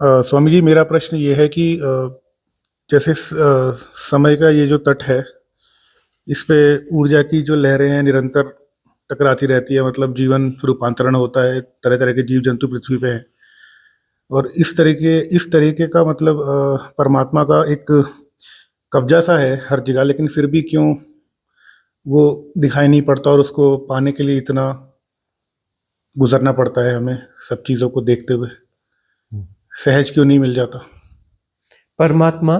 स्वामी जी, मेरा प्रश्न ये है कि जैसे समय का ये जो तट है, इस पे ऊर्जा की जो लहरें हैं निरंतर टकराती रहती है। मतलब जीवन रूपांतरण होता है, तरह तरह के जीव जंतु पृथ्वी पे हैं। और इस तरीके का मतलब परमात्मा का एक कब्जा सा है हर जगह, लेकिन फिर भी क्यों वो दिखाई नहीं पड़ता और उसको पाने के लिए इतना गुजरना पड़ता है हमें, सब चीज़ों को देखते हुए सहज क्यों नहीं मिल जाता? परमात्मा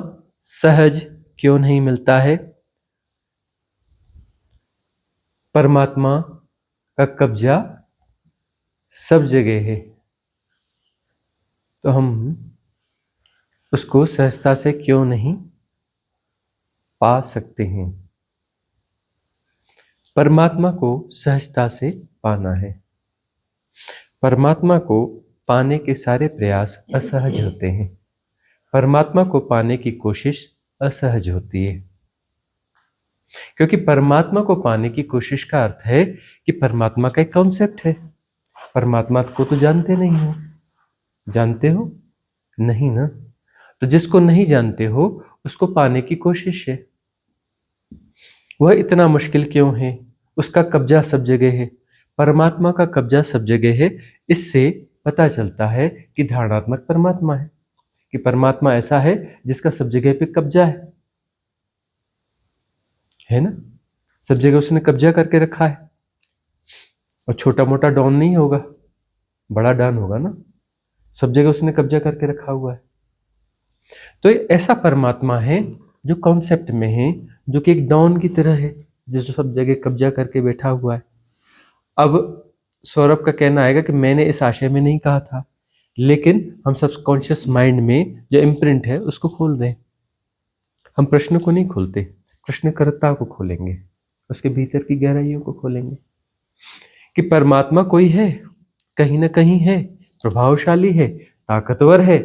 सहज क्यों नहीं मिलता है? परमात्मा का कब्जा सब जगह है, तो हम उसको सहजता से क्यों नहीं पा सकते हैं? परमात्मा को सहजता से पाना है। परमात्मा को पाने के सारे प्रयास असहज होते हैं। परमात्मा को पाने की कोशिश असहज होती है, क्योंकि परमात्मा को पाने की कोशिश का अर्थ है कि परमात्मा का एक कॉन्सेप्ट है। परमात्मा को तो जानते नहीं हो। जानते हो? नहीं ना। तो जिसको नहीं जानते हो उसको पाने की कोशिश है। वह इतना मुश्किल क्यों है? उसका कब्जा सब जगह है। परमात्मा का कब्जा सब जगह है। इससे पता चलता है कि धारणात्मक परमात्मा है, कि परमात्मा ऐसा है जिसका सब जगह पे कब्जा है ना। सब जगह उसने कब्जा करके रखा है। और छोटा मोटा डॉन नहीं होगा, बड़ा डॉन होगा ना। सब जगह उसने कब्जा करके रखा हुआ है। तो ये ऐसा परमात्मा है जो कॉन्सेप्ट में है, जो कि एक डॉन की तरह है, जो सब जगह कब्जा करके बैठा हुआ है। अब सौरभ का कहना आएगा कि मैंने इस आशय में नहीं कहा था, लेकिन हम सबकॉन्शियस माइंड में जो इम्प्रिंट है उसको खोल दें। हम प्रश्न को नहीं खोलते, प्रश्नकर्ता को खोलेंगे, उसके भीतर की गहराइयों को खोलेंगे कि परमात्मा कोई है, कहीं ना कहीं है, प्रभावशाली है, ताकतवर है,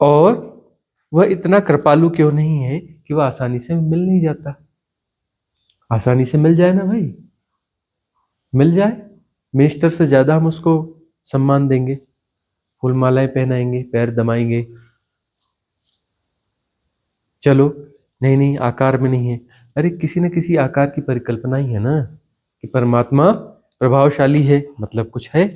और वह इतना कृपालु क्यों नहीं है कि वह आसानी से मिल नहीं जाता। आसानी से मिल जाए ना भाई, मिल जाए। मिनिस्टर से ज्यादा हम उसको सम्मान देंगे, फूल मालाएं पहनाएंगे, पैर दबाएंगे। चलो, नहीं नहीं आकार में नहीं है। अरे किसी न किसी आकार की परिकल्पना ही है ना, कि परमात्मा प्रभावशाली है मतलब कुछ है,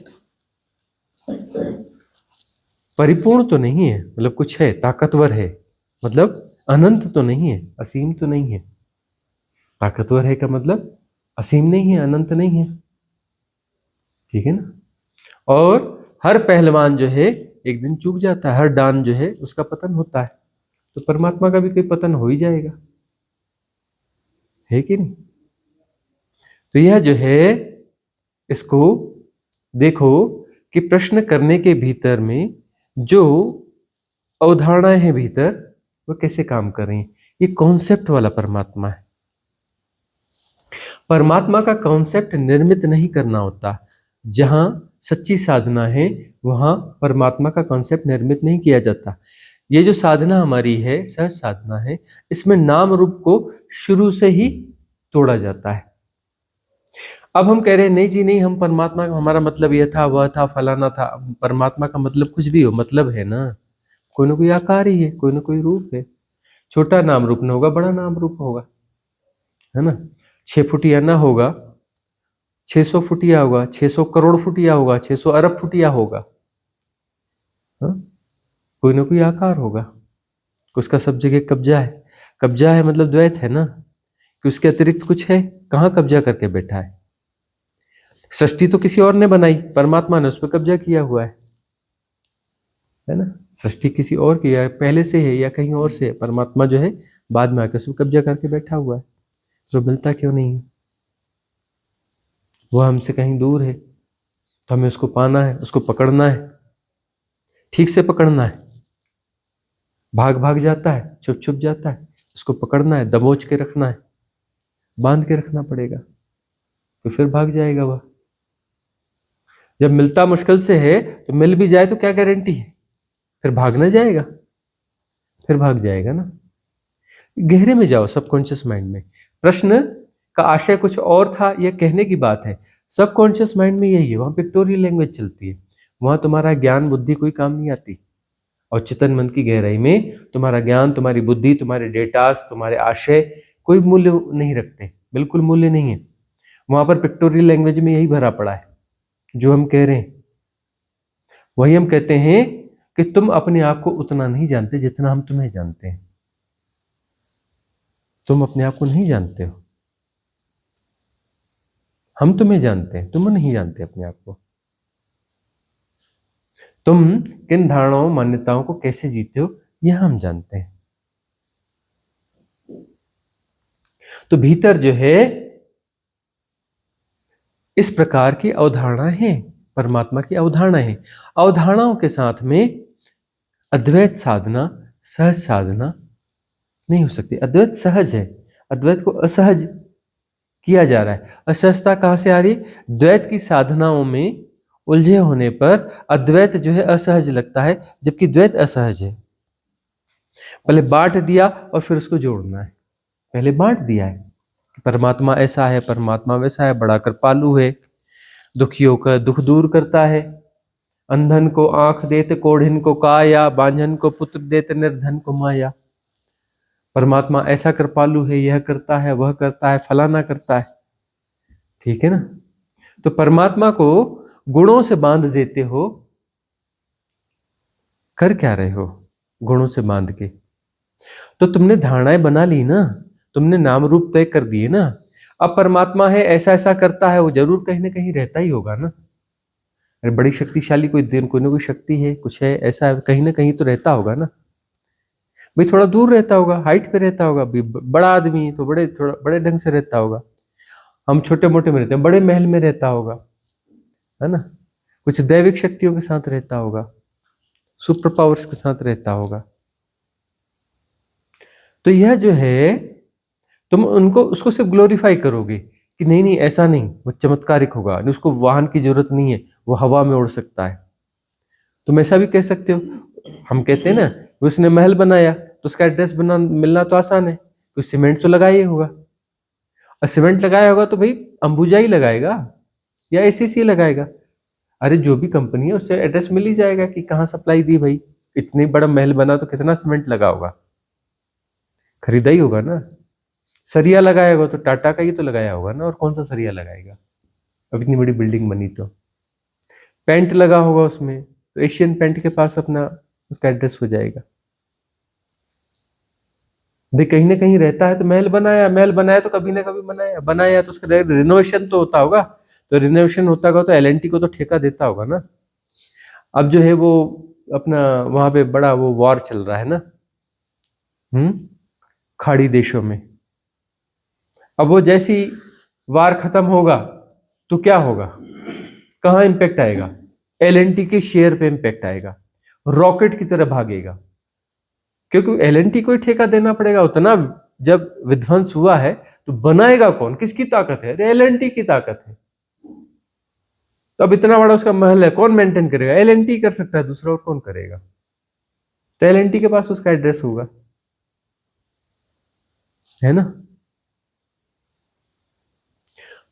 परिपूर्ण तो नहीं है मतलब कुछ है, ताकतवर है मतलब अनंत तो नहीं है, असीम तो नहीं है। ताकतवर है का मतलब असीम नहीं है, अनंत नहीं है। ठीक है ना। और हर पहलवान जो है एक दिन चूक जाता है, हर डान जो है उसका पतन होता है। तो परमात्मा का भी कोई पतन हो ही जाएगा, है कि नहीं। तो यह जो है, इसको देखो कि प्रश्न करने के भीतर में जो अवधारणाएं हैं भीतर, वो कैसे काम कर रही हैं। ये कॉन्सेप्ट वाला परमात्मा है। परमात्मा का कॉन्सेप्ट निर्मित नहीं करना होता। जहां सच्ची साधना है वहां परमात्मा का कॉन्सेप्ट निर्मित नहीं किया जाता। ये जो साधना हमारी है, सहज साधना है, इसमें नाम रूप को शुरू से ही तोड़ा जाता है। अब हम कह रहे हैं नहीं जी नहीं, हम परमात्मा का हमारा मतलब यह था, वह था, फलाना था। परमात्मा का मतलब कुछ भी हो, मतलब है ना। कोई ना कोई आकार ही है, कोई ना कोई रूप है। छोटा नाम रूप न होगा, बड़ा नाम रूप होगा, है ना। 6 फुटिया ना होगा, 600 फुटिया होगा, 600 करोड़ फुटिया होगा, 600 अरब फुटिया होगा। हाँ? कोई ना कोई आकार होगा, उसका सब जगह कब्जा है। कब्जा है मतलब द्वैत है ना, कि उसके अतिरिक्त कुछ है। कहाँ कब्जा करके बैठा है? सृष्टि तो किसी और ने बनाई, परमात्मा ने उस पर कब्जा किया हुआ है ना। सृष्टि किसी और की है, पहले से है या कहीं और से है। परमात्मा जो है बाद में आकर उस पर कब्जा करके बैठा हुआ है। तो मिलता क्यों नहीं है? वह हमसे कहीं दूर है, तो हमें उसको पाना है, उसको पकड़ना है, ठीक से पकड़ना है। भाग भाग जाता है, छुप छुप जाता है, उसको पकड़ना है, दबोच के रखना है, बांध के रखना पड़ेगा, तो फिर भाग जाएगा वह। जब मिलता मुश्किल से है तो मिल भी जाए तो क्या गारंटी है फिर भाग ना जाएगा? फिर भाग जाएगा ना। गहरे में जाओ सबकॉन्शियस माइंड में। प्रश्न का आशय कुछ और था, यह कहने की बात है। सबकॉन्शियस माइंड में यही है, वहां पिक्टोरियल लैंग्वेज चलती है। वहां तुम्हारा ज्ञान बुद्धि कोई काम नहीं आती। और चितन मन की गहराई में तुम्हारा ज्ञान, तुम्हारी बुद्धि, तुम्हारे डेटास, तुम्हारे आशय कोई मूल्य नहीं रखते, बिल्कुल मूल्य नहीं है। वहां पर पिक्टोरियल लैंग्वेज में यही भरा पड़ा है जो हम कह रहे हैं। वही हम कहते हैं कि तुम अपने आप को उतना नहीं जानते जितना हम तुम्हें जानते हैं। तुम अपने आप को नहीं जानते हो, हम तुम्हें जानते हैं, तुम नहीं जानते अपने आप को। तुम किन धारणाओं मान्यताओं को कैसे जीते हो यह हम जानते हैं। तो भीतर जो है इस प्रकार की अवधारणा है, परमात्मा की अवधारणा है। अवधारणाओं के साथ में अद्वैत साधना, सहज साधना नहीं हो सकती। अद्वैत सहज है, अद्वैत को असहज किया जा रहा है। असहजता कहां से आ रही है? द्वैत की साधनाओं में उलझे होने पर अद्वैत जो है असहज लगता है, जबकि द्वैत असहज है। पहले बांट दिया और फिर उसको जोड़ना है। पहले बांट दिया है कि परमात्मा ऐसा है, परमात्मा वैसा है, बड़ा कृपालु है, दुखियों का दुख दूर करता है, अंधन को आंख देते, कोढ़िन को काया, बांझन को पुत्र देते, निर्धन को माया। परमात्मा ऐसा कृपालु है, यह करता है, वह करता है, फलाना करता है। ठीक है ना? तो परमात्मा को गुणों से बांध देते हो, कर क्या रहे हो गुणों से बांध के? तो तुमने धारणाएं बना ली ना, तुमने नाम रूप तय कर दिए ना। अब परमात्मा है, ऐसा ऐसा करता है, वो जरूर कहीं ना कहीं रहता ही होगा ना। अरे बड़ी शक्तिशाली कोई दिन, कोई ना कोई शक्ति है, कुछ है ऐसा है, कहीं ना कहीं तो रहता होगा ना भाई। थोड़ा दूर रहता होगा, हाइट पे रहता होगा। बड़ा आदमी है तो थोड़ा बड़े ढंग से रहता होगा। हम छोटे मोटे में रहते हैं, बड़े महल में रहता होगा, है ना। कुछ दैविक शक्तियों के साथ रहता होगा, सुपर पावर्स के साथ रहता होगा। तो यह जो है, तुम उनको उसको सिर्फ ग्लोरीफाई करोगे कि नहीं नहीं ऐसा नहीं, वो चमत्कारिक होगा, उसको वाहन की जरूरत नहीं है, वो हवा में उड़ सकता है। तुम ऐसा भी कह सकते हो। हम कहते हैं ना, उसने महल बनाया तो उसका एड्रेस बना मिलना तो आसान है, तो सीमेंट तो लगाया ही होगा। और सीमेंट लगाया होगा तो भाई अंबुजा ही लगाएगा या एसीसी लगाएगा। अरे जो भी कंपनी है उससे एड्रेस मिल ही जाएगा कि कहाँ सप्लाई दी भाई। इतनी बड़ा महल बना तो कितना सीमेंट लगा होगा, खरीदा ही होगा ना। सरिया लगाया होगा तो टाटा का ही तो लगाया होगा ना, और कौन सा सरिया लगाएगा अब इतनी बड़ी बिल्डिंग बनी तो। पेंट लगा होगा उसमें तो एशियन पेंट के पास अपना उसका एड्रेस हो जाएगा। भाई कहीं ना कहीं रहता है तो महल बनाया, महल बनाया तो कभी ना कभी बनाया, बनाया तो उसका रिनोवेशन तो होता होगा। तो रिनोवेशन होता होगा तो एलएनटी को तो ठेका देता होगा ना। अब जो है वो अपना वहां पे बड़ा वो वॉर चल रहा है ना, खाड़ी देशों में। अब वो जैसी वार खत्म होगा तो क्या होगा, कहाँ इंपैक्ट आएगा? एलएनटी के शेयर पे इंपैक्ट आएगा, रॉकेट की तरह भागेगा। क्योंकि एलएनटी को ही ठेका देना पड़ेगा उतना। जब विध्वंस हुआ है तो बनाएगा कौन, किसकी ताकत है? एलएनटी की ताकत है। तो अब इतना बड़ा उसका महल है, कौन मेंटेन करेगा? एलएनटी कर सकता है, दूसरा और कौन करेगा? तो एलएनटी के पास उसका एड्रेस होगा, है ना।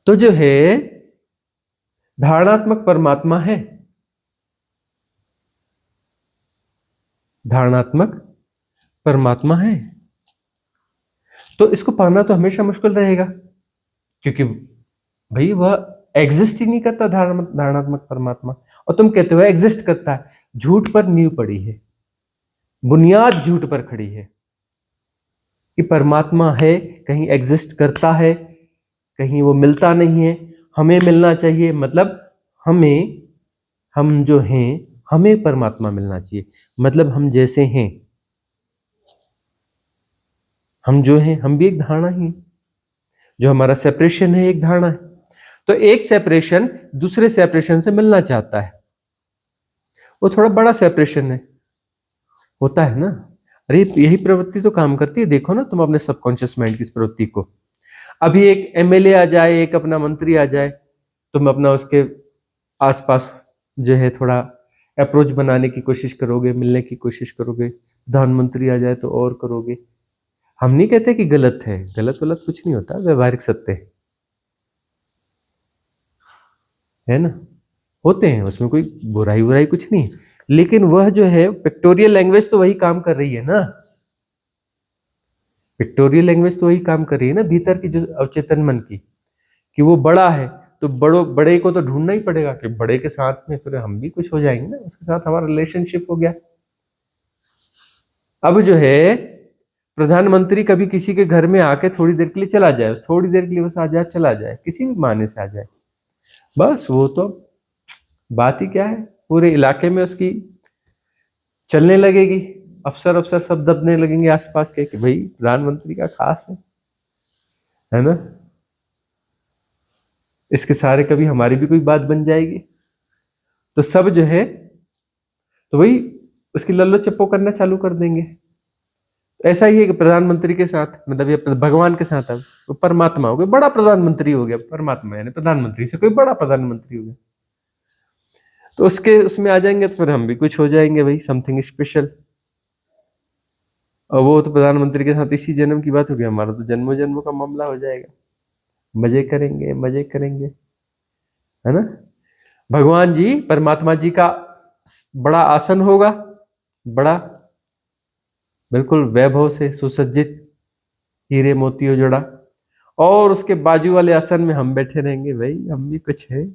तो जो है धारणात्मक परमात्मा है, धारणात्मक परमात्मा है। तो इसको पाना तो हमेशा मुश्किल रहेगा, क्योंकि भाई वह एग्जिस्ट ही नहीं करता धारणात्मक परमात्मा। और तुम कहते हो एग्जिस्ट करता है, झूठ पर नींव पड़ी है, बुनियाद झूठ पर खड़ी है कि परमात्मा है, कहीं एग्जिस्ट करता है, कहीं वो मिलता नहीं है, हमें मिलना चाहिए। मतलब हमें, हम जो हैं हमें परमात्मा मिलना चाहिए, मतलब हम जैसे हैं, हम जो हैं हम भी एक धारणा ही, जो हमारा सेपरेशन है एक धारणा है। तो एक सेपरेशन दूसरे सेपरेशन से मिलना चाहता है, वो थोड़ा बड़ा सेपरेशन है, होता है ना। अरे यही प्रवृत्ति तो काम करती है, देखो ना तुम अपने सबकॉन्शियस माइंड की इस प्रवृत्ति को। अभी एक एमएलए आ जाए, एक अपना मंत्री आ जाए, तुम अपना उसके आसपास जो है थोड़ा अप्रोच बनाने की कोशिश करोगे, मिलने की कोशिश करोगे। प्रधानमंत्री आ जाए तो और करोगे। हम नहीं कहते कि गलत है, गलत गलत कुछ नहीं होता, व्यवहारिक सत्य है ना। होते हैं, उसमें कोई बुराई बुराई कुछ नहीं है, लेकिन वह जो है पिक्टोरियल लैंग्वेज तो वही काम कर रही है ना, पिक्टोरियल लैंग्वेज तो वही काम कर रही है ना भीतर की जो अवचेतन मन की, कि वो बड़ा है तो बड़े को तो ढूंढना ही पड़ेगा कि बड़े के साथ में फिर हम भी कुछ हो जाएंगे ना, उसके साथ हमारा रिलेशनशिप हो गया। अब जो है प्रधानमंत्री कभी किसी के घर में आके थोड़ी देर के लिए चला जाए, थोड़ी देर के लिए बस आ जाए, चला जाए, किसी भी मायने से आ जाए, बस वो तो बात ही क्या है, पूरे इलाके में उसकी चलने लगेगी, अफसर अफसर सब दबने लगेंगे आसपास के कि भाई प्रधानमंत्री का खास है ना, इसके सारे कभी हमारी भी कोई बात बन जाएगी, तो सब जो है तो वही उसकी लल्लो चप्पो करना चालू कर देंगे। ऐसा ही है कि प्रधानमंत्री के साथ, मतलब ये भगवान के साथ, अब वो परमात्मा हो गया, बड़ा प्रधानमंत्री हो गया, परमात्मा यानी प्रधानमंत्री से कोई बड़ा प्रधानमंत्री हो गया, तो उसके उसमें आ जाएंगे तो फिर हम भी कुछ हो जाएंगे भाई, समथिंग स्पेशल। और वो तो प्रधानमंत्री के साथ इसी जन्म की बात होगी, हमारा तो जन्मों जन्मों का मामला हो जाएगा, मजे करेंगे मजे करेंगे, है ना। भगवान जी परमात्मा जी का बड़ा आसन होगा, बड़ा बिल्कुल वैभव से सुसज्जित, हीरे मोतियों जड़ा, और उसके बाजू वाले आसन में हम बैठे रहेंगे, भाई हम भी कुछ है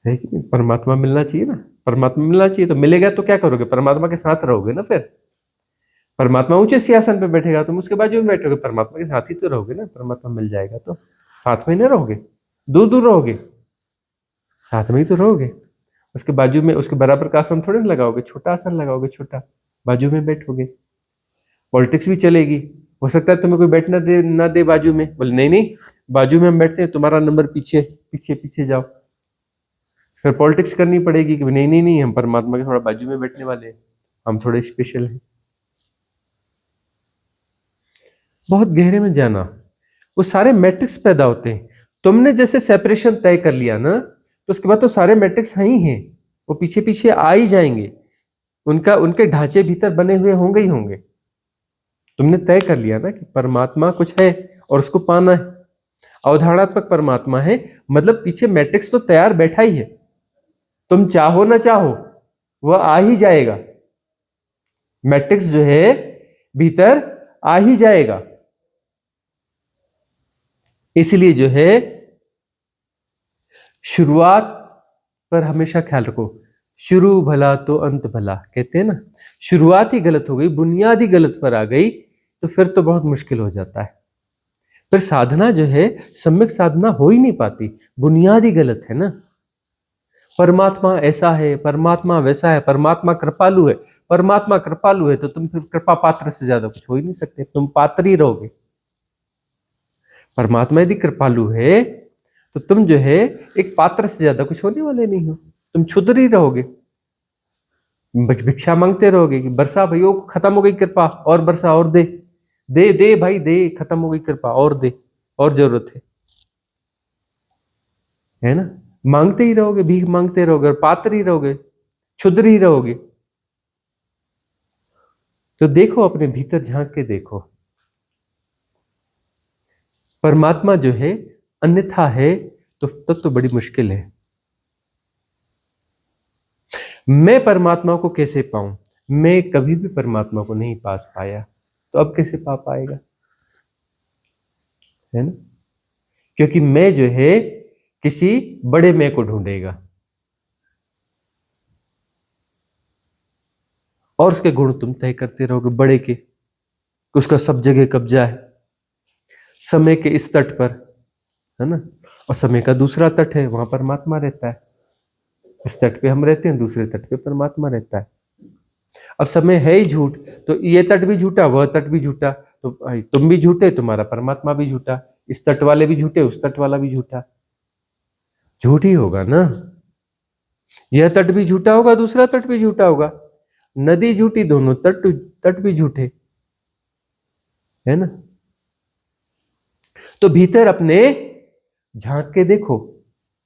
कि नहीं? परमात्मा मिलना चाहिए ना, परमात्मा मिलना चाहिए, तो मिलेगा तो क्या करोगे, परमात्मा के साथ रहोगे ना, फिर परमात्मा ऊंचे सिंहासन पे बैठेगा, तुम उसके बाजू में बैठोगे, परमात्मा के साथ ही तो रहोगे ना, परमात्मा मिल जाएगा तो साथ में नहीं रहोगे, दूर दूर रहोगे, साथ में ही तो रहोगे, उसके बाजू में उसके बराबर का आसन थोड़े ना लगाओगे, छोटा आसन लगाओगे, छोटा बाजू में बैठोगे, पॉलिटिक्स भी चलेगी, हो सकता है तुम्हें कोई बैठना दे ना दे बाजू में, बोले नहीं नहीं बाजू में हम बैठते हैं, तुम्हारा नंबर पीछे पीछे पीछे जाओ, फिर पॉलिटिक्स करनी पड़ेगी कि नहीं नहीं नहीं हम परमात्मा के थोड़ा बाजू में बैठने वाले हैं, हम थोड़े स्पेशल हैं। बहुत गहरे में जाना, वो सारे मैट्रिक्स पैदा होते हैं, तुमने जैसे सेपरेशन तय कर लिया ना, तो उसके बाद तो सारे मैट्रिक्स हैं ही हैं, वो पीछे पीछे आ ही जाएंगे, उनके ढांचे भीतर बने हुए होंगे ही होंगे। तुमने तय कर लिया ना कि परमात्मा कुछ है और उसको पाना है, अवधारणात्मक परमात्मा है, मतलब पीछे मैट्रिक्स तो तैयार बैठा ही है, तुम चाहो ना चाहो वह आ ही जाएगा, मैट्रिक्स जो है भीतर आ ही जाएगा। इसलिए जो है शुरुआत पर हमेशा ख्याल रखो, शुरू भला तो अंत भला, कहते हैं ना, शुरुआत ही गलत हो गई, बुनियाद ही गलत पर आ गई, तो फिर तो बहुत मुश्किल हो जाता है, फिर साधना जो है सम्यक साधना हो ही नहीं पाती, बुनियाद ही गलत है ना। परमात्मा ऐसा है, परमात्मा वैसा है, परमात्मा कृपालु है, परमात्मा कृपालु है तो तुम फिर कृपा पात्र से ज्यादा कुछ हो ही नहीं सकते, तुम पात्र ही रहोगे। परमात्मा यदि कृपालु है तो तुम जो है एक पात्र से ज्यादा कुछ होने वाले नहीं हो, तुम क्षुद्र ही रहोगे, भिक्षा मांगते रहोगे कि बरसा भैया खत्म हो गई कृपा, और बरसा, और दे दे दे भाई दे, खत्म हो गई कृपा, और दे, और जरूरत है ना, मांगते ही रहोगे, भीख मांगते रहोगे और पात्र ही रहोगे, क्षुद्र ही रहोगे। तो देखो अपने भीतर झांक के देखो, परमात्मा जो है अन्यथा है तो तब तो बड़ी मुश्किल है। मैं परमात्मा को कैसे पाऊं, मैं कभी भी परमात्मा को नहीं पास पाया, तो अब कैसे पा पाएगा, है ना, क्योंकि मैं जो है किसी बड़े मैं को ढूंढेगा और उसके गुण तुम तय करते रहोगे, बड़े के, उसका सब जगह कब्जा है, समय के इस तट पर, है ना, और समय का दूसरा तट है, वहां परमात्मा रहता है, इस तट पे हम रहते हैं, दूसरे तट पे परमात्मा रहता है। अब समय है ही झूठ, तो ये तट भी झूठा, वह तट भी झूठा, तो तुम भी झूठे, तुम्हारा परमात्मा भी झूठा, इस तट वाले भी झूठे, उस तट वाला भी झूठा, झूठ ही होगा ना, यह तट भी झूठा होगा, दूसरा तट भी झूठा होगा, नदी झूठी, दोनों तट भी झूठे, है ना। तो भीतर अपने झांक के देखो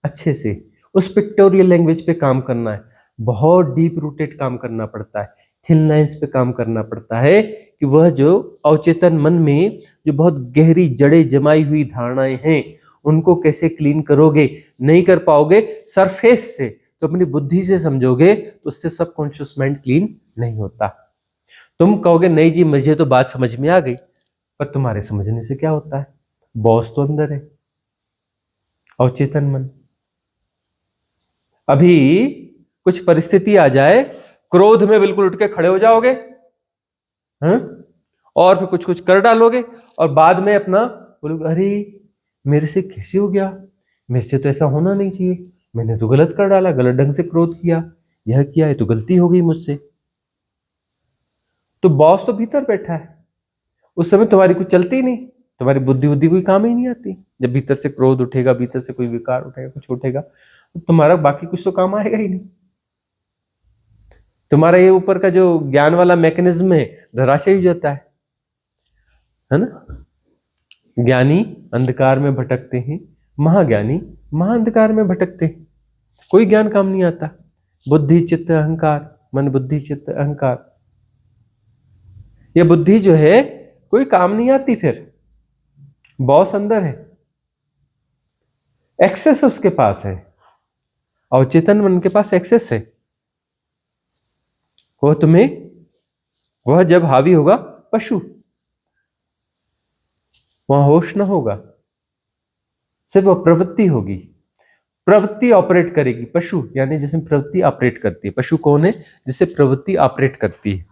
अच्छे से, उस पिक्टोरियल लैंग्वेज पे काम करना है, बहुत डीप रूटेड काम करना पड़ता है, थिन लाइंस पे काम करना पड़ता है, कि वह जो अवचेतन मन में जो बहुत गहरी जड़ें जमाई हुई धारणाएं हैं उनको कैसे क्लीन करोगे? नहीं कर पाओगे सरफेस से, तो अपनी बुद्धि से समझोगे तो उससे सबकॉन्शियस माइंड क्लीन नहीं होता। तुम कहोगे नहीं जी मुझे तो बात समझ में आ गई, पर तुम्हारे समझने से क्या होता है? बॉस तो अंदर है, अवचेतन मन। अभी कुछ परिस्थिति आ जाए, क्रोध में बिल्कुल उठ के खड़े हो जाओगे, हैं? और फिर कुछ कुछ कर डालोगे, और बाद में अपना बोलोगे अरे मेरे से कैसे हो गया, मेरे से तो ऐसा होना नहीं चाहिए, मैंने तो गलत कर डाला, गलत ढंग से क्रोध किया, यह किया है तो गलती हो गई मुझसे। तो बॉस तो भीतर बैठा है, उस समय तुम्हारी कुछ चलती ही नहीं, तुम्हारी बुद्धि बुद्धि कोई काम ही नहीं आती। जब भीतर से क्रोध उठेगा, भीतर से कोई विकार उठेगा, कुछ उठेगा, तो तुम्हारा बाकी कुछ तो काम आएगा ही नहीं। तुम्हारा ये ऊपर का जो ज्ञान वाला मैकेनिज्म है धराशायी हो जाता है ना। ज्ञानी अंधकार में भटकते हैं, महाज्ञानी महाअंधकार में भटकते हैं, कोई ज्ञान काम नहीं आता। बुद्धि चित्त अहंकार, मन बुद्धि चित्त अहंकार, ये बुद्धि जो है कोई काम नहीं आती। फिर बॉस अंदर है, एक्सेस उसके पास है, अवचेतन मन के पास एक्सेस है। वह जब हावी होगा पशु, वहां होश न होगा, सिर्फ वह प्रवृत्ति होगी, प्रवृत्ति ऑपरेट करेगी। पशु यानी जिसमें प्रवृत्ति ऑपरेट करती है। पशु कौन है? जिसे प्रवृत्ति ऑपरेट करती है।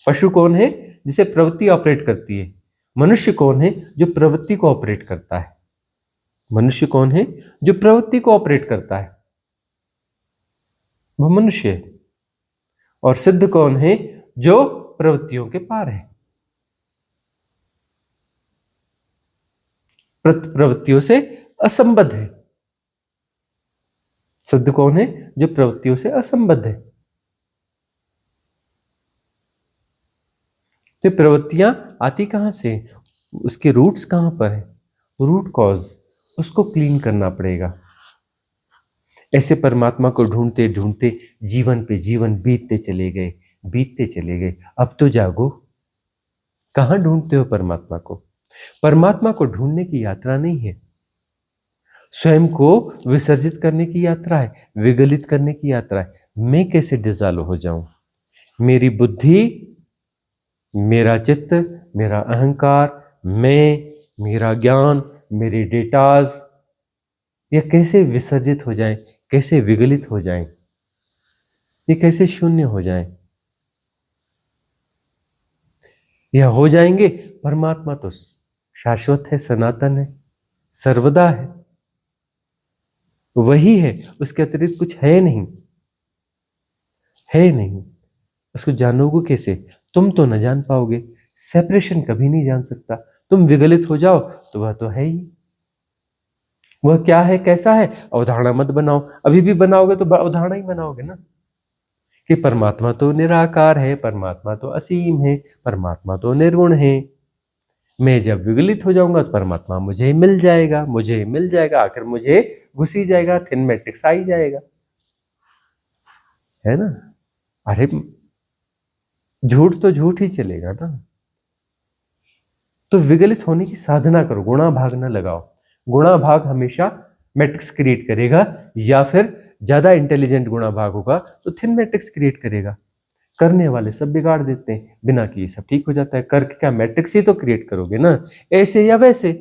पशु कौन है? जिसे प्रवृत्ति ऑपरेट करती है। मनुष्य कौन है? जो प्रवृत्ति को ऑपरेट करता है। मनुष्य कौन है? जो प्रवृत्ति को ऑपरेट करता है, वह मनुष्य है। और सिद्ध कौन है? जो प्रवृत्तियों के पार है, प्रवृत्तियों से असंबद्ध है। सिद्ध कौन है? जो प्रवृत्तियों से असंबद्ध है। तो प्रवृत्तियां आती कहां से? उसके रूट्स कहां पर है? रूट कॉज, उसको क्लीन करना पड़ेगा। ऐसे परमात्मा को ढूंढते ढूंढते जीवन पे जीवन बीतते चले गए, बीतते चले गए। अब तो जागो, कहां ढूंढते हो परमात्मा को? परमात्मा को ढूंढने की यात्रा नहीं है, स्वयं को विसर्जित करने की यात्रा है, विगलित करने की यात्रा है। मैं कैसे डिसॉल्व हो जाऊं? मेरी बुद्धि, मेरा चित्त, मेरा अहंकार, मैं, मेरा ज्ञान, मेरे डेटाज, ये कैसे विसर्जित हो जाए, कैसे विगलित हो जाए, ये कैसे शून्य हो जाए? यह हो जाएंगे। परमात्मा तो शाश्वत है, सनातन है, सर्वदा है, वही है, उसके अतिरिक्त कुछ है नहीं, है नहीं। उसको जानोगे कैसे? तुम तो न जान पाओगे, सेपरेशन कभी नहीं जान सकता। तुम विगलित हो जाओ तो वह तो है ही। वह क्या है, कैसा है, अवधारणा मत बनाओ। अभी भी बनाओगे तो अवधारणा ही बनाओगे ना, कि परमात्मा तो निराकार है, परमात्मा तो असीम है, परमात्मा तो निर्गुण है। मैं जब विगलित हो जाऊंगा तो परमात्मा मुझे मिल जाएगा, मुझे मिल जाएगा, आखिर मुझे घुस ही जाएगा, थिन मैट्रिक्स आ ही जाएगा, है ना। अरे झूठ तो झूठ ही चलेगा ना। तो विगलित होने की साधना करो, गुणा भाग ना लगाओ। गुणा भाग हमेशा मैट्रिक्स क्रिएट करेगा, या फिर ज्यादा इंटेलिजेंट गुणा भाग होगा तो थिन मैट्रिक्स क्रिएट करेगा। करने वाले सब बिगाड़ देते हैं, बिना किए सब ठीक हो जाता है। करके क्या मैट्रिक्स ही तो क्रिएट करोगे ना, ऐसे या वैसे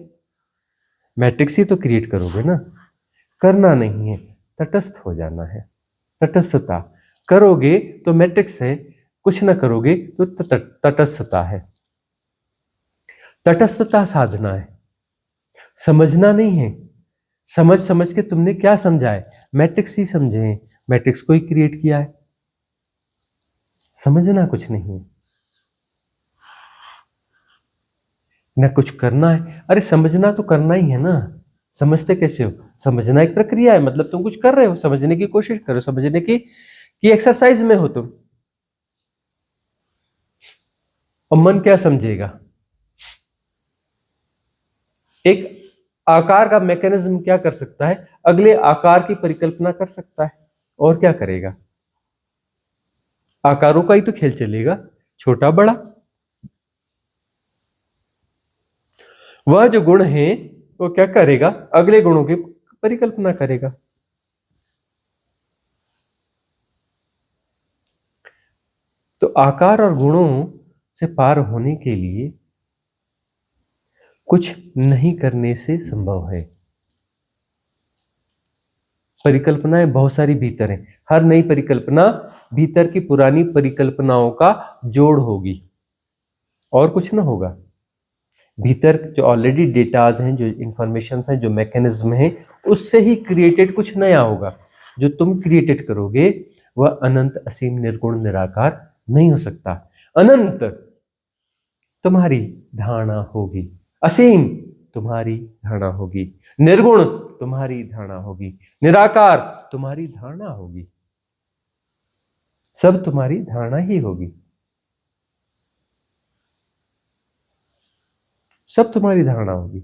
मैट्रिक्स ही तो क्रिएट करोगे ना। करना नहीं है, तटस्थ हो जाना है। तटस्थता करोगे तो मैट्रिक्स है, कुछ ना करोगे तो तटस्थता है। तटस्थता साधना है, समझना नहीं है। समझ समझ के तुमने क्या समझा है? मैट्रिक्स ही समझे हैं, मैट्रिक्स को ही क्रिएट किया है, समझना कुछ नहीं है, ना कुछ करना है। अरे समझना तो करना ही है ना। समझते कैसे हो? समझना एक प्रक्रिया है, मतलब तुम कुछ कर रहे हो, समझने की कोशिश करो, समझने की एक्सरसाइज में हो तुम। और मन क्या समझेगा? एक आकार का मैकेनिज्म क्या कर सकता है? अगले आकार की परिकल्पना कर सकता है, और क्या करेगा? आकारों का ही तो खेल चलेगा, छोटा बड़ा। वह जो गुण है वो क्या करेगा? अगले गुणों की परिकल्पना करेगा। तो आकार और गुणों से पार होने के लिए कुछ नहीं करने से संभव है। परिकल्पनाएं बहुत सारी भीतर हैं। हर नई परिकल्पना भीतर की पुरानी परिकल्पनाओं का जोड़ होगी और कुछ ना होगा। भीतर जो ऑलरेडी डेटाज हैं, जो इंफॉर्मेशन हैं, जो मैकेनिज्म हैं, उससे ही क्रिएटेड कुछ नया होगा। जो तुम क्रिएटेड करोगे वह अनंत, असीम, निर्गुण, निराकार नहीं हो सकता। अनंत तुम्हारी धारणा होगी, असीम तुम्हारी धारणा होगी, निर्गुण तुम्हारी धारणा होगी, निराकार तुम्हारी धारणा होगी। सब तुम्हारी धारणा ही होगी, सब तुम्हारी धारणा होगी।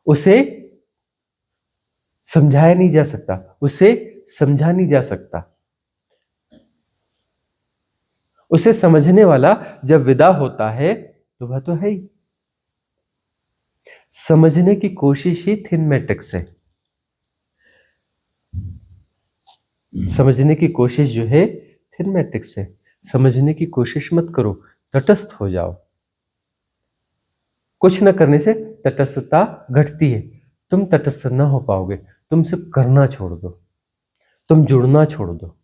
उसे समझाया नहीं जा सकता, उसे समझा नहीं जा सकता। उसे समझने वाला जब विदा होता है तो वह तो है ही। समझने की कोशिश ही थिन मैट्रिक्स है। समझने की कोशिश जो है थिन मैट्रिक्स है। समझने की कोशिश मत करो, तटस्थ हो जाओ। कुछ न करने से तटस्थता घटती है। तुम तटस्थ न हो पाओगे, तुम सिर्फ करना छोड़ दो, तुम जुड़ना छोड़ दो,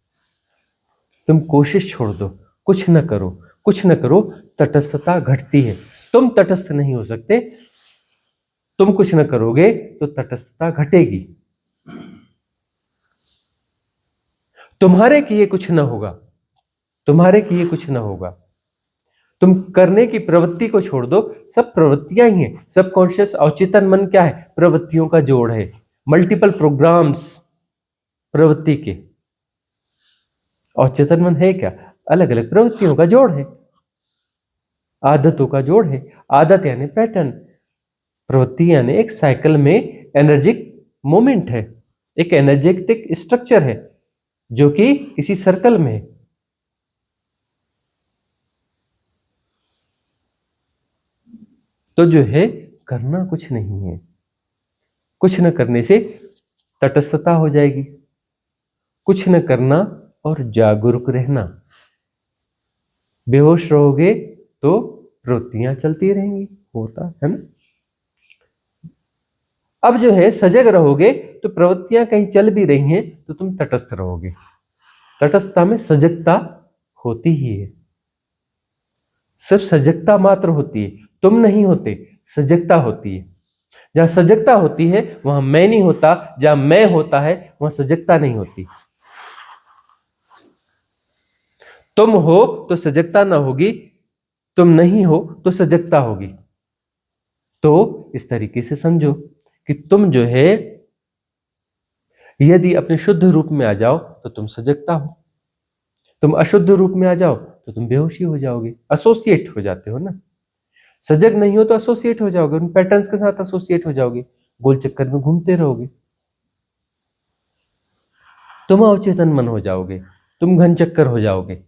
तुम कोशिश छोड़ दो, कुछ न करो, कुछ न करो, तटस्थता घटती है। तुम तटस्थ नहीं हो सकते। तुम कुछ न करोगे तो तटस्थता घटेगी। तुम्हारे किए कुछ न होगा, तुम्हारे किए कुछ न होगा। तुम करने की प्रवृत्ति को छोड़ दो। सब प्रवृत्तियां ही हैं। सबकॉन्शियस अवचेतन मन क्या है? प्रवृत्तियों का जोड़ है। मल्टीपल प्रोग्राम्स प्रवृत्ति के। अवचेतन मन है क्या? अलग अलग प्रवृत्तियों का जोड़ है, आदतों का जोड़ है। आदत यानी पैटर्न, प्रवृत्ति यानी एक साइकिल में एनर्जिक मोमेंट है, एक एनर्जेटिक स्ट्रक्चर है जो कि किसी सर्कल में है। तो जो है करना कुछ नहीं है। कुछ न करने से तटस्थता हो जाएगी। कुछ न करना और जागरूक रहना। बेहोश रहोगे तो प्रवृत्तियां चलती रहेंगी, होता है ना। अब जो है सजग रहोगे तो प्रवृत्तियां कहीं चल भी रही हैं तो तुम तटस्थ रहोगे। तटस्थता में सजगता होती ही है। सिर्फ सजगता मात्र होती है, तुम नहीं होते, सजगता होती है। जहां सजगता होती है वहां मैं नहीं होता, जहां मैं होता है वहां सजगता नहीं होती। तुम हो तो सजगता ना होगी, तुम नहीं हो तो सजगता होगी। तो इस तरीके से समझो कि तुम जो है यदि अपने शुद्ध रूप में आ जाओ तो तुम सजगता हो। तुम अशुद्ध रूप में आ जाओ तो तुम बेहोशी हो जाओगे, एसोसिएट हो जाते हो ना। सजग नहीं हो तो एसोसिएट हो जाओगे, उन पैटर्न्स के साथ एसोसिएट हो जाओगे, गोल चक्कर में घूमते रहोगे। तुम अवचेतन मन हो जाओगे, तुम घन चक्कर हो जाओगे।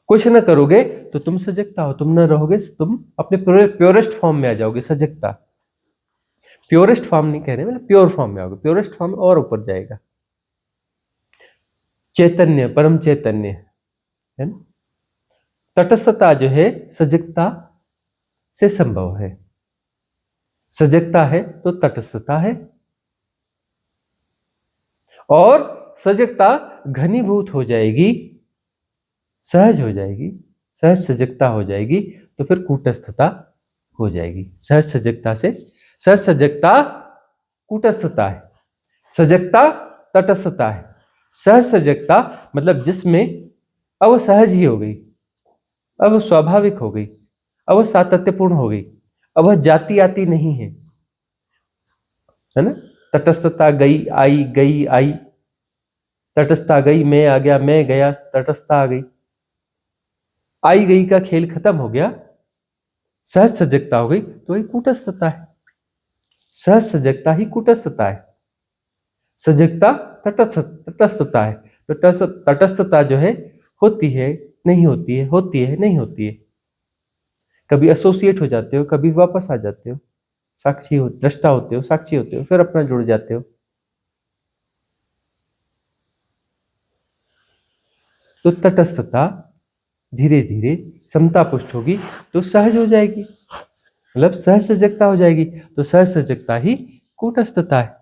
कुछ न करोगे तो तुम सजगता हो, तुम न रहोगे तुम अपने प्योरेस्ट फॉर्म में आ जाओगे। सजगता प्योरेस्ट फॉर्म नहीं कह रहे, मतलब प्योर फॉर्म में आओगे। प्योरेस्ट फॉर्म और ऊपर जाएगा। चैतन्य, परम चैतन्य है ना। तटस्थता जो है सजगता से संभव है। सजगता है तो तटस्थता है, और सजगता घनीभूत हो जाएगी, सहज हो जाएगी, सहज सजगता हो जाएगी तो फिर कूटस्थता हो जाएगी। सहज सजगता से, सहज सजगता कूटस्थता है, सजगता तटस्थता है। सहज सजगता मतलब जिसमें अब वो सहज ही हो गई, अब वो स्वाभाविक हो गई, अब वो सातत्यपूर्ण हो गई, अब वह जाति आती नहीं है ना। तटस्थता गई आई, गई आई, तटस्थता गई, मैं आ गया, मैं गया, तटस्थता आ गई। आई गई का खेल खत्म हो गया, सहज सजगता हो गई तो वही कूटस्थता है। सहज सजगता ही कूटस्थता है। सजगता तटस्थता है। तो तटस्थता जो है होती है नहीं होती है, होती है नहीं होती है। कभी एसोसिएट हो जाते हो, कभी वापस आ जाते हो। साक्षी हो, दृष्टा होते हो, साक्षी होते हो, फिर अपना जुड़ जाते हो। तो तटस्थता धीरे धीरे समता पुष्ट होगी तो सहज हो जाएगी, मतलब सहज सजगता हो जाएगी। तो सहज सजगता ही कूटस्थता है,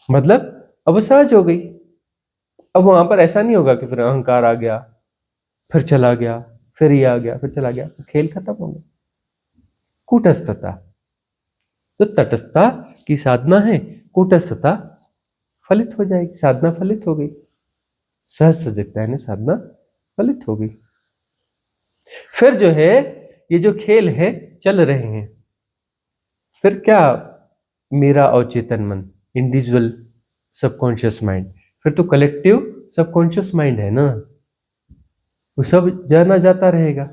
मतलब अब सहज हो गई। अब वहां पर ऐसा नहीं होगा कि फिर अहंकार आ गया, फिर चला गया, फिर ये आ गया, फिर चला गया, तो खेल खत्म हो गया। कूटस्थता, तो तटस्थता की साधना है, कूटस्थता फलित हो जाएगी, साधना फलित हो गई। सहज सजगता है ना, साधना फलित हो गई। फिर जो है ये जो खेल है चल रहे हैं, फिर क्या मेरा अवचेतन मन, इंडिविजुअल सबकॉन्शियस माइंड, फिर तो कलेक्टिव सबकॉन्शियस माइंड है ना, वो सब जाना जाता रहेगा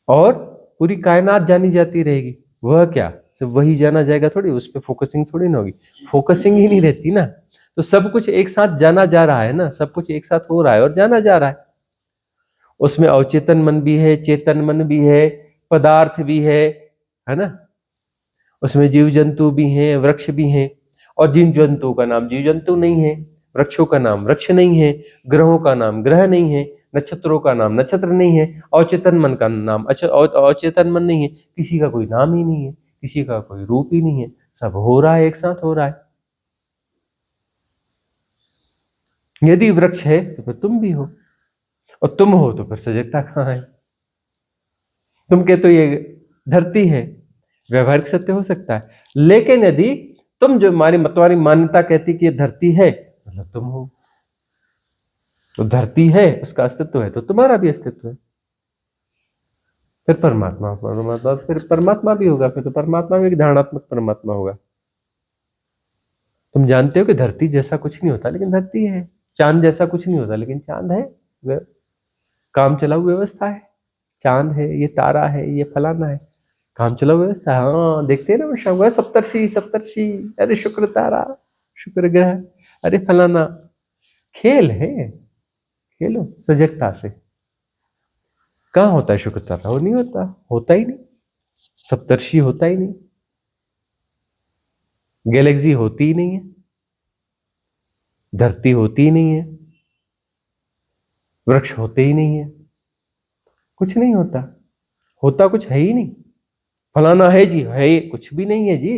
और पूरी कायनात जानी जाती रहेगी। वह क्या सब वही जाना जाएगा थोड़ी, उस पर फोकसिंग थोड़ी ना होगी, फोकसिंग ही नहीं रहती ना। तो सब कुछ एक साथ जाना जा रहा है ना, सब कुछ एक साथ हो रहा है और जाना जा रहा है। उसमें अवचेतन मन भी है, चेतन मन भी है, पदार्थ भी है ना। उसमें जीव जंतु भी हैं, वृक्ष भी हैं, और जिन जंतुओं का नाम जीव जंतु नहीं है, वृक्षों का नाम वृक्ष नहीं है, ग्रहों का नाम ग्रह नहीं है, नक्षत्रों का नाम नक्षत्र नहीं है, अवचेतन मन का नाम अवचेतन मन नहीं है, किसी का कोई नाम ही नहीं है, किसी का कोई रूप ही नहीं है, सब हो रहा है, एक साथ हो रहा है। यदि वृक्ष है तो फिर तुम भी हो, और तुम हो तो फिर सजगता कहाँ है? तुम कहते हो ये धरती है, व्यवहारिक सत्य हो सकता है, लेकिन यदि तुम जो तुम्हारी मान्यता कहती कि ये धरती है, मतलब तुम हो, तो धरती है, उसका अस्तित्व है, तो तुम्हारा भी अस्तित्व है। फिर परमात्मा परमात्मा फिर परमात्मा भी होगा, फिर तो परमात्मा भी एक धारणात्मक परमात्मा होगा। तुम जानते हो कि धरती जैसा कुछ नहीं होता, लेकिन धरती है। चांद जैसा कुछ नहीं होता, लेकिन चांद है, काम चलाऊ व्यवस्था है। चांद है, ये तारा है, ये फलाना है, काम चलाऊ व्यवस्था है। हाँ, देखते हैं ना शाम सप्तर्षि सप्तर्षि, अरे शुक्र तारा, शुक्र ग्रह, अरे फलाना, खेल है, खेलो सजगता से। कहाँ होता है शुक्र तारा? वो नहीं होता, होता ही नहीं, सप्तर्षि होता ही नहीं, गैलेक्सी होती ही नहीं है, धरती होती ही नहीं है, वृक्ष होते ही नहीं है, कुछ नहीं होता, होता कुछ है ही नहीं। फलाना है जी, है कुछ भी नहीं है जी,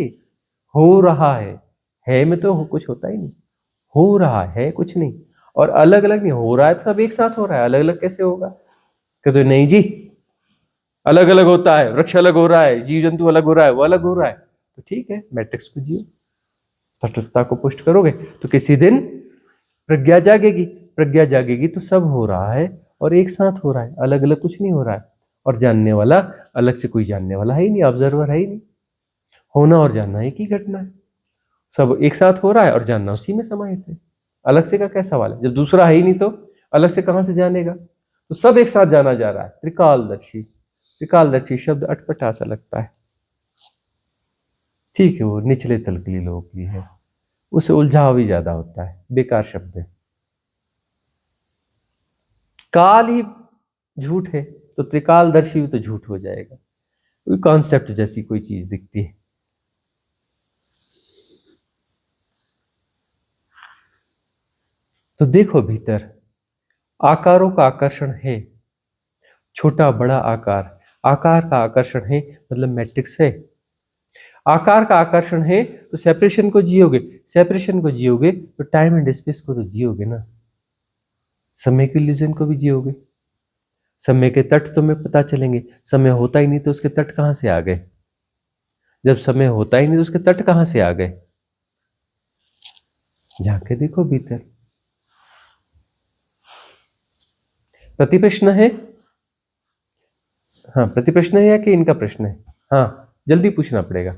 हो रहा है में तो कुछ होता ही नहीं, हो रहा है कुछ नहीं, और अलग अलग नहीं हो रहा है, तो सब एक साथ हो रहा है, अलग अलग कैसे होगा? कहते नहीं जी, अलग अलग होता है, वृक्ष अलग हो रहा है, जीव जंतु अलग हो रहा है, वो अलग हो रहा है, तो ठीक है, मैट्रिक्स को जियो, तटस्थता को पुष्ट करोगे तो किसी दिन प्रज्ञा जागेगी, प्रज्ञा जागेगी तो सब हो रहा है और एक साथ हो रहा है, अलग अलग कुछ नहीं हो रहा है। और जानने वाला अलग से कोई जानने वाला है ही नहीं, ऑब्जर्वर है ही नहीं। होना और जानना एक ही घटना है, सब एक साथ हो रहा है और जानना उसी में समाहित है। अलग से का क्या सवाल है? जब दूसरा है ही नहीं तो अलग से कहां से जानेगा? तो सब एक साथ जाना जा रहा है। त्रिकालदर्शी, त्रिकालदर्शी शब्द अटपटा सा लगता है, ठीक है, वो निचले तल के लोगों के लिए है, उसे उलझाव भी ज्यादा होता है, बेकार शब्द है। काल ही झूठ है तो त्रिकालदर्शी भी तो झूठ हो जाएगा, कोई कॉन्सेप्ट जैसी कोई चीज दिखती है। तो देखो भीतर आकारों का आकर्षण है, छोटा बड़ा आकार, आकार का आकर्षण है, मतलब मैट्रिक्स है। आकार का आकर्षण है तो सेपरेशन को जियोगे, सेपरेशन को जियोगे तो टाइम एंड स्पेस को तो जियोगे ना, समय के इल्यूजन को भी जियोगे। समय के तट तुम्हें पता चलेंगे, समय होता ही नहीं तो उसके तट कहां से आ गए? जब समय होता ही नहीं तो उसके तट कहां से आ गए? जाके देखो भीतर। प्रति प्रश्न है? हाँ, प्रति प्रश्न है या कि इनका प्रश्न है? हाँ, जल्दी पूछना पड़ेगा।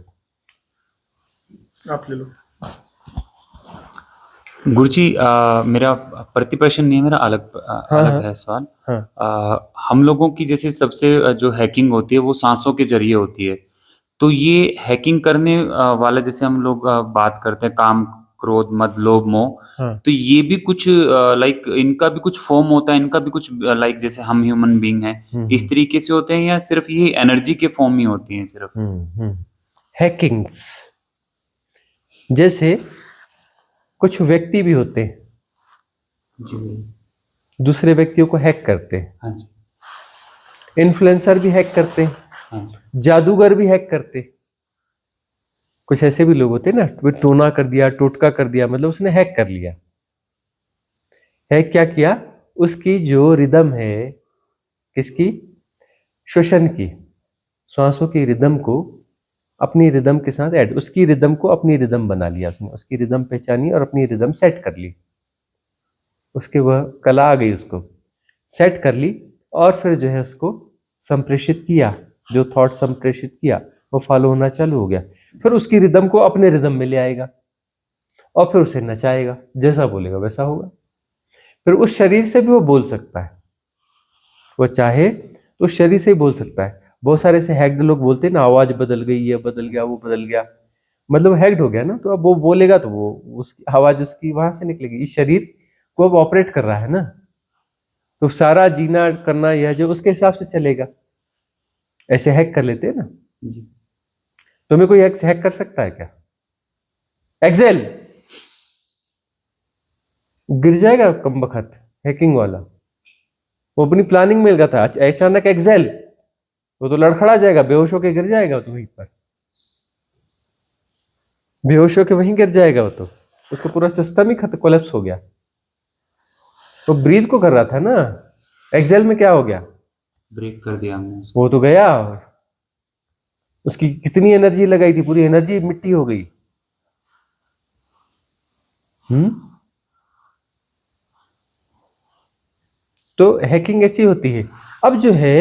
आप ले लो। गुरुजी, मेरा प्रति प्रश्न नहीं है, मेरा अलग है सवाल। हाँ। हम लोगों की जैसे सबसे जो हैकिंग होती है वो सांसों के जरिए होती है, तो ये हैकिंग करने वाला जैसे हम लोग बात करते हैं काम क्रोध, मद, लोभ, मोह, हाँ तो ये भी कुछ लाइक इनका भी कुछ फॉर्म होता है, इनका भी कुछ लाइक जैसे हम ह्यूमन बीइंग हैं इस तरीके से होते हैं, या सिर्फ ये एनर्जी के फॉर्म ही होती हैं सिर्फ? हैकिंग्स, जैसे कुछ व्यक्ति भी होते हैं जी दूसरे व्यक्तियों को हैक करते हैं, हाँ जी इन्फ्लुएंसर भी हैक करते हैं, हाँ जी जादूगर भी हैक करते हैं। कुछ ऐसे भी लोग होते हैं ना, वो टोना कर दिया, टोटका कर दिया, मतलब उसने हैक कर लिया। हैक क्या किया? उसकी जो रिदम है, किसकी? श्वसन की, श्वासों की रिदम को अपनी रिदम के साथ ऐड, उसकी रिदम को अपनी रिदम बना लिया उसने, उसकी रिदम पहचानी और अपनी रिदम सेट कर ली। उसके वह कला आ गई, उसको सेट कर ली और फिर जो है उसको संप्रेषित किया, जो थॉट संप्रेषित किया वो फॉलो होना चालू हो गया। फिर उसकी रिदम को अपने रिदम में ले आएगा और फिर उसे नचाएगा, जैसा बोलेगा वैसा होगा। फिर उस शरीर से भी वो बोल सकता है, वो चाहे तो उस शरीर से ही बोल सकता है। बहुत सारे से हैक्ड लोग बोलते हैं ना, आवाज बदल गई, ये बदल गया, वो बदल गया, मतलब हैक्ड हो गया ना। तो अब वो बोलेगा तो वो उसकी आवाज उसकी वहां से निकलेगी। इस शरीर को अब ऑपरेट कर रहा है ना, तो सारा जीना करना यह जो उसके हिसाब से चलेगा। ऐसे हैक कर लेते हैं ना। जी तुम्हें कोई हैक कर सकता है क्या? एक्सेल गिर जाएगा कम बखत हैकिंग वाला, वो अपनी प्लानिंग में लगा था, अचानक एक्सेल, वो तो लड़खड़ा जाएगा, बेहोश होकर गिर जाएगा तो वहीं पर, बेहोश होकर वहीं गिर जाएगा वो तो, उसका पूरा सिस्टम ही खत्म, कोलैप्स हो गया। तो ब्रीथ को कर रहा था ना, एक्सेल में क्या हो गया? ब्रेक कर दिया हमने उसको। वो तो गया, उसकी कितनी एनर्जी लगाई थी, पूरी एनर्जी मिट्टी हो गई। तो हैकिंग ऐसी होती है। अब जो है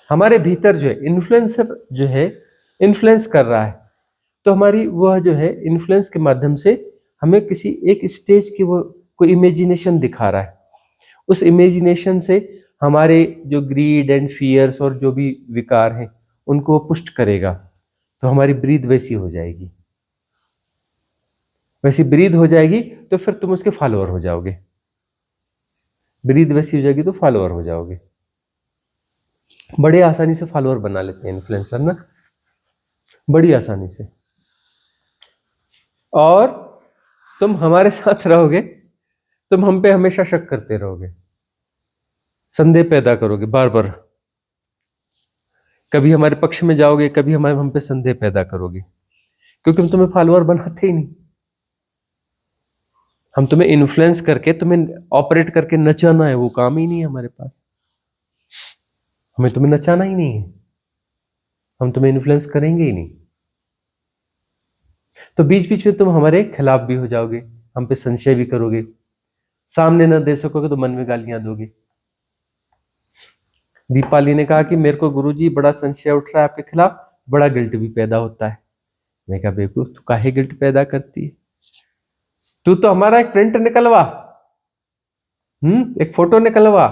हमारे भीतर जो है इन्फ्लुएंसर जो है इन्फ्लुएंस कर रहा है, तो हमारी वह जो है इन्फ्लुएंस के माध्यम से हमें किसी एक स्टेज की वो कोई इमेजिनेशन दिखा रहा है। उस इमेजिनेशन से हमारे जो ग्रीड एंड फियर्स और जो भी विकार हैं उनको पुष्ट करेगा, तो हमारी ब्रीद वैसी हो जाएगी, वैसी ब्रीद हो जाएगी तो फिर तुम उसके फॉलोअर हो जाओगे। ब्रीद वैसी हो जाएगी तो फॉलोअर हो जाओगे। बड़े आसानी से फॉलोअर बना लेते हैं इन्फ्लुएंसर ना, बड़ी आसानी से। और तुम हमारे साथ रहोगे, तुम हम पे हमेशा शक करते रहोगे, संदेह पैदा करोगे बार बार, कभी हमारे पक्ष में जाओगे, कभी हमारे हम पे संदेह पैदा करोगे, क्योंकि हम तुम्हें फॉलोअर बनाते ही नहीं। हम तुम्हें इन्फ्लुएंस करके, तुम्हें ऑपरेट करके नचाना है, वो काम ही नहीं है हमारे पास। हमें तुम्हें नचाना ही नहीं है, हम तुम्हें इन्फ्लुएंस करेंगे ही नहीं। तो बीच बीच में तुम हमारे खिलाफ भी हो जाओगे, हम पे संशय भी करोगे, सामने न दे सकोगे तो मन में गालियां दोगे। दीपाली ने कहा कि मेरे को गुरुजी बड़ा संशय उठ रहा है आपके खिलाफ, बड़ा गिल्ट भी पैदा होता है। मैं कहा बेवकूफ, तू काहे गिल्ट पैदा करती है? तू तो हमारा एक प्रिंट निकलवा, एक फोटो निकलवा,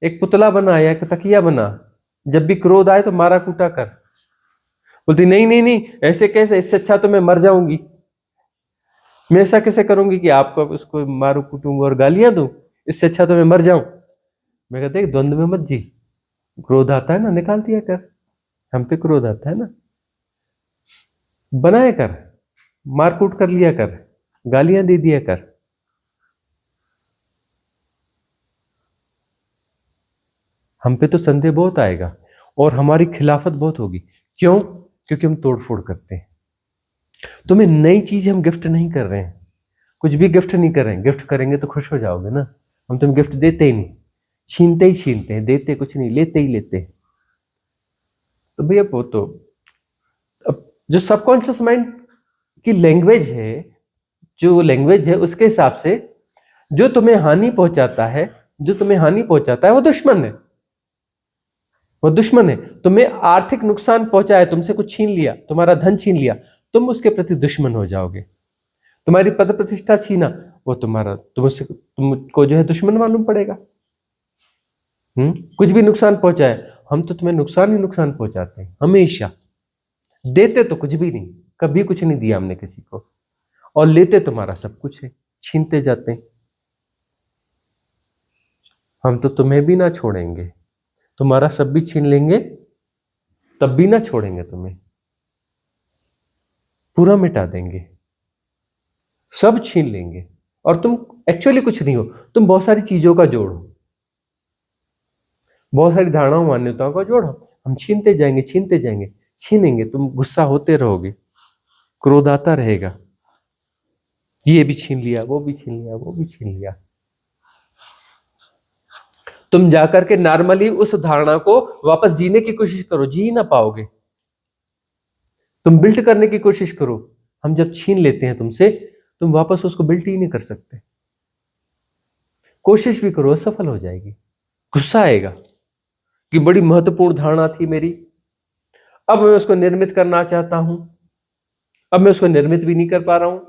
एक पुतला बना या एक तकिया बना, जब भी क्रोध आए तो मारा कूटा कर। बोलती नहीं नहीं नहीं, ऐसे कैसे, इससे अच्छा तो मैं मर जाऊंगी। मैं ऐसा कैसे करूंगी कि आपको उसको मारू कूटूंगा और गालियां दूं, इससे अच्छा तो मैं मर जाऊं। मैं कहते द्वंद्व में मत जी, क्रोध आता है ना, निकाल दिया कर। हम पे क्रोध आता है ना, बनाया कर, मारकूट कर लिया कर, गालियां दे दिया कर। हम पे तो संदेह बहुत आएगा और हमारी खिलाफत बहुत होगी। क्यों? क्योंकि हम तोड़फोड़ करते हैं। तुम्हें नई चीज हम गिफ्ट नहीं कर रहे हैं, कुछ भी गिफ्ट नहीं कर रहे हैं। गिफ्ट करेंगे तो खुश हो जाओगे ना। हम तुम्हें गिफ्ट देते ही नहीं, छीनते ही छीनते हैं, देते कुछ नहीं, लेते ही लेते हैं। तो भैया वो तो अब जो सबकॉन्शियस माइंड की लैंग्वेज है, जो लैंग्वेज है उसके हिसाब से जो तुम्हें हानि पहुंचाता है, जो तुम्हें हानि पहुंचाता है वो दुश्मन है, वो दुश्मन है। तुम्हें आर्थिक नुकसान पहुंचाया, तुमसे कुछ छीन लिया, तुम्हारा धन छीन लिया, तुम उसके प्रति दुश्मन हो जाओगे। तुम्हारी पद प्रतिष्ठा छीना, वो तुम्हारा तुमको जो है दुश्मन मालूम पड़ेगा। कुछ भी नुकसान पहुंचाए, हम तो तुम्हें नुकसान ही नुकसान पहुंचाते हैं हमेशा। देते तो कुछ भी नहीं, कभी कुछ नहीं दिया हमने किसी को, और लेते तुम्हारा सब कुछ है, छीनते जाते हैं। हम तो तुम्हें भी ना छोड़ेंगे, तुम्हारा सब भी छीन लेंगे, तब भी ना छोड़ेंगे तुम्हें, पूरा मिटा देंगे, सब छीन लेंगे। और तुम एक्चुअली कुछ नहीं हो, तुम बहुत सारी चीजों का जोड़ हो, बहुत सारी धारणाओं मान्यताओं का जोड़ हो। हम छीनते जाएंगे, छीनते जाएंगे, छीनेंगे, तुम गुस्सा होते रहोगे, क्रोध आता रहेगा, ये भी छीन लिया, वो भी छीन लिया, वो भी छीन लिया। तुम जाकर के नॉर्मली उस धारणा को वापस जीने की कोशिश करो, जी ना पाओगे। तुम बिल्ट करने की कोशिश करो, हम जब छीन लेते हैं तुमसे, तुम वापस उसको बिल्ट ही नहीं कर सकते। कोशिश भी करो, असफल हो जाएगी। गुस्सा आएगा कि बड़ी महत्वपूर्ण धारणा थी मेरी, अब मैं उसको निर्मित करना चाहता हूं, अब मैं उसको निर्मित भी नहीं कर पा रहा हूं,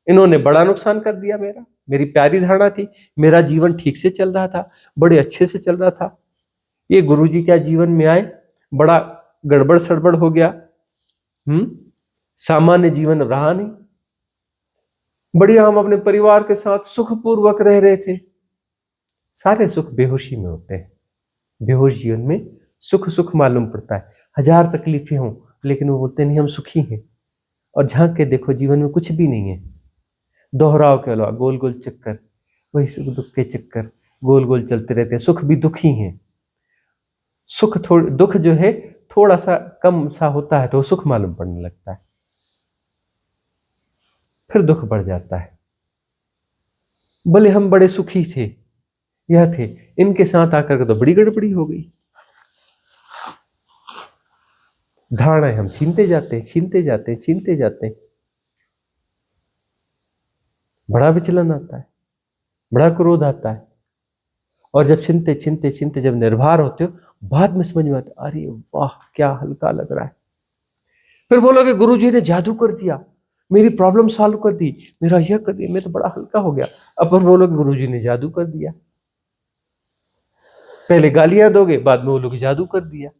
इन्होंने बड़ा नुकसान कर दिया मेरा। मेरी प्यारी धारणा थी, मेरा जीवन ठीक से चल रहा था, बड़े अच्छे से चल रहा था, ये गुरुजी क्या जीवन में आए, बड़ा गड़बड़ सड़बड़ हो गया। सामान्य जीवन रहा नहीं, बढ़िया हम अपने परिवार के साथ सुखपूर्वक रह रहे थे। सारे सुख बेहोशी में होते हैं, बेहोश जीवन में सुख सुख मालूम पड़ता है। हजार तकलीफें हों लेकिन वो बोलते नहीं हम सुखी हैं, और झांक के देखो जीवन में कुछ भी नहीं है। दोहराव के अलावा गोल गोल चक्कर, वही सुख दुख के चक्कर गोल गोल चलते रहते हैं। सुख भी दुख ही है, सुख थोड़ा, दुख जो है थोड़ा सा कम सा होता है तो सुख मालूम पड़ने लगता है, फिर दुख बढ़ जाता है। भले हम बड़े सुखी थे, यह थे, इनके साथ आकर के तो बड़ी गड़बड़ी हो गई। धारणाएं हम छीनते जाते हैं, छीनते जाते हैं, छीनते जाते हैं, बड़ा विचलन आता है, बड़ा क्रोध आता है। और जब छीनते छीनते छीनते जब निर्भर होते हो, बाद में समझ में आता है, अरे वाह क्या हल्का लग रहा है। फिर बोलोगे गुरुजी ने जादू कर दिया, मेरी प्रॉब्लम सॉल्व कर दी, मेरा यह कर दिया, मैं तो बड़ा हल्का हो गया। अब फिर बोलोगे गुरुजी ने जादू कर दिया। पहले गालियां दोगे, बाद में बोलोगे जादू कर दिया।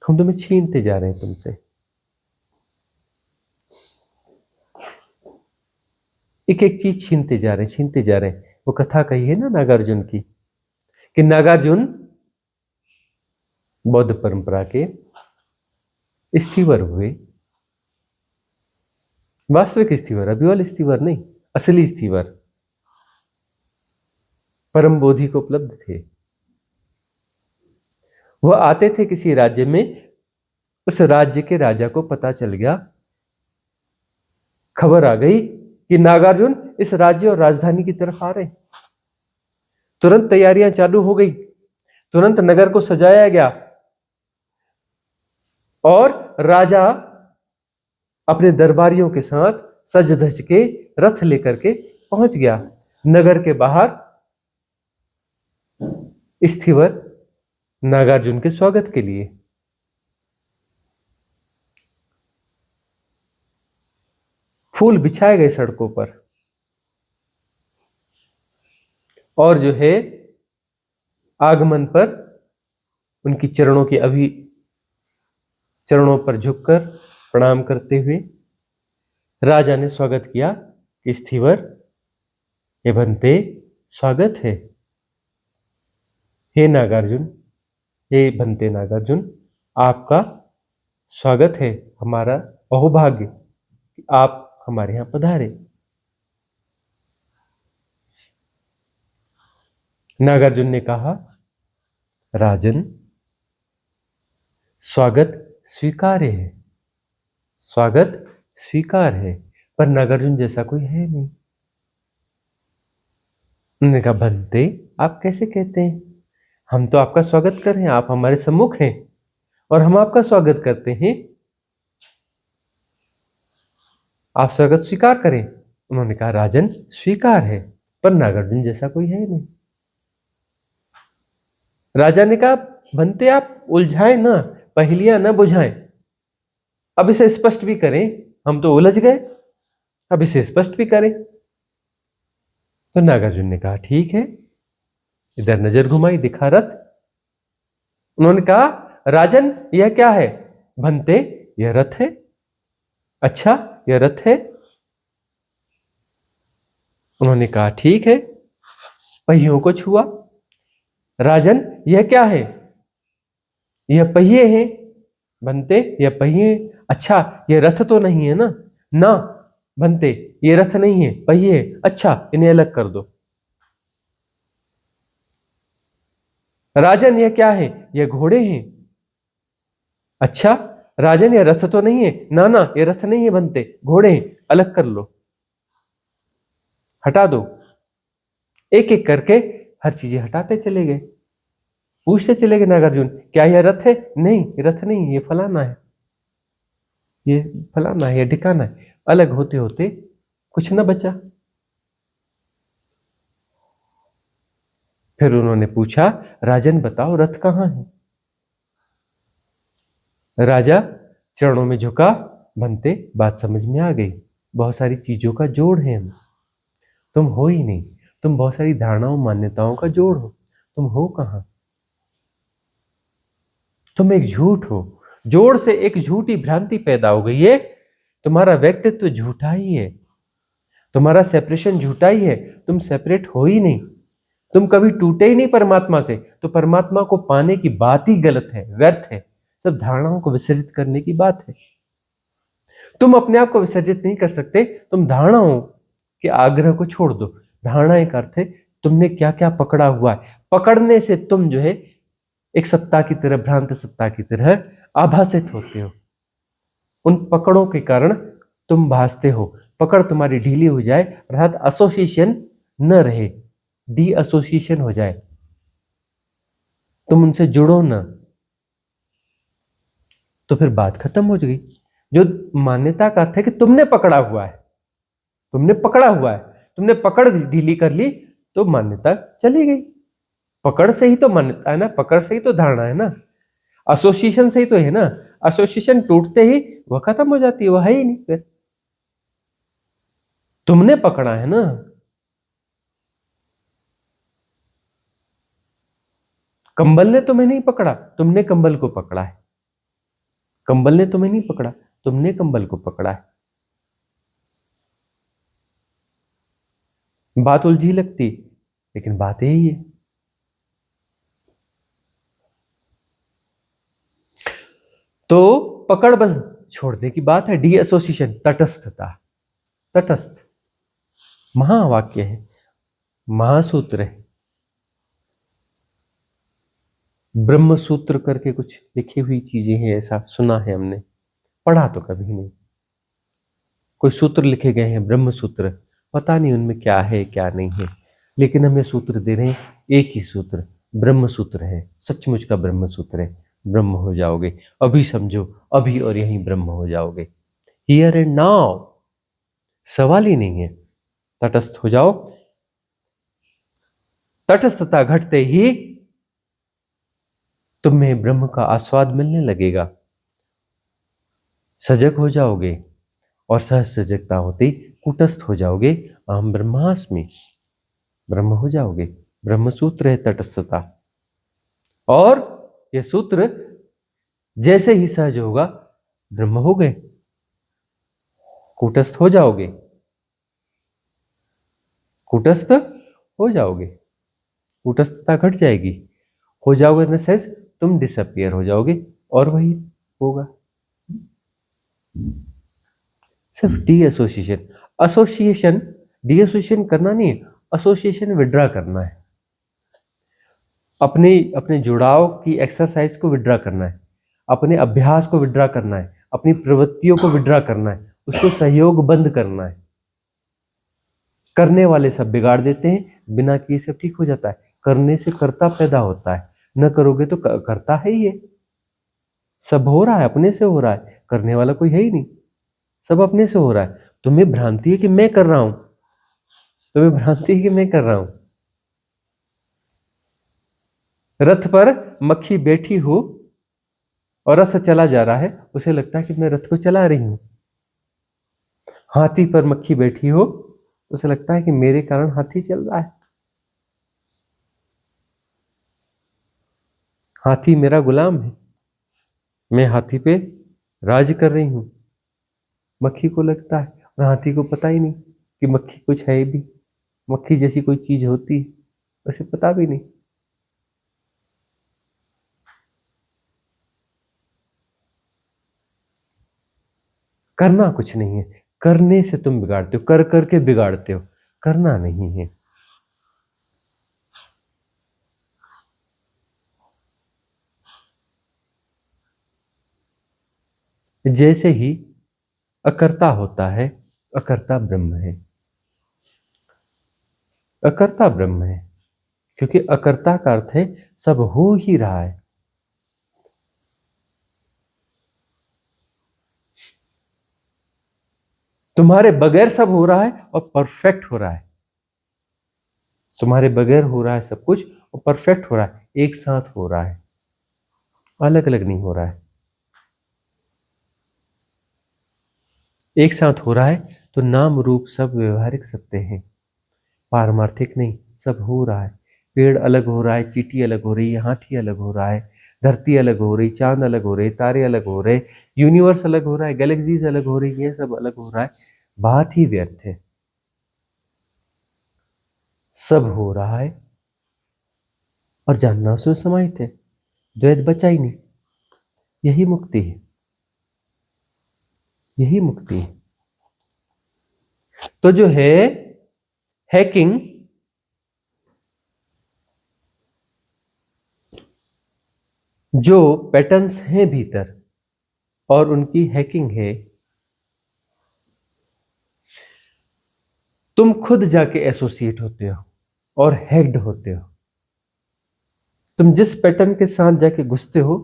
हम तुम्हें छीनते जा रहे हैं तुमसे, एक एक चीज छीनते जा रहे हैं, छीनते जा रहे हैं। वो कथा कही है ना नागार्जुन की, कि नागार्जुन बौद्ध परंपरा के स्थिवर हुए, वास्तविक स्थिवर, अभी वाले स्थिवर नहीं, असली स्थिवर, परम बोधि को उपलब्ध थे। वह आते थे किसी राज्य में, उस राज्य के राजा को पता चल गया, खबर आ गई कि नागार्जुन इस राज्य और राजधानी की तरफ आ रहे। तुरंत तैयारियां चालू हो गई, तुरंत नगर को सजाया गया और राजा अपने दरबारियों के साथ सज धज के रथ लेकर के पहुंच गया नगर के बाहर। स्थिवर नागार्जुन के स्वागत के लिए। फूल बिछाए गए सड़कों पर, और जो है आगमन पर उनकी चरणों पर झुककर प्रणाम करते हुए राजा ने स्वागत किया कि स्थिवर, हे भंते, स्वागत है। हे नागार्जुन, हे भंते नागार्जुन, आपका स्वागत है, हमारा अहोभाग्य कि आप हमारे यहां पधारे। नागार्जुन ने कहा, राजन, स्वागत स्वीकार्य है, स्वागत स्वीकार है, पर नागार्जुन जैसा कोई है नहीं। उन्होंने कहा, भंते, आप कैसे कहते हैं, हम तो आपका स्वागत कर रहे हैं, आप हमारे सम्मुख हैं और हम आपका स्वागत करते हैं, आप स्वागत स्वीकार करें। उन्होंने कहा, राजन, स्वीकार है, पर नागार्जुन जैसा कोई है नहीं। राजा ने कहा, भंते, आप उलझाएं ना, पहेलियां ना बुझाएं, अब इसे स्पष्ट भी करें, हम तो उलझ गए, अब इसे स्पष्ट भी करें। तो नागार्जुन ने कहा, ठीक है। इधर नजर घुमाई, दिखा रथ। उन्होंने कहा, राजन, यह क्या है? भंते, यह रथ है। अच्छा, यह रथ है? उन्होंने कहा ठीक है, पहियों को छुआ। राजन, यह क्या है? यह पहिए हैं। बनते, यह पहिए हैं। अच्छा, यह रथ तो नहीं है ना? ना बनते, ये रथ नहीं है, पहिए है। अच्छा, इन्हें अलग कर दो। राजन, यह क्या है? यह घोड़े हैं। अच्छा राजन, यह रथ तो नहीं है? ना ना, ये रथ नहीं है बनते, घोड़े हैं, अलग कर लो, हटा दो। एक एक करके हर चीजें हटाते चले गए। पूछते चले गए नागार्जुन, क्या यह रथ है? नहीं, ये रथ नहीं, ये फलाना है, ये फलाना है, ये ढिकाना है। अलग होते होते कुछ न बचा। फिर उन्होंने पूछा, राजन बताओ रथ कहाँ है? राजा चरणों में झुका। बनते, बात समझ में आ गई। बहुत सारी चीजों का जोड़ है हम, तुम हो ही नहीं। तुम बहुत सारी धारणाओं मान्यताओं का जोड़ हो। तुम हो कहां? तुम एक झूठ हो। जोड़ से एक झूठी भ्रांति पैदा हो गई है। तुम्हारा व्यक्तित्व झूठा ही है, तुम्हारा सेपरेशन झूठा ही है। तुम सेपरेट हो ही नहीं, तुम कभी टूटे ही नहीं परमात्मा से। तो परमात्मा को पाने की बात ही गलत है, व्यर्थ है। सब धारणाओं को विसर्जित करने की बात है। तुम अपने आप को विसर्जित नहीं कर सकते, तुम धारणाओं के आग्रह को छोड़ दो। धारणा एक अर्थ है तुमने क्या क्या पकड़ा हुआ है। पकड़ने से तुम जो है एक सत्ता की तरह, भ्रांत सत्ता की तरह आभासित होते हो। उन पकड़ों के कारण तुम भासते हो। पकड़ तुम्हारी ढीली हो जाए, अर्थात एसोसिएशन न रहे, डी एसोसिएशन हो जाए, तुम उनसे जुड़ो ना, तो फिर बात खत्म हो गई। जो मान्यता का अर्थ है कि तुमने पकड़ा हुआ है, तुमने पकड़ा हुआ है, तुमने पकड़ ढीली कर ली तो मान्यता चली गई। पकड़ से ही तो मान्यता है ना, पकड़ से ही तो धारणा है ना, एसोसिएशन से ही तो है ना। एसोसिएशन टूटते ही वह खत्म हो जाती है, वह है ही नहीं। फिर तुमने पकड़ा है ना। कंबल ने तुम्हें नहीं पकड़ा, तुमने कंबल को पकड़ा है। कंबल ने तुम्हें नहीं पकड़ा, तुमने कंबल को पकड़ा है। बात उलझी लगती, लेकिन बात यही है। तो पकड़ बस छोड़ने की बात है। डी एसोसिएशन, तटस्थता। तटस्थ महावाक्य है, महासूत्र है। ब्रह्म सूत्र करके कुछ लिखी हुई चीजें हैं, ऐसा सुना है हमने, पढ़ा तो कभी नहीं। कोई सूत्र लिखे गए हैं, ब्रह्म सूत्र, पता नहीं उनमें क्या है क्या नहीं है, लेकिन हमें सूत्र दे रहे हैं। एक ही सूत्र ब्रह्म सूत्र है, सचमुच का ब्रह्म सूत्र है। ब्रह्म हो जाओगे, अभी समझो, अभी और यहीं ब्रह्म हो जाओगे, हियर एंड नाउ। सवाल ही नहीं है। तटस्थ हो जाओ। तटस्थता घटते ही तुम्हें ब्रह्म का आस्वाद मिलने लगेगा। सजग हो जाओगे, और सहज सजगता होते ही कूटस्थ हो जाओगे। अहम ब्रह्मास्मि, ब्रह्म हो जाओगे। ब्रह्म सूत्र है तटस्थता। और यह सूत्र जैसे ही सहज होगा, ब्रह्म हो गए, कूटस्थ हो जाओगे। कूटस्थ हो जाओगे, कूटस्थता घट जाएगी, हो जाओगे न सहज, तुम डिसअपियर हो जाओगे, और वही होगा। सिर्फ D association. Association, D association करना नहीं है, एसोसिएशन विड्रा करना है। अपने अपने जुड़ाव की एक्सरसाइज को विड्रा करना है, अपने अभ्यास को विड्रा करना है, अपनी प्रवृत्तियों को विड्रा करना है, उसको सहयोग बंद करना है। करने वाले सब बिगाड़ देते हैं, बिना किए सब ठीक हो जाता है। करने से कर्ता पैदा होता है, न करोगे तो करता है ही है। सब हो रहा है, अपने से हो रहा है, करने वाला कोई है ही नहीं, सब अपने से हो रहा है। तुम्हें भ्रांति है कि मैं कर रहा हूं, तुम्हें भ्रांति है कि मैं कर रहा हूं। रथ पर मक्खी बैठी हो और रथ चला जा रहा है, उसे लगता है कि मैं रथ को चला रही हूं। हाथी पर मक्खी बैठी हो, उसे लगता है कि मेरे कारण हाथी चल रहा है, हाथी मेरा गुलाम है, मैं हाथी पे राज कर रही हूं। मक्खी को लगता है, और हाथी को पता ही नहीं कि मक्खी कुछ है भी, मक्खी जैसी कोई चीज होती है, उसे पता भी नहीं। करना कुछ नहीं है, करने से तुम बिगाड़ते हो, कर करके बिगाड़ते हो, करना नहीं है। जैसे ही अकर्ता होता है, अकर्ता ब्रह्म है, अकर्ता ब्रह्म है, क्योंकि अकर्ता का अर्थ है सब हो ही रहा है। तुम्हारे बगैर सब हो रहा है और परफेक्ट हो रहा है, तुम्हारे बगैर हो रहा है सब कुछ और परफेक्ट हो रहा है, एक साथ हो रहा है, अलग अलग नहीं हो रहा है। एक साथ हो रहा है तो नाम रूप सब व्यवहारिक सत्य हैं, पारमार्थिक नहीं, सब हो रहा है। पेड़ अलग हो रहा है, चींटी अलग हो रही है, हाथी अलग हो रहा है, धरती अलग हो रही, चांद अलग हो रहे, तारे अलग हो रहे, यूनिवर्स अलग हो रहा है, गैलेक्सीज अलग हो रही है, सब अलग हो रहा है, बात ही व्यर्थ है। सब हो रहा है और जानना उसमें समाहित है, द्वैत बचा ही नहीं। यही मुक्ति है, यही मुक्ति है। तो जो है हैकिंग, जो पैटर्न्स हैं भीतर और उनकी हैकिंग है, तुम खुद जाके एसोसिएट होते हो और हैक्ड होते हो। तुम जिस पैटर्न के साथ जाके घुसते हो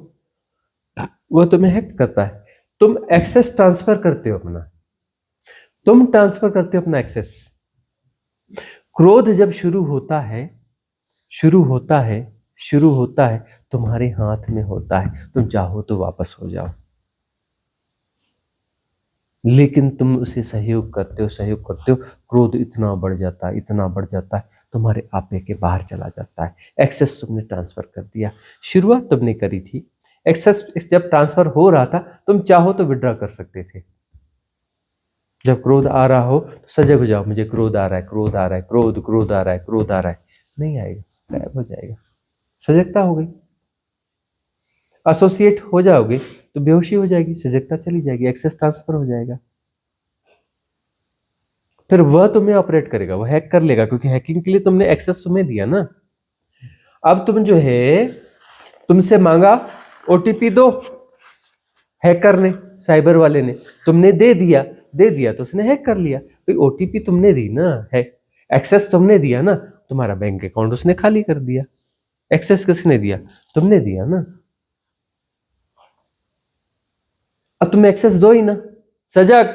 वो तुम्हें हैक करता है। तुम एक्सेस ट्रांसफर करते हो अपना, तुम ट्रांसफर करते हो अपना एक्सेस। क्रोध जब शुरू होता है, शुरू होता है, शुरू होता है, तुम्हारे हाथ में होता है, तुम चाहो तो वापस हो जाओ, लेकिन तुम उसे सहयोग करते हो, सहयोग करते हो, क्रोध इतना बढ़ जाता है, इतना बढ़ जाता है, तुम्हारे आपे के बाहर चला जाता है। एक्सेस तुमने ट्रांसफर कर दिया, शुरुआत तुमने करी थी, एक्सेस जब ट्रांसफर हो रहा था, तुम चाहो तो विड्रॉ कर सकते थे। जब क्रोध आ रहा हो तो सजग हो जाओ, मुझे क्रोध आ रहा है, क्रोध आ रहा है, क्रोध क्रोध आ रहा है, क्रोध आ रहा है, नहीं आएगा, गायब हो जाएगा, सजगता हो गई। एसोसिएट हो जाओगे तो बेहोशी हो जाएगी, सजगता चली जाएगी, एक्सेस ट्रांसफर हो जाएगा, फिर वह तुम्हें ऑपरेट करेगा, वह हैक कर लेगा, क्योंकि हैकिंग के लिए तुमने एक्सेस तुम्हें दिया ना। अब तुम जो है, तुमसे मांगा ओटीपी दो, हैकर ने, साइबर वाले ने, तुमने दे दिया, दे दिया तो उसने हैक कर लिया। भाई ओटीपी तुमने दी ना, है एक्सेस तुमने दिया ना, तुम्हारा बैंक अकाउंट उसने खाली कर दिया। एक्सेस किसने दिया? तुमने दिया ना। अब तुम एक्सेस दो ही ना, सजग,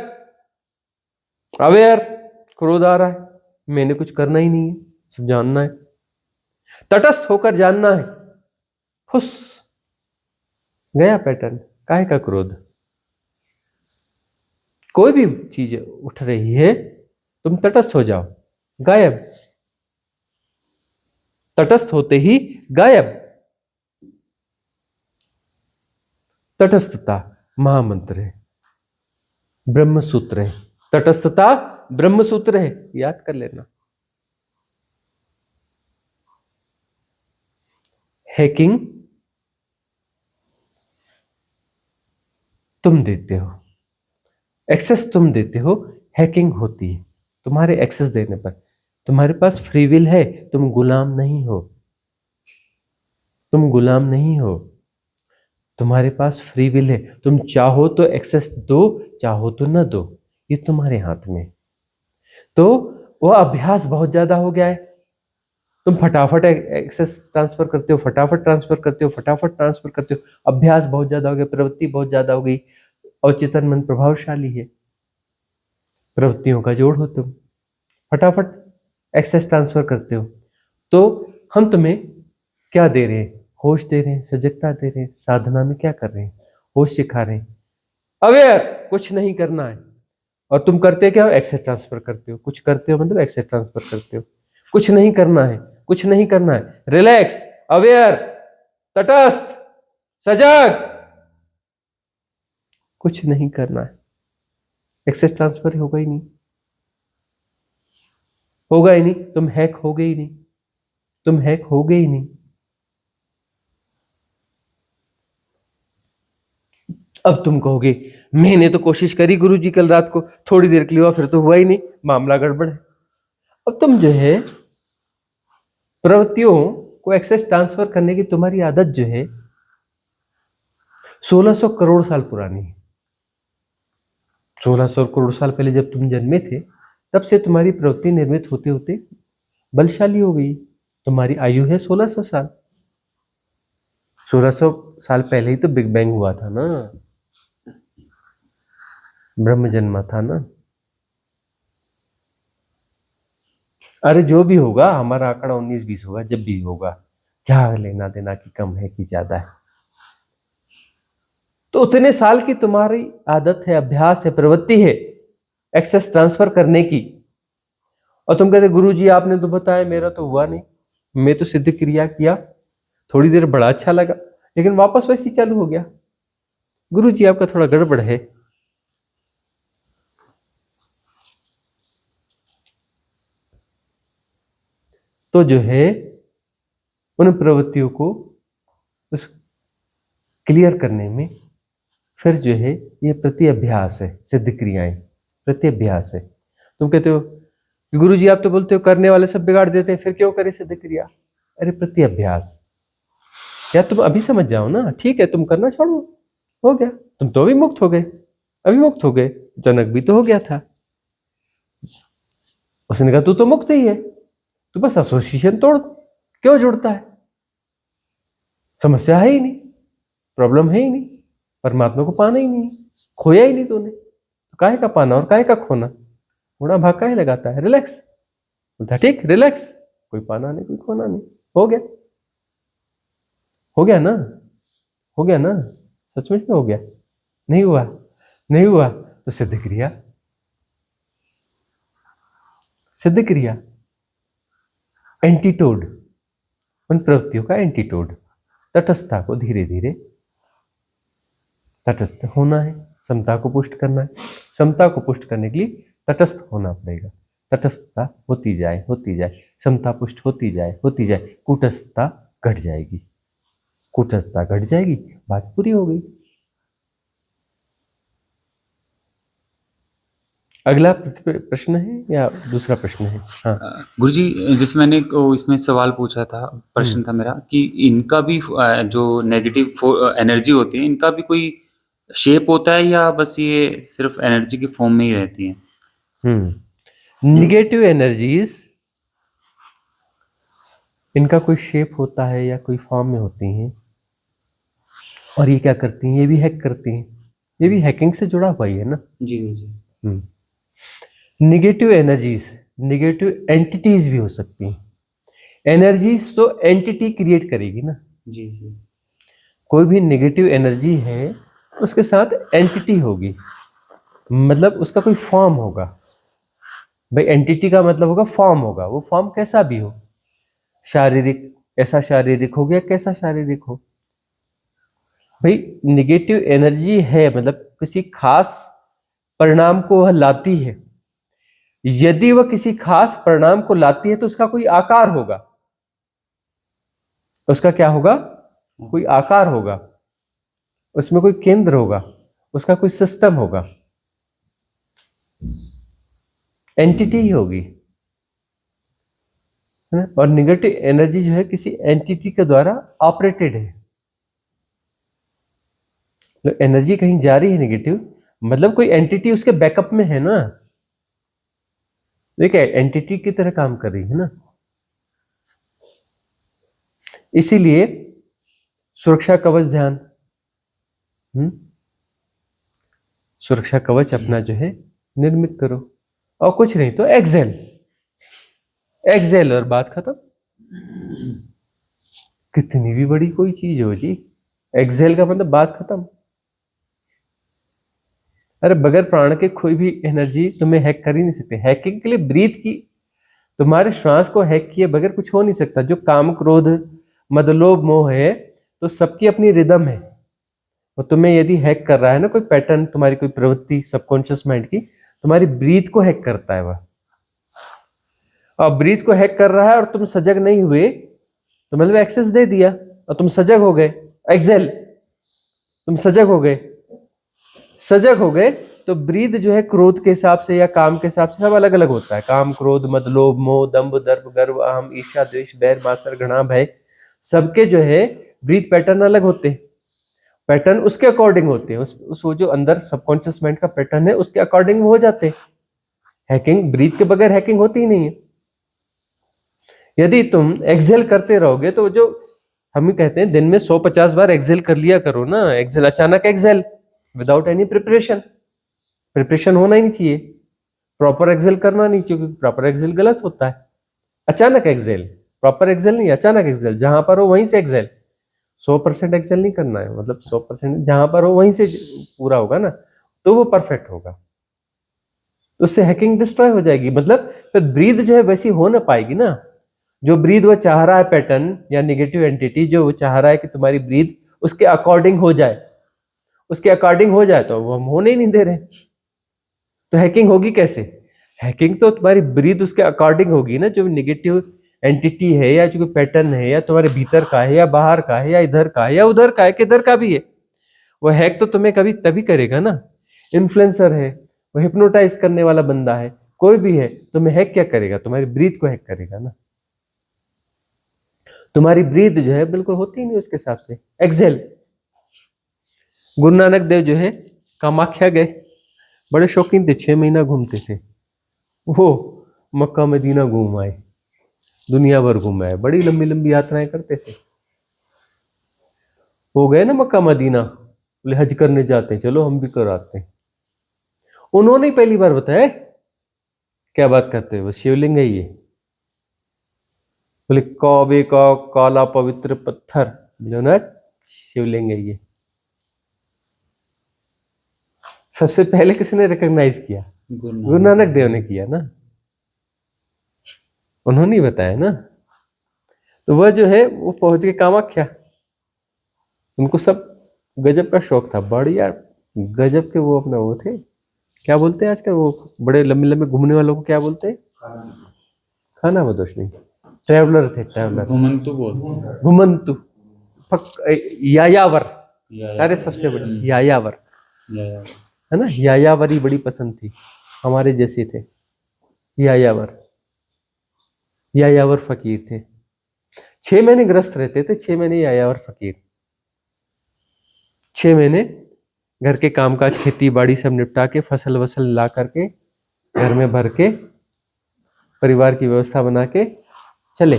अवेयर, क्रोध आ रहा है, मैंने कुछ करना ही नहीं है, सब जानना है, तटस्थ होकर जानना है, खुश गया पैटर्न। काहे का क्रोध? कोई भी चीज उठ रही है, तुम तटस्थ हो जाओ, गायब, तटस्थ होते ही गायब। तटस्थता महामंत्र है, ब्रह्म सूत्र है, तटस्थता ब्रह्म सूत्र है, याद कर लेना। हैकिंग तुम देते हो, एक्सेस तुम देते हो, हैकिंग होती है तुम्हारे एक्सेस देने पर। तुम्हारे पास फ्री विल है, तुम गुलाम नहीं हो, तुम गुलाम नहीं हो, तुम्हारे पास फ्री विल है, तुम चाहो तो एक्सेस दो, चाहो तो न दो, ये तुम्हारे हाथ में। तो वो अभ्यास बहुत ज्यादा हो गया है, तुम फटाफट एक्सेस ट्रांसफर करते हो, फटाफट ट्रांसफर करते हो, फटाफट ट्रांसफर करते हो, अभ्यास बहुत ज्यादा हो गया, प्रवृत्ति बहुत ज्यादा हो गई, और चेतन मन प्रभावशाली है, प्रवृत्तियों का जोड़ हो, तुम फटाफट एक्सेस ट्रांसफर करते हो। तो हम तुम्हें क्या दे रहे हैं? होश दे रहे हैं, सजगता दे रहे हैं। साधना में क्या कर रहे हैं? होश सिखा रहे हैं, अवेयर, कुछ नहीं करना है। और तुम करते क्या हो? एक्सेस ट्रांसफर करते हो। कुछ करते हो मतलब एक्सेस ट्रांसफर करते हो। कुछ नहीं करना है, कुछ नहीं करना है, रिलैक्स, अवेयर, तटस्थ, सजग, कुछ नहीं करना है, एक्सेस ट्रांसफर होगा ही नहीं, होगा ही नहीं, तुम हैक हो गए ही नहीं, तुम हैक हो गए ही नहीं। अब तुम कहोगे मैंने तो कोशिश करी गुरुजी कल रात को, थोड़ी देर के लिए हुआ, फिर तो हुआ ही नहीं, मामला गड़बड़ है। अब तुम जो है प्रवृत्तियों को एक्सेस ट्रांसफर करने की तुम्हारी आदत जो है 1600 करोड़ साल पुरानी है। 1600 करोड़ साल पहले जब तुम जन्मे थे तब से तुम्हारी प्रवृत्ति निर्मित होते होते बलशाली हो गई। तुम्हारी आयु है 1600 साल। 1600 साल पहले ही तो बिग बैंग हुआ था ना, ब्रह्म जन्मा था ना। अरे जो भी होगा, हमारा आंकड़ा 19-20 होगा, जब भी होगा, क्या लेना देना कि कम है कि ज्यादा है। तो उतने साल की तुम्हारी आदत है, अभ्यास है, प्रवृत्ति है एक्सेस ट्रांसफर करने की, और तुम कहते गुरुजी आपने तो बताया, मेरा तो हुआ नहीं, मैं तो सिद्ध क्रिया किया, थोड़ी देर बड़ा अच्छा लगा, लेकिन वापस वैसे ही चालू हो गया। गुरुजी आपका थोड़ा गड़बड़ है। तो जो है उन प्रवृत्तियों को उस क्लियर करने में फिर जो है ये प्रति अभ्यास है, सिद्ध क्रियाएं प्रति अभ्यास है। तुम कहते हो गुरुजी आप तो बोलते हो करने वाले सब बिगाड़ देते हैं, फिर क्यों करे सिद्ध क्रिया? अरे प्रति अभ्यास। या तुम अभी समझ जाओ ना, ठीक है तुम करना छोड़ो, हो गया, तुम तो अभी मुक्त हो गए, अभी मुक्त हो गए, जनक भी तो हो गया था, उसने कहा तू तो मुक्त ही है, तो बस एसोसिएशन तोड़, क्यों जुड़ता है? समस्या है ही नहीं, प्रॉब्लम है ही नहीं, परमात्मा को पाना ही नहीं, खोया ही नहीं तूने, तो काहे का पाना और काहे का खोना, उड़ा भाग काहे लगाता है, रिलैक्स। बोलता ठीक रिलैक्स, कोई पाना नहीं कोई खोना नहीं, हो गया, हो गया ना, हो गया ना, सचमुच में हो गया, नहीं हुआ, नहीं हुआ तो सिद्ध क्रिया, सिद्ध क्रिया एंटीटोड, उन प्रवृत्तियों का एंटीटोड, तटस्थता को धीरे धीरे तटस्थ होना है, समता को पुष्ट करना है। समता को पुष्ट करने के लिए तटस्थ होना पड़ेगा, तटस्थता होती जाए होती जाए, समता पुष्ट होती जाए होती जाए, कूटस्थता घट जाएगी, कूटस्थता घट जाएगी, बात पूरी हो गई। अगला प्रश्न है या दूसरा प्रश्न है? हाँ गुरुजी, जैसे मैंने इसमें सवाल पूछा था, प्रश्न था मेरा कि इनका भी जो नेगेटिव एनर्जी होती है, इनका भी कोई शेप होता है या बस ये सिर्फ एनर्जी के फॉर्म में ही रहती है? निगेटिव एनर्जीज, इनका कोई शेप होता है या कोई फॉर्म में होती हैं, और ये क्या करती हैं? ये भी हैक करती हैं, ये भी हैकिंग से जुड़ा हुआ ही है ना। जी जी। निगेटिव एनर्जीज, निगेटिव एंटिटीज भी हो सकती हैं। एनर्जीज तो एंटिटी क्रिएट करेगी ना, जी जी। कोई भी नेगेटिव एनर्जी है उसके साथ एंटिटी होगी, मतलब उसका कोई फॉर्म होगा। भाई एंटिटी का मतलब होगा फॉर्म होगा, वो फॉर्म कैसा भी हो, शारीरिक, ऐसा शारीरिक हो गया, कैसा शारीरिक हो। भाई निगेटिव एनर्जी है मतलब किसी खास परिणाम को वह लाती है, यदि वह किसी खास परिणाम को लाती है तो उसका कोई आकार होगा, उसका क्या होगा? कोई आकार होगा, उसमें कोई केंद्र होगा, उसका कोई सिस्टम होगा, एंटिटी ही होगी, है ना? और निगेटिव एनर्जी जो है किसी एंटिटी के द्वारा ऑपरेटेड है। तो एनर्जी कहीं जा रही है नेगेटिव, मतलब कोई एंटिटी उसके बैकअप में है ना, देखिए एंटिटी की तरह काम कर रही है ना। इसीलिए सुरक्षा कवच ध्यान, सुरक्षा कवच अपना जो है निर्मित करो, और कुछ नहीं तो एक्सेल, एक्सेल और बात खत्म। कितनी भी बड़ी कोई चीज हो जी, एक्सेल का मतलब बात खत्म। अरे बगैर प्राण के कोई भी एनर्जी तुम्हें हैक कर ही नहीं सकते। हैकिंग के लिए ब्रीथ की, तुम्हारे श्वास को हैक किए बगैर कुछ हो नहीं सकता। जो काम क्रोध मद लोभ मोह है तो सबकी अपनी रिदम है, और तुम्हें यदि हैक कर रहा है ना कोई पैटर्न, तुम्हारी कोई प्रवृत्ति सबकॉन्शियस माइंड की, तुम्हारी ब्रीथ को हैक करता है वह। और ब्रीथ को हैक कर रहा है और तुम सजग नहीं हुए तो मतलब एक्सेस दे दिया और तुम सजग हो गए। एक्सेल, तुम सजग हो गए। सजग हो गए तो ब्रीथ जो है क्रोध के हिसाब से या काम के हिसाब से सब अलग अलग होता है। काम, क्रोध, मद, लोभ, मोह, दंभ, दर्प, गर्व, अहम, ईर्ष्या, द्वेष, बैर, मात्सर्य, घृणा, भय, सबके जो है ब्रीथ पैटर्न अलग होते हैं। पैटर्न उसके अकॉर्डिंग होते हैं, उस वो जो अंदर सबकॉन्शियस माइंड का पैटर्न है उसके अकॉर्डिंग हो जाते हैं। हैकिंग, ब्रीथ के बगैर हैकिंग होती ही नहीं है। यदि तुम एक्सेल करते रहोगे तो जो हम कहते हैं दिन में 150 बार एक्सेल कर लिया करो ना। एक्सेल, अचानक excel without any preparation. Preparation होना ही नहीं चाहिए, प्रॉपर एक्सेल करना नहीं, क्योंकि प्रॉपर एक्सेल गलत होता है। अचानक एक्सेल, प्रॉपर एक्सेल नहीं, अचानक एक्सेल, जहां पर हो वहीं से एक्सेल। 100% एक्सेल नहीं करना है, मतलब 100% जहां पर हो वहीं से पूरा होगा ना तो वो परफेक्ट होगा। तो उससे हैकिंग डिस्ट्रॉय हो जाएगी। मतलब फिर ब्रीथ जो है वैसी हो ना पाएगी ना। जो ब्रीथ वो चाह रहा है पैटर्न या नेगेटिव एंटिटी जो वो चाह रहा है कि तुम्हारी ब्रीथ उसके अकॉर्डिंग हो जाए, उसके अकॉर्डिंग हो जाए तो वो हम होने ही नहीं दे रहे। तो हैकिंग होगी कैसे? हैकिंग तो तुम्हारी ब्रीथ उसके अकॉर्डिंग होगी ना। जो नेगेटिव एंटिटी है या जो पैटर्न है या तुम्हारे भीतर का है या बाहर का है या इधर का है या उधर का है, किधर का भी है, वो हैक तो तुम्हें कभी तभी करेगा ना। इन्फ्लुएंसर है, वो हिप्नोटाइज करने वाला बंदा है, कोई भी है, तुम्हें हैक क्या करेगा? तुम्हारी ब्रीथ को हैक करेगा ना। तुम्हारी ब्रीथ जो है बिल्कुल होती ही नहीं उसके हिसाब से। एक्सेल, गुरु नानक देव जो है कामाख्या गए, बड़े शौकीन थे, 6 महीना घूमते थे वो। मक्का मदीना घूम आए, दुनिया भर घूम आए, बड़ी लंबी लंबी यात्राएं करते थे। हो गए ना मक्का मदीना, बोले हज करने जाते हैं, चलो हम भी कराते हैं। उन्होंने पहली बार बताया, क्या बात करते हो, वो शिवलिंग है ये। बोले कौबे का काला पवित्र पत्थर, बोले ना शिवलिंग है ये। सबसे पहले किसने रिकॉग्नाइज किया? गुरु नानक देव ने किया ना, उन्होंने ही बताया ना। तो वह जो है वो पहुंच गए कामाख्या। उनको सब गजब का शौक था, बढ़िया गजब के वो अपना वो थे, क्या बोलते हैं आजकल वो बड़े लंबे लंबे घूमने वालों को क्या बोलते हैं? खाना बदोश नहीं, ट्रैवलर थे, ट्रैवलर, घुमंतु बोलते हैं। घुमंतु, यायावर। अरे सबसे बड़ी यायावर है ना, यायावरी बड़ी पसंद थी, हमारे जैसे थे यायावर। यायावर फकीर थे, 6 महीने ग्रस्त रहते थे, 6 महीने यायावर फकीर। 6 महीने घर के कामकाज, खेती बाड़ी सब निपटा के, फसल वसल ला करके घर में भर के, परिवार की व्यवस्था बना के चले।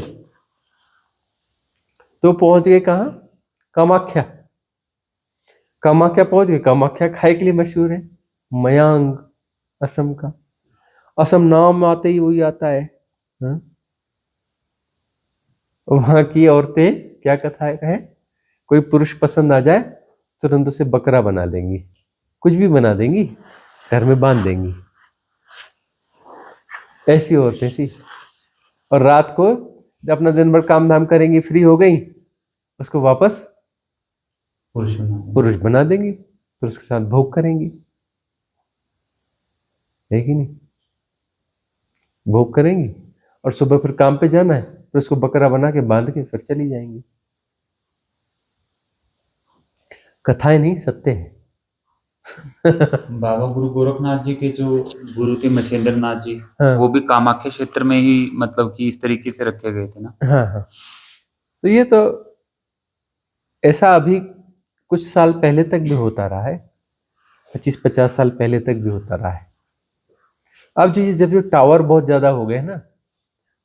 तो पहुंच गए कहाँ? कामाख्या। कामाख्या पहुंच गए। कामाख्या खाए के लिए मशहूर है, मयांग, असम का। असम नाम आते ही वही आता है। हाँ? वहां की औरतें क्या कथा है, कोई पुरुष पसंद आ जाए तुरंत उसे बकरा बना देंगी, कुछ भी बना देंगी, घर में बांध देंगी, ऐसी औरतें थी। और रात को जब अपना दिन भर काम धाम करेंगी, फ्री हो गई, उसको वापस पुरुष बना देंगी, फिर उसके साथ भोग करेंगी, है कि नहीं? भोग करेंगी और सुबह फिर काम पे जाना है, फिर उसको बकरा बना के बांध के फिर चली जाएंगी। कथाएं नहीं, सत्य है। बाबा गुरु गोरखनाथ जी के जो गुरु थे मछेंद्र नाथ जी, हाँ। वो भी कामाख्या क्षेत्र में ही मतलब कि इस तरीके से रखे गए थे ना। हाँ हाँ, तो ये तो ऐसा अभी कुछ साल पहले तक भी होता रहा है, 25-50 साल पहले तक भी होता रहा है। अब जब जो टावर बहुत ज्यादा हो गए ना,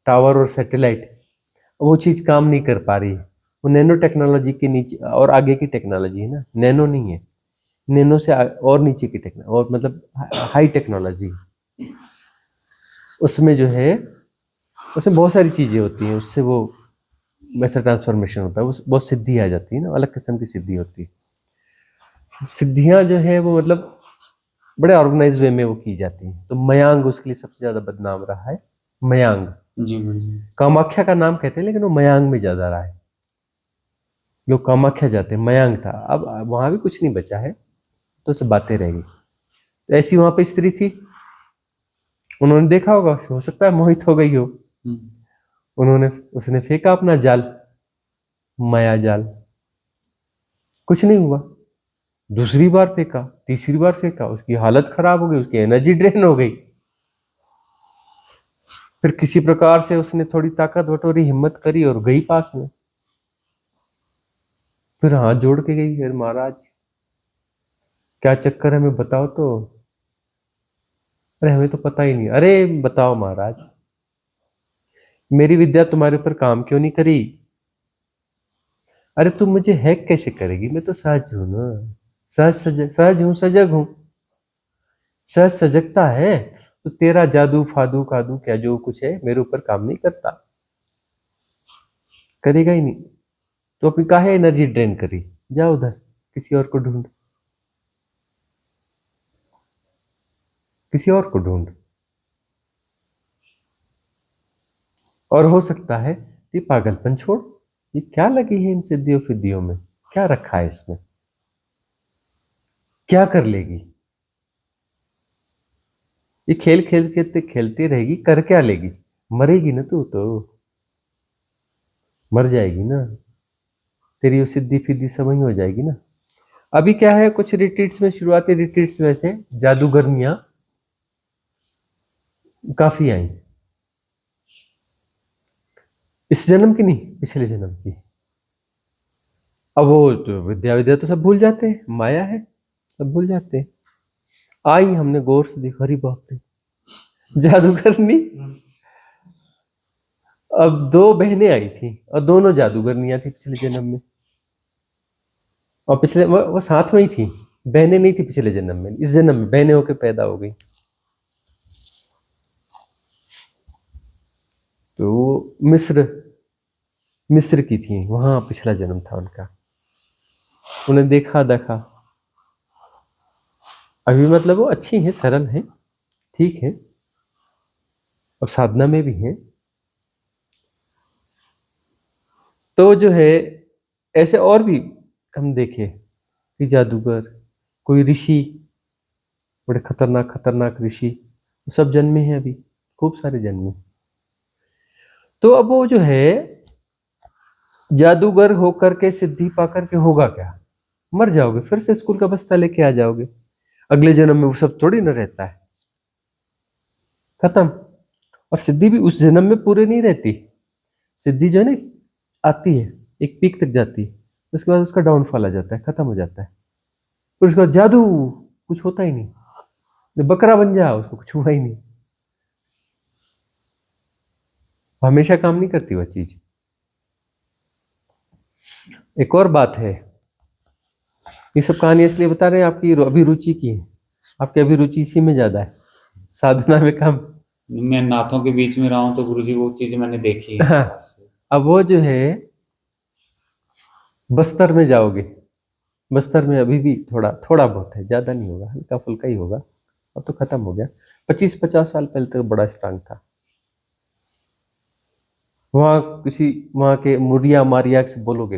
टावर और सैटेलाइट, वो चीज काम नहीं कर पा रही है। वो नैनो टेक्नोलॉजी के नीचे और आगे की टेक्नोलॉजी है ना, नैनो नहीं है, नैनो से और नीचे की टेक्नोलॉजी, और मतलब हाई टेक्नोलॉजी। उसमें जो है, उसमें बहुत सारी चीजें होती हैं, उससे वो वैसा ट्रांसफॉर्मेशन होता है, बहुत सिद्धि आ जाती है ना, अलग किस्म की सिद्धि होती है। सिद्धियां जो है वो मतलब बड़े ऑर्गेनाइज वे में वो की जाती हैं। तो मयांग उसके लिए सबसे ज्यादा बदनाम रहा है, मयांग। जी जी। कामाख्या का नाम कहते हैं लेकिन वो मयांग में ज्यादा रहा है। लोग कामाख्या जाते हैं, मयांग था, अब वहां भी कुछ नहीं बचा है, तो सब बातें रह गई। तो ऐसी वहां पे स्त्री थी, उन्होंने देखा होगा, हो सकता है मोहित हो गई हो, उसने फेंका अपना जाल, माया जाल, कुछ नहीं हुआ। दूसरी बार फेंका, तीसरी बार फेंका, उसकी हालत खराब हो गई, उसकी एनर्जी ड्रेन हो गई। फिर किसी प्रकार से उसने थोड़ी ताकत बटोरी, हिम्मत करी और गई पास में। फिर हाथ जोड़ के गई, अरे महाराज क्या चक्कर है, हमें बताओ तो। अरे हमें तो पता ही नहीं। अरे बताओ महाराज, मेरी विद्या तुम्हारे ऊपर काम क्यों नहीं करी? अरे तुम मुझे हैक कैसे करेगी, मैं तो सहज हूं ना, सहज हूं, सजग हूं। सहज सजगता है तो तेरा जादू फादू कादू क्या जो कुछ है मेरे ऊपर काम नहीं करता, करेगा ही नहीं। तो अपनी काहे एनर्जी ड्रेन करी, जा उधर किसी और को ढूंढ, किसी और को ढूंढ। और हो सकता है ये पागलपन छोड़, ये क्या लगी है इन सिद्धियों फिद्धियों में, क्या रखा है इसमें, क्या कर लेगी? ये खेल खेल के खेलती रहेगी, कर क्या लेगी? मरेगी ना तू तो, मर जाएगी ना, तेरी वो सिद्धि फिद्धि सब वही हो जाएगी ना। अभी क्या है, कुछ रिट्रीट्स में, शुरुआती रिट्रीट्स में से जादूगरनियां काफी आई, इस जन्म की नहीं, पिछले जन्म की। अब वो तो विद्या विद्या तो सब भूल जाते हैं, माया है, सब भूल जाते हैं। आई, हमने गौर से देखा, अरे बाप रे, जादूगरनी। अब दो बहनें आई थी और दोनों जादूगरनियां थी पिछले जन्म में, और पिछले वो साथ में ही थी, बहनें नहीं थी पिछले जन्म में, इस जन्म में बहनें होकर पैदा हो गई। तो वो मिस्र की थी, वहां पिछला जन्म था उनका। उन्हें देखा देखा, अभी मतलब वो अच्छी है, सरल है, ठीक है, और साधना में भी है। तो जो है ऐसे और भी हम देखे कि जादूगर, कोई ऋषि, बड़े खतरनाक खतरनाक ऋषि, वो सब जन्मे हैं अभी, खूब सारे जन्मे। तो अब वो जो है जादूगर होकर के, सिद्धि पाकर के होगा क्या? मर जाओगे, फिर से स्कूल का बस्ता लेके आ जाओगे। अगले जन्म में वो सब थोड़ी न रहता है, खत्म। और सिद्धि भी उस जन्म में पूरे नहीं रहती, सिद्धि जो है ना, आती है, एक पीक तक जाती है, उसके बाद उसका डाउनफॉल आ जाता है, खत्म हो जाता है। फिर उसके बाद जादू, कुछ होता ही नहीं, बकरा बन जा, उसको कुछ हुआ ही नहीं। हमेशा काम नहीं करती वह चीज। एक और बात है, ये सब कहानी इसलिए बता रहे हैं, आपकी अभिरुचि की है, आपकी अभिरुचि इसी में ज्यादा है, साधना में कम। मैं नाथों के बीच में रहा हूँ तो गुरुजी वो चीजें मैंने देखी है हाँ, पास से। अब वो जो है बस्तर में जाओगे, बस्तर में अभी भी थोड़ा थोड़ा बहुत है, ज्यादा नहीं होगा, हल्का फुल्का ही होगा, अब तो खत्म हो गया। 25-50 साल पहले तक बड़ा स्ट्रांग था। वहां के मुरिया मारिया से बोलोगे,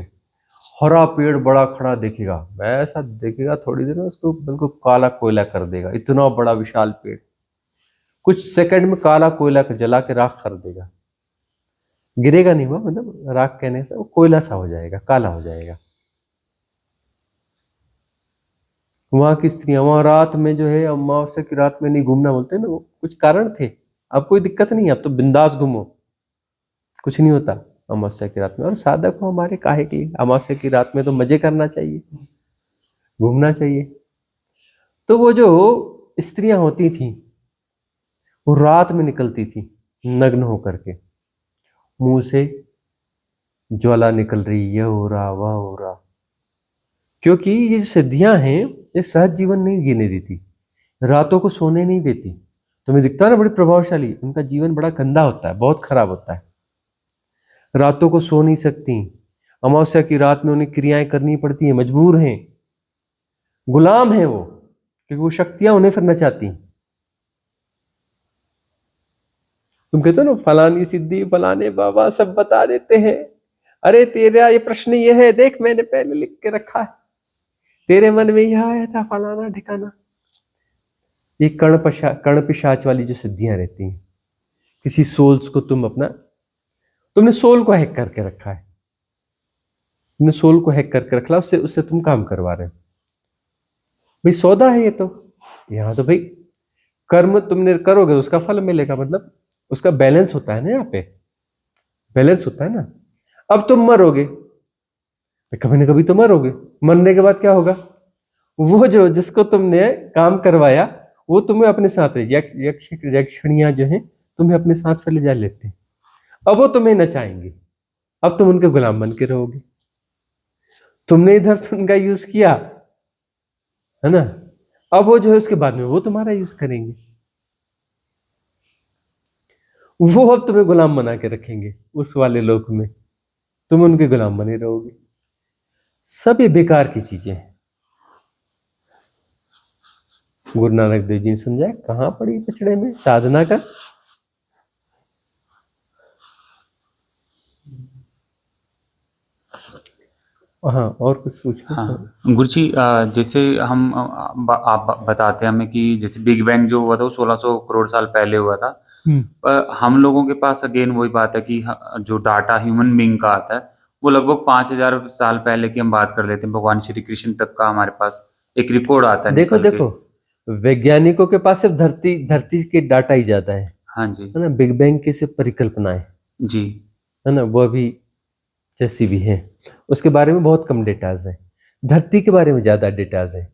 हरा पेड़ बड़ा खड़ा देखेगा, वैसा देखेगा, थोड़ी देर में उसको बिल्कुल काला कोयला कर देगा, इतना बड़ा विशाल पेड़, कुछ सेकंड में काला कोयला जला के राख कर देगा। गिरेगा नहीं हुआ, मतलब राख कहने से वो कोयला सा हो जाएगा, काला हो जाएगा। वहां की स्त्रियां, वहां रात में जो है, अमावस्या की रात में नहीं घूमना बोलते ना, वो कुछ कारण थे। अब कोई दिक्कत नहीं, अब तो बिंदास घूमो, कुछ नहीं होता अमावस्या की रात में। और साधक हो हमारे, काहे के लिए? अमावस्या की रात में तो मजे करना चाहिए, घूमना चाहिए। तो वो जो स्त्रियां होती थी, वो रात में निकलती थी नग्न होकर के, मुंह से ज्वाला निकल रही, ये हो रहा, वह हो रहा, क्योंकि ये जो सिद्धियां हैं, ये सहज जीवन नहीं जीने देती, रातों को सोने नहीं देती। तुम्हें दिखता है ना, बड़ी प्रभावशाली, उनका जीवन बड़ा गंदा होता है, बहुत खराब होता है, रातों को सो नहीं सकती, अमावस्या की रात में उन्हें क्रियाएं करनी पड़ती हैं, मजबूर हैं, गुलाम है वो, क्योंकि वो शक्तियां उन्हें फिर नचाती। तुम कहते हो ना, फलानी सिद्धि, फलाने बाबा सब बता देते हैं, अरे तेरा ये प्रश्न ये है, देख मैंने पहले लिख के रखा है, तेरे मन में यह आया था, फलाना ठिकाना। ये कर्ण पिशाच वाली जो सिद्धियां रहती हैं, किसी सोल्स को तुमने सोल को हैक करके रखा है, तुमने सोल को हैक करके रखा, उससे तुम काम करवा रहे हो। भाई सौदा है ये तो, यहाँ तो भाई कर्म तुमने करोगे तो उसका फल मिलेगा, मतलब उसका बैलेंस होता है ना, यहाँ पे बैलेंस होता है ना। अब तुम मरोगे, कभी ना कभी तो मरोगे, मरने के बाद क्या होगा, वो जो जिसको तुमने काम करवाया वो तुम्हें अपने साथ यक्षिणियां जो है तुम्हें अपने साथ फिर ले जा लेते हैं। अब वो तुम्हें नचाएंगे, अब तुम उनके गुलाम बन के रहोगे। तुमने इधर से उनका यूज किया है ना, अब वो जो है उसके बाद में वो तुम्हारा यूज करेंगे, वो अब तुम्हें गुलाम बना के रखेंगे उस वाले लोक में, तुम उनके गुलाम बने रहोगे। सब ये बेकार की चीजें हैं। गुरु नानक देव जी ने समझाया, कहां पड़ी पिछड़े में साधना का। हाँ, और कुछ पूछो। हाँ गुरुजी, जैसे आप बताते हैं हमें कि जैसे बिग बैंग जो हुआ था वो 1600 करोड़ साल पहले हुआ था, पर हम लोगों के पास अगेन वही बात है कि जो डाटा ह्यूमन बीइंग का आता है वो लगभग 5000 साल पहले की हम बात कर लेते हैं, भगवान श्री कृष्ण तक का हमारे पास एक रिकॉर्ड आता है देखो निकल के। देखो, वैज्ञानिकों के पास सिर्फ धरती के डाटा ही ज्यादा है हाँ जी ना, बिग बैंग की सिर्फ परिकल्पनाएं जी है ना, वो अभी जैसी भी है, उसके बारे में बहुत कम डेटाज है, धरती के बारे में ज्यादा डेटाज है।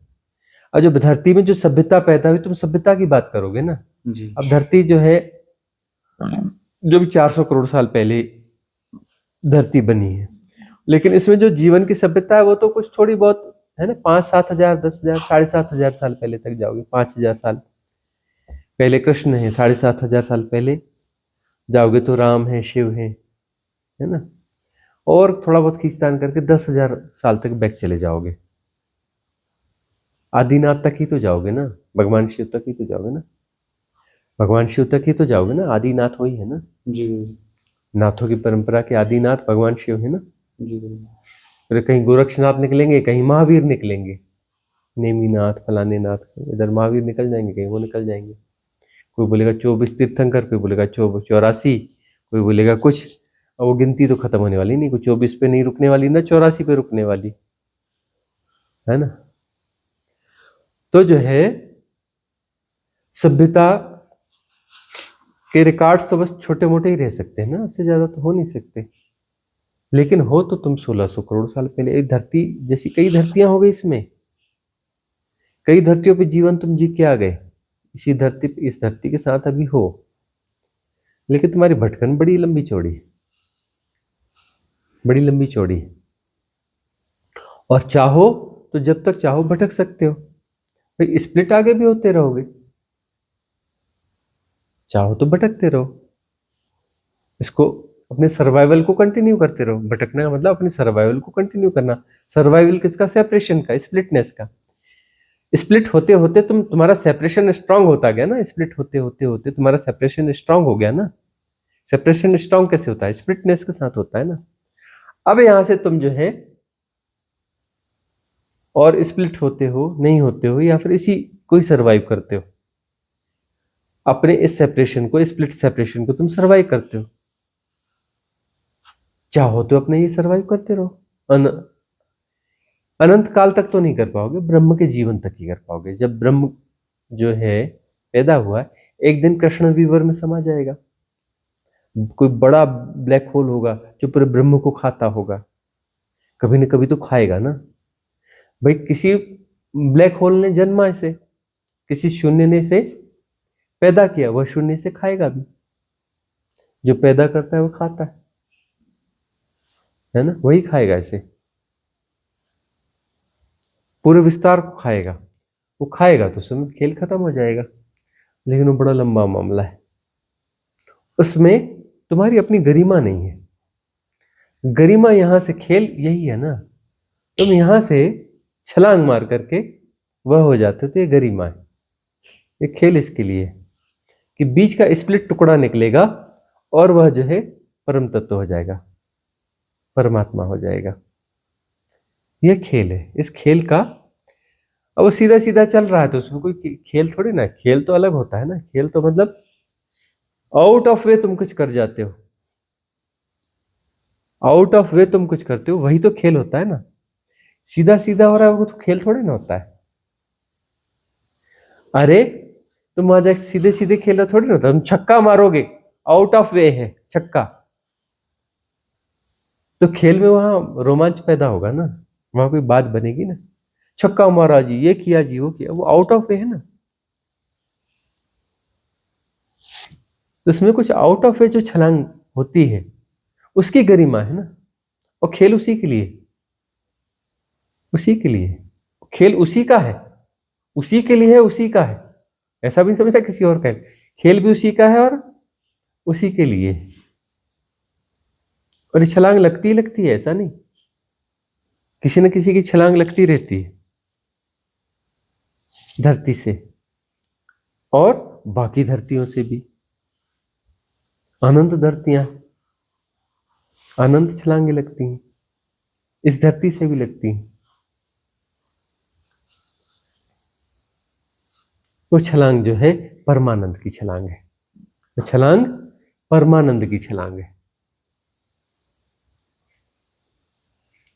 और जो धरती में जो सभ्यता पैदा हुई, तुम सभ्यता की बात करोगे ना, जी अब धरती जो है जो भी 400 करोड़ साल पहले धरती बनी है, लेकिन इसमें जो जीवन की सभ्यता है वो तो कुछ थोड़ी बहुत है ना, 5-7 हजार 10 हजार 7,500 साल पहले तक जाओगे, 5,000 साल पहले कृष्ण है, 7,500 साल पहले जाओगे तो राम है, शिव है ना, और थोड़ा बहुत खींचतान करके 10,000 साल तक बैक चले जाओगे, आदिनाथ तक ही तो जाओगे ना, भगवान शिव तक ही तो जाओगे ना, भगवान शिव तक ही तो जाओगे ना, आदिनाथ वही है ना जी नाथों की परंपरा के आदिनाथ भगवान शिव है ना। जी फिर कहीं गोरक्षनाथ निकलेंगे, कहीं महावीर निकलेंगे, नेमीनाथ फलाने नाथ, इधर महावीर निकल जाएंगे, कहीं वो निकल जाएंगे, कोई बोलेगा 24 तीर्थंकर, कोई बोलेगा 84, कोई बोलेगा कुछ, और वो गिनती तो खत्म होने वाली नहीं, कोई 24 पे नहीं रुकने वाली ना 84 पे रुकने वाली है ना। तो जो है सभ्यता के रिकॉर्ड्स तो बस छोटे मोटे ही रह सकते हैं ना, उससे ज्यादा तो हो नहीं सकते, लेकिन हो तो तुम 1600 करोड़ साल पहले। एक धरती जैसी कई धरतियां हो गई, इसमें कई धरतियों पे जीवन तुम जी के आ गए, इस धरती के साथ अभी हो, लेकिन तुम्हारी भटकन बड़ी लंबी चौड़ी, बड़ी लंबी चौड़ी, और चाहो तो जब तक चाहो भटक सकते हो, भाई स्प्लिट आगे भी होते रहोगे, चाहो तो भटकते रहो, इसको अपने सर्वाइवल को कंटिन्यू करते रहो। भटकने का मतलब अपने सर्वाइवल को कंटिन्यू करना। सर्वाइवल किसका? सेपरेशन का, स्प्लिटनेस का। स्प्लिट होते होते तुम्हारा सेपरेशन स्ट्रांग होता गया ना, स्प्लिट होते होते होते तुम्हारा सेपरेशन स्ट्रांग हो गया ना। सेपरेशन स्ट्रांग कैसे होता है? स्प्लिटनेस के साथ होता है ना। अब यहां से तुम जो है और स्प्लिट होते हो, नहीं होते हो, या फिर इसी को ही सर्वाइव करते हो, अपने इस सेपरेशन को, स्प्लिट सेपरेशन को तुम सर्वाइव करते हो। चाहो तो अपने ये सर्वाइव करते रहो, अनंत काल तक तो नहीं कर पाओगे, ब्रह्म के जीवन तक ही कर पाओगे। जब ब्रह्म जो है पैदा हुआ, एक दिन कृष्ण विवर में समा जाएगा, कोई बड़ा ब्लैक होल होगा जो पूरे ब्रह्म को खाता होगा, कभी न कभी तो खाएगा ना भाई। किसी ब्लैक होल ने जन्मा इसे, किसी शून्य ने इसे पैदा किया, वह शून्य से खाएगा भी। जो पैदा करता है वो खाता है ना, वही खाएगा इसे, पूरे विस्तार को खाएगा। वो खाएगा तो समय खेल खत्म हो जाएगा, लेकिन वो बड़ा लंबा मामला है, उसमें तुम्हारी अपनी गरिमा नहीं है। गरिमा यहां से खेल यही है ना, तुम यहां से छलांग मार करके वह हो जाते हो, तो ये गरिमा है। ये खेल इसके लिए कि बीच का स्प्लिट टुकड़ा निकलेगा और वह जो है परम तत्व हो जाएगा, परमात्मा हो जाएगा। यह खेल है। इस खेल का अब वो सीधा सीधा चल रहा है तो उसमें कोई खेल थोड़ी ना है। खेल तो अलग होता है ना, खेल तो मतलब आउट ऑफ वे तुम कुछ कर जाते हो, आउट ऑफ वे तुम कुछ करते हो, वही तो खेल होता है ना। सीधा सीधा हो रहा है वो तो खेल थोड़ी ना होता है। अरे तुम वहां जाके सीधे सीधे खेल रहे थोड़ी ना होता, तुम छक्का मारोगे, आउट ऑफ वे है छक्का, तो खेल में वहां रोमांच पैदा होगा ना, वहां कोई बात बनेगी ना। छक्का मारा जी, ये किया जी, वो किया, वो आउट ऑफ वे है ना। तो उसमें कुछ आउट ऑफ वे जो छलांग होती है उसकी गरिमा है ना, और खेल उसी के लिए, उसी के लिए खेल उसी का है, उसी के लिए है, उसी का है। ऐसा भी नहीं समझता किसी और का है। खेल भी उसी का है और उसी के लिए। और ये छलांग लगती है, ऐसा नहीं, किसी न किसी की छलांग लगती रहती है धरती से और बाकी धरतियों से भी। अनंत धरतियां, अनंत छलांगे लगती हैं, इस धरती से भी लगती हैं। वो छलांग जो है परमानंद की छलांग है, वो छलांग परमानंद की छलांग है।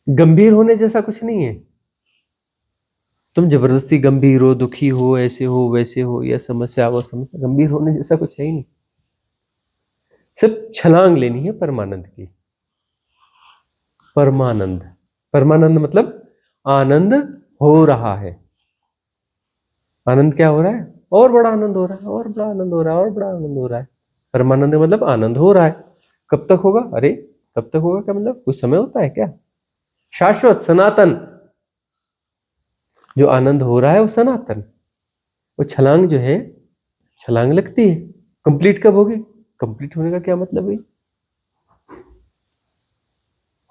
गंभीर होने जैसा कुछ नहीं है। तुम जबरदस्ती गंभीर हो, दुखी हो, ऐसे हो वैसे हो, या समस्या वो समस्या, गंभीर होने जैसा कुछ है ही नहीं। सिर्फ छलांग लेनी है परमानंद की। परमानंद, परमानंद मतलब आनंद हो रहा है। आनंद क्या हो रहा है? और बड़ा आनंद हो रहा है, और बड़ा आनंद हो रहा है, और बड़ा आनंद हो रहा है। परमानंद मतलब आनंद हो रहा है। कब तक होगा? अरे कब तक होगा क्या मतलब कुछ समय होता है क्या? शाश्वत सनातन जो आनंद हो रहा है वो सनातन। वो छलांग जो है, छलांग लगती है। कंप्लीट कब होगी? कंप्लीट होने का क्या मतलब है?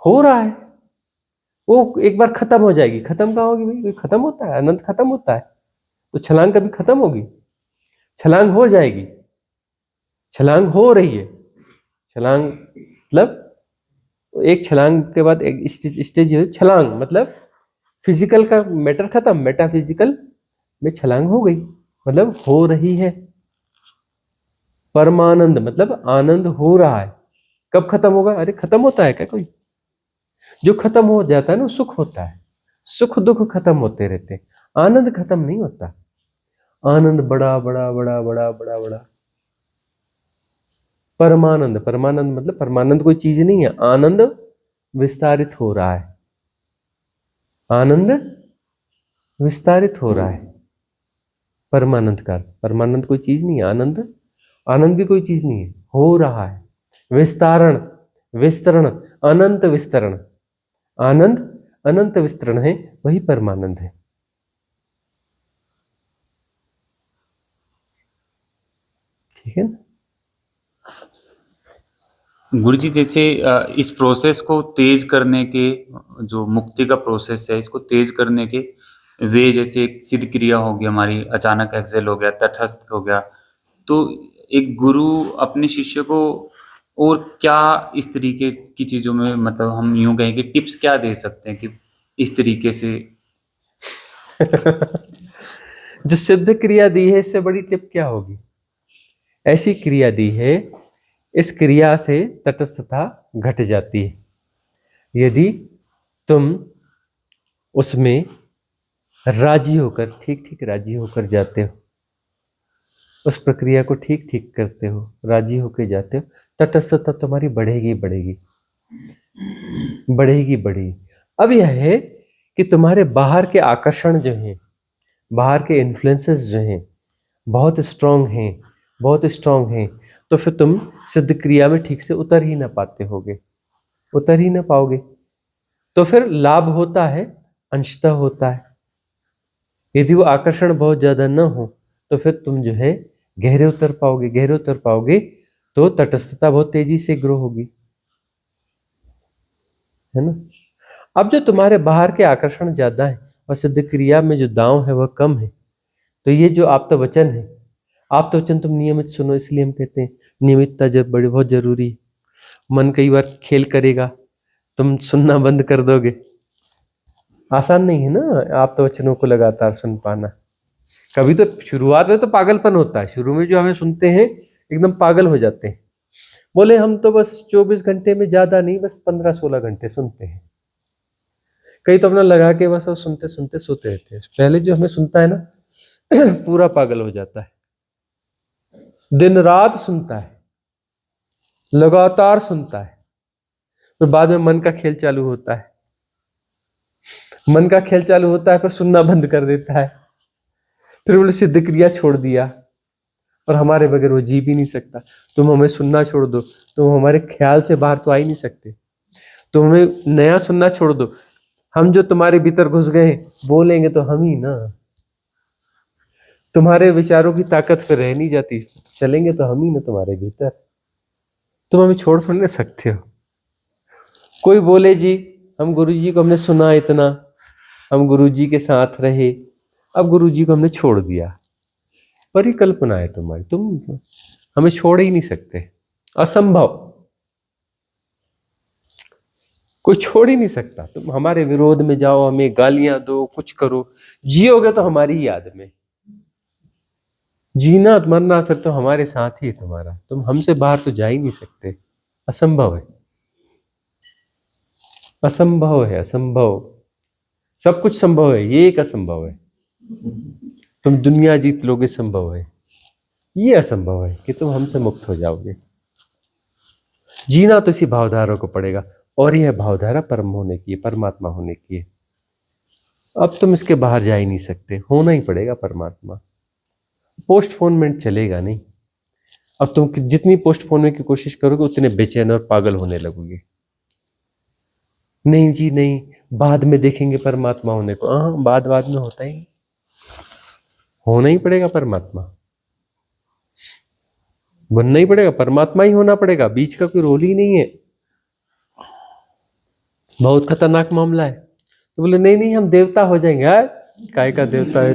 हो रहा है, वो एक बार खत्म हो जाएगी। खत्म कहाँ होगी भाई? खत्म होता है? आनंद खत्म होता है? तो छलांग कभी खत्म होगी? छलांग हो जाएगी, छलांग हो रही है। छलांग मतलब एक छलांग के बाद एक स्टेज है छलांग, मतलब फिजिकल का मैटर खत्म, मेटाफिजिकल में छलांग हो गई, मतलब हो रही है। परमानंद मतलब आनंद हो रहा है। कब खत्म होगा? अरे खत्म होता है क्या कोई? जो खत्म हो जाता है ना सुख होता है। सुख दुख खत्म होते रहते हैं, आनंद खत्म नहीं होता। आनंद बड़ा बड़ा बड़ा बड़ा बड़ा बड़ा। परमानंद, परमानंद मतलब परमानंद कोई चीज नहीं है, आनंद विस्तारित हो रहा है। आनंद विस्तारित हो रहा है। परमानंद का, परमानंद कोई चीज नहीं है, आनंद, आनंद भी कोई चीज नहीं है, हो रहा है। विस्तारण, विस्तरण, अनंत विस्तरण, आनंद अनंत विस्तरण है, वही परमानंद है। ठीक है ना? गुरुजी जैसे इस प्रोसेस को तेज करने के, जो मुक्ति का प्रोसेस है इसको तेज करने के वे, जैसे एक सिद्ध क्रिया हो गई हमारी, अचानक एक्सेल हो गया, तटस्थ हो गया, तो एक गुरु अपने शिष्य को और क्या इस तरीके की चीजों में, मतलब हम यूं कहें कि टिप्स क्या दे सकते हैं कि इस तरीके से? जो सिद्ध क्रिया दी है इससे बड़ी टिप क्या होगी? ऐसी क्रिया दी है, इस क्रिया से तटस्थता घट जाती है। यदि तुम उसमें राजी होकर, ठीक ठीक राजी होकर जाते हो, उस प्रक्रिया को ठीक ठीक करते हो, राजी होकर जाते हो, तटस्थता तुम्हारी बढ़ेगी बढ़ेगी बढ़ेगी बढ़ेगी। अब यह है कि तुम्हारे बाहर के आकर्षण जो हैं, बाहर के इन्फ्लुएंसेस जो हैं बहुत स्ट्रांग हैं, बहुत स्ट्रांग हैं, तो फिर तुम सिद्ध क्रिया में ठीक से उतर ही ना पाते होगे, उतर ही ना पाओगे। तो फिर लाभ होता है, अंशतः होता है। यदि वो आकर्षण बहुत ज्यादा न हो तो फिर तुम जो है गहरे उतर पाओगे, गहरे उतर पाओगे तो तटस्थता बहुत तेजी से ग्रो होगी, है ना? अब जो तुम्हारे बाहर के आकर्षण ज्यादा है और सिद्ध क्रिया में जो दांव है वह कम है, तो ये जो आप्त वचन है, आप्त वचन तुम नियमित सुनो, इसलिए हम कहते हैं नियमितता जब बड़ी बहुत जरूरी है। मन कई बार खेल करेगा, तुम सुनना बंद कर दोगे आसान नहीं है ना आप तो वचनों को लगातार सुन पाना। कभी तो शुरुआत में तो पागलपन होता है, शुरू में जो हमें सुनते हैं एकदम पागल हो जाते हैं, बोले हम तो बस 24 घंटे में ज्यादा नहीं, बस 15-16 घंटे सुनते हैं। कई तो अपना लगा के बस वो सुनते सुनते सोते रहते हैं। पहले जो हमें सुनता है ना पूरा पागल हो जाता है, दिन रात सुनता है, लगातार सुनता है। तो बाद में मन का खेल चालू होता है, मन का खेल चालू होता है, फिर सुनना बंद कर देता है। फिर बोले सिद्ध क्रिया छोड़ दिया, और हमारे बगैर वो जी भी नहीं सकता। तुम हमें सुनना छोड़ दो, तुम हमारे ख्याल से बाहर तो आ ही नहीं सकते। तुम हमें नया सुनना छोड़ दो, हम जो तुम्हारे भीतर घुस गए बोलेंगे तो हम ही ना। तुम्हारे विचारों की ताकत फिर रह नहीं जाती, चलेंगे तो हम ही ना तुम्हारे भीतर। तुम हमें छोड़ थोड़ी ना सकते हो। कोई बोले जी हम गुरुजी को हमने सुना इतना, हम गुरुजी के साथ रहे, अब गुरुजी को हमने छोड़ दिया। परिकल्पना है तुम्हारी, तुम हमें छोड़ ही नहीं सकते, असंभव, कोई छोड़ ही नहीं सकता। तुम हमारे विरोध में जाओ, हमें गालियां दो, कुछ करो, जियोगे तो हमारी ही याद में, जीना मरना फिर तो हमारे साथ ही है तुम्हारा। तुम हमसे बाहर तो जा ही नहीं सकते, असंभव है, असंभव है, असंभव। सब कुछ संभव है, ये एक असंभव है। तुम दुनिया जीत लोगे संभव है, ये असंभव है कि तुम हमसे मुक्त हो जाओगे। जीना तो इसी भावधारा को पड़ेगा, और यह भावधारा परम होने की है, परमात्मा होने की है। अब तुम इसके बाहर जा ही नहीं सकते, होना ही पड़ेगा परमात्मा। पोस्टपोनमेंट चलेगा नहीं। अब तुम जितनी पोस्टपोनमेंट की कोशिश करोगे उतने बेचैन और पागल होने लगोगे। नहीं जी नहीं, बाद में देखेंगे परमात्मा होने को। हाँ, बाद में होता ही नहीं, होना ही पड़ेगा परमात्मा, बनना ही पड़ेगा, परमात्मा ही होना पड़ेगा, बीच का कोई रोल ही नहीं है। बहुत खतरनाक मामला है। तो बोले नहीं नहीं हम देवता हो जाएंगे। यार काय का देवता है?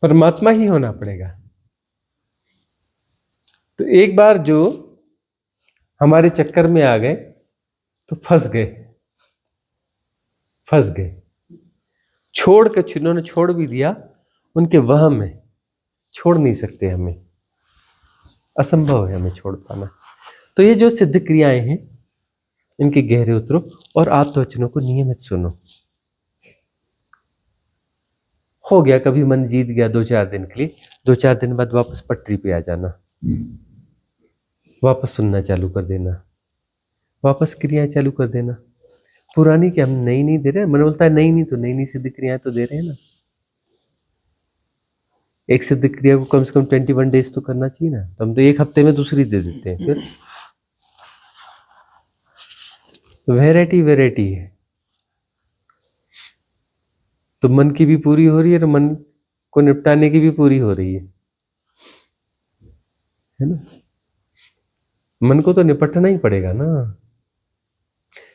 परमात्मा ही होना पड़ेगा। तो एक बार जो हमारे चक्कर में आ गए तो फंस गए, फंस गए। छोड़ के, जिन्होंने छोड़ भी दिया उनके वहम में छोड़ नहीं सकते, हमें असंभव है हमें छोड़ पाना। तो ये जो सिद्ध क्रियाएं हैं इनके गहरे उतरो और आत्मवचनों को नियमित सुनो। हो गया कभी मन जीत गया 2-4 दिन के लिए, 2-4 दिन बाद वापस पटरी पे आ जाना, वापस सुनना चालू कर देना, वापस क्रियाएं चालू कर देना। पुरानी क्या हम नई नहीं दे रहे? मन बोलता है नई नहीं, तो नई नई सिद्ध क्रियाएं तो दे रहे हैं ना। एक सिद्ध क्रिया को कम से कम 21 डेज तो करना चाहिए ना, तो हम तो एक हफ्ते में दूसरी दे देते हैं। फिर वैरायटी वैरायटी है, तो मन की भी पूरी हो रही है और मन को निपटाने की भी पूरी हो रही है ना। मन को तो निपटना ही पड़ेगा ना।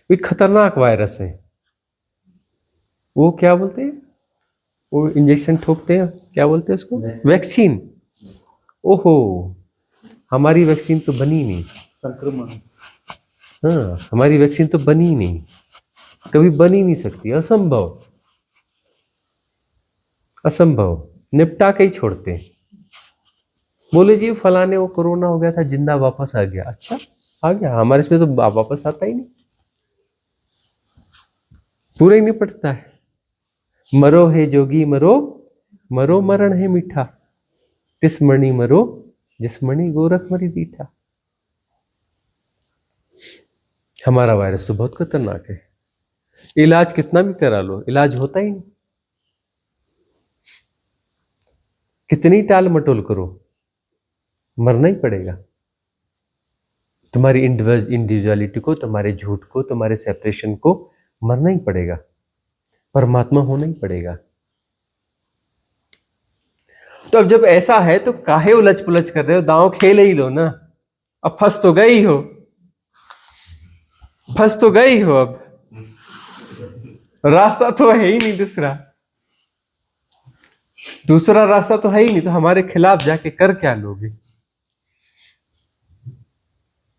कोई खतरनाक वायरस है, वो क्या बोलते हैं, वो इंजेक्शन ठोकते हैं, क्या बोलते हैं उसको? वैक्सीन। ओहो, हमारी वैक्सीन तो बनी नहीं, संक्रमण। हाँ हमारी वैक्सीन तो बनी नहीं, कभी बन ही नहीं सकती, असंभव, असंभव। निपटा के ही छोड़ते हैं। बोले जी फलाने वो कोरोना हो गया था, जिंदा वापस आ गया। अच्छा आ गया, हमारे इसमें तो वापस आता ही नहीं, पूरा ही निपटता है। मरो हे जोगी मरो, मरो मरण है मीठा, तिस मणि मरो जिस मणि गोरख मरी दीठा। हमारा वायरस तो बहुत खतरनाक है, इलाज कितना भी करा लो इलाज होता ही नहीं, कितनी टाल मटोल करो मरना ही पड़ेगा। तुम्हारी इंडिविजुअलिटी को, तुम्हारे झूठ को, तुम्हारे सेपरेशन को मरना ही पड़ेगा, परमात्मा होना ही पड़ेगा। तो अब जब ऐसा है तो काहे उलझ पुलझ कर रहे हो, दांव खेल ही लो ना। अब फंस तो गई हो, फंस तो गई हो, अब रास्ता तो है ही नहीं दूसरा, दूसरा रास्ता तो है ही नहीं, तो हमारे खिलाफ जाके कर क्या लोगे?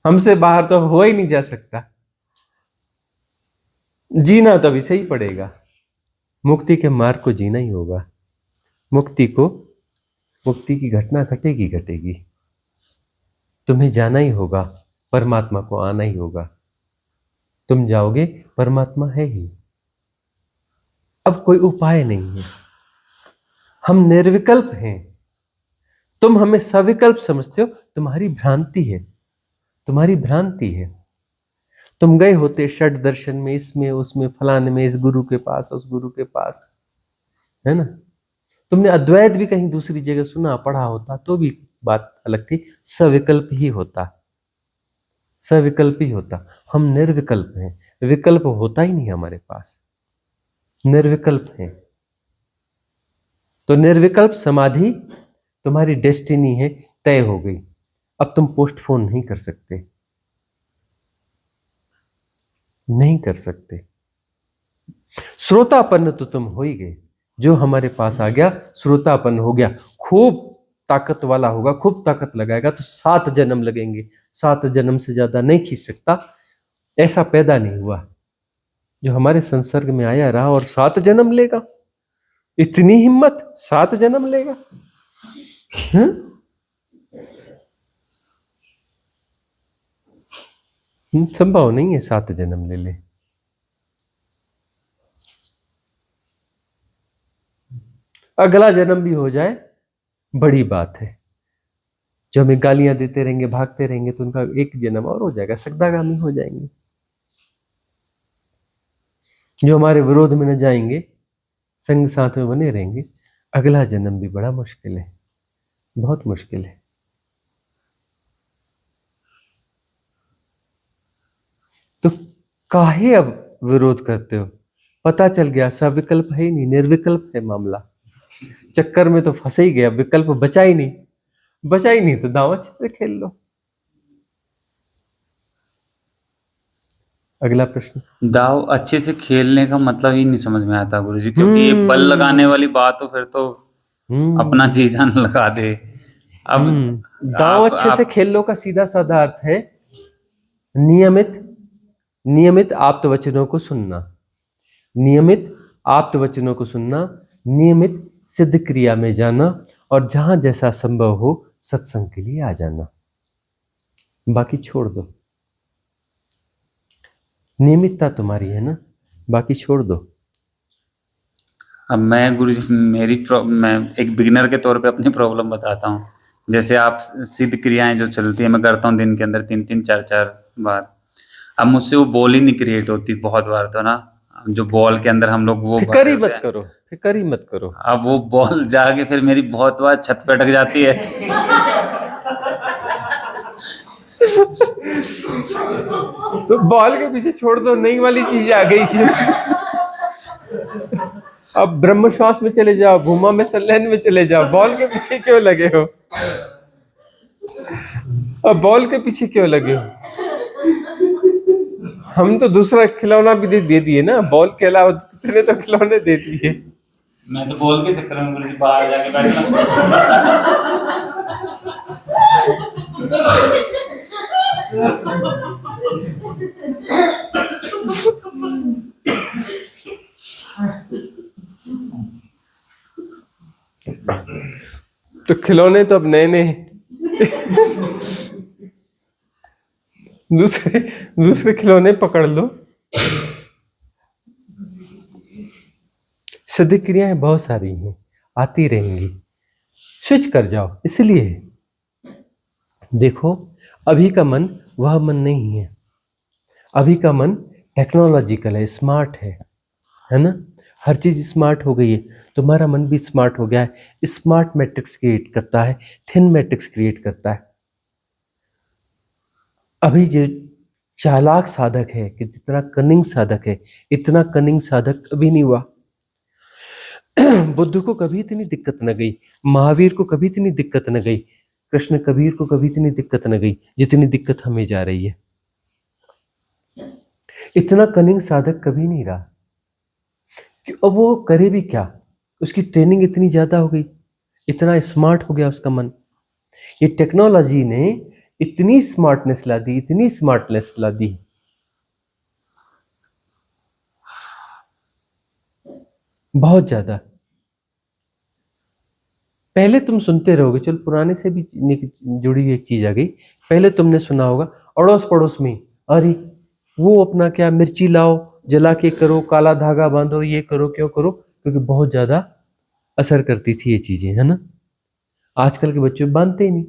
हमसे बाहर तो हो ही नहीं जा सकता। जीना तो अभी सही पड़ेगा, मुक्ति के मार्ग को जीना ही होगा। मुक्ति की घटना घटेगी घटेगी, तुम्हें जाना ही होगा, परमात्मा को आना ही होगा। तुम जाओगे, परमात्मा है ही। अब कोई उपाय नहीं है, हम निर्विकल्प हैं। तुम हमें सविकल्प समझते हो, तुम्हारी भ्रांति है, तुम्हारी भ्रांति है। तुम गए होते षड दर्शन में, इसमें उसमें फलाने में, इस गुरु के पास उस गुरु के पास, है ना। तुमने अद्वैत भी कहीं दूसरी जगह सुना पढ़ा होता तो भी बात अलग थी, सविकल्प ही होता, सविकल्प ही होता। हम निर्विकल्प हैं, विकल्प होता ही नहीं हमारे पास, निर्विकल्प हैं। तो निर्विकल्प समाधि तुम्हारी डेस्टिनी है, तय हो गई। अब तुम पोस्टपोन नहीं कर सकते, नहीं कर सकते। श्रोतापन्न तो तुम हो ही गए, जो हमारे पास आ गया श्रोतापन्न हो गया, खूब ताकत वाला होगा, खूब ताकत लगाएगा तो 7 जन्म लगेंगे, 7 जन्म से ज्यादा नहीं खींच सकता। ऐसा पैदा नहीं हुआ जो हमारे संसर्ग में आया रहा और 7 जन्म लेगा। इतनी हिम्मत, 7 जन्म लेगा? संभव नहीं है 7 जन्म ले ले। अगला जन्म भी हो जाए बड़ी बात है। जो हमें गालियां देते रहेंगे, भागते रहेंगे, तो उनका 1 जन्म और हो जाएगा, सगदागामी हो जाएंगे। जो हमारे विरोध में न जाएंगे, संग साथ में बने रहेंगे, अगला जन्म भी बड़ा मुश्किल है, बहुत मुश्किल है। तो काहे अब विरोध करते हो? पता चल गया सविकल्प है ही नहीं, निर्विकल्प है मामला। चक्कर में तो फंसे ही गया, विकल्प बचा ही नहीं, बचा ही नहीं तो दांव अच्छे से खेल लो। अगला प्रश्न। दाव अच्छे से खेलने का मतलब ही नहीं समझ में आता गुरुजी, क्योंकि ये बल लगाने वाली बात हो फिर तो अपना जी जान लगा दे। अब दांव अच्छे से खेल लो का सीधा साधा अर्थ है नियमित आप्त वचनों को सुनना, नियमित आप्त वचनों को सुनना, नियमित सिद्ध क्रिया में जाना, और जहां जैसा संभव हो सत्संग के लिए आ जाना। बाकी छोड़ दो, नियमितता तुम्हारी है ना, बाकी छोड़ दो। अब मैं गुरुजी मैं एक बिगिनर के तौर पे अपनी प्रॉब्लम बताता हूँ। जैसे आप सिद्ध क्रियाएं जो चलती है, मैं करता हूँ दिन के अंदर 3-3, 4-4 बार। अब मुझसे वो बॉल ही नहीं क्रिएट होती बहुत बार, तो ना जो बॉल के अंदर हम लोग वो फिक्र ही मत करो, फिक्र ही मत करो। अब वो बॉल जाके फिर मेरी बहुत बार छत पे अटक जाती है। तो बॉल के पीछे छोड़ दो, नई वाली चीज आ गई थी। अब ब्रह्म श्वास में चले जाओ, भूमा में संलयन में चले जाओ, बॉल के पीछे क्यों लगे हो? अब बॉल के पीछे क्यों लगे हो? हम तो दूसरा खिलौना भी दे दिए ना, बॉल के अलावा कितने तो खिलौने दे दिए। मैं तो बॉल के चक्कर में गुरुजी बाहर जाके बैठना। तो खिलौने तो अब नए नए दूसरे खिलौने पकड़ लो। सिद्ध क्रियाएं बहुत सारी हैं, आती रहेंगी, स्विच कर जाओ। इसलिए देखो, अभी का मन वह मन नहीं है। अभी का मन टेक्नोलॉजिकल है, स्मार्ट है ना। हर चीज स्मार्ट हो गई है, तुम्हारा मन भी स्मार्ट हो गया है। स्मार्ट मैट्रिक्स क्रिएट करता है, थिन मैट्रिक्स क्रिएट करता है। अभी जो चालाक साधक है, कि जितना कनिंग साधक है, इतना कनिंग साधक अभी नहीं हुआ। बुद्ध को कभी इतनी दिक्कत न गई, महावीर को कभी इतनी दिक्कत न गई, कृष्ण कबीर को कभी इतनी दिक्कत न गई जितनी दिक्कत हमें जा रही है। इतना कनिंग साधक कभी नहीं रहा। अब वो करे भी क्या, उसकी ट्रेनिंग इतनी ज्यादा हो गई, इतना स्मार्ट हो गया उसका मन। ये टेक्नोलॉजी ने इतनी स्मार्टनेस ला दी, इतनी स्मार्टनेस ला दी, बहुत ज्यादा। पहले तुम सुनते रहोगे, चल पुराने से भी जुड़ी हुई एक चीज आ गई। पहले तुमने सुना होगा अड़ोस पड़ोस में, अरे वो अपना क्या मिर्ची लाओ, जला के करो, काला धागा बांधो, ये करो, क्यों करो, क्योंकि बहुत ज्यादा असर करती थी ये चीजें, है ना। आजकल के बच्चे बांधते ही नहीं,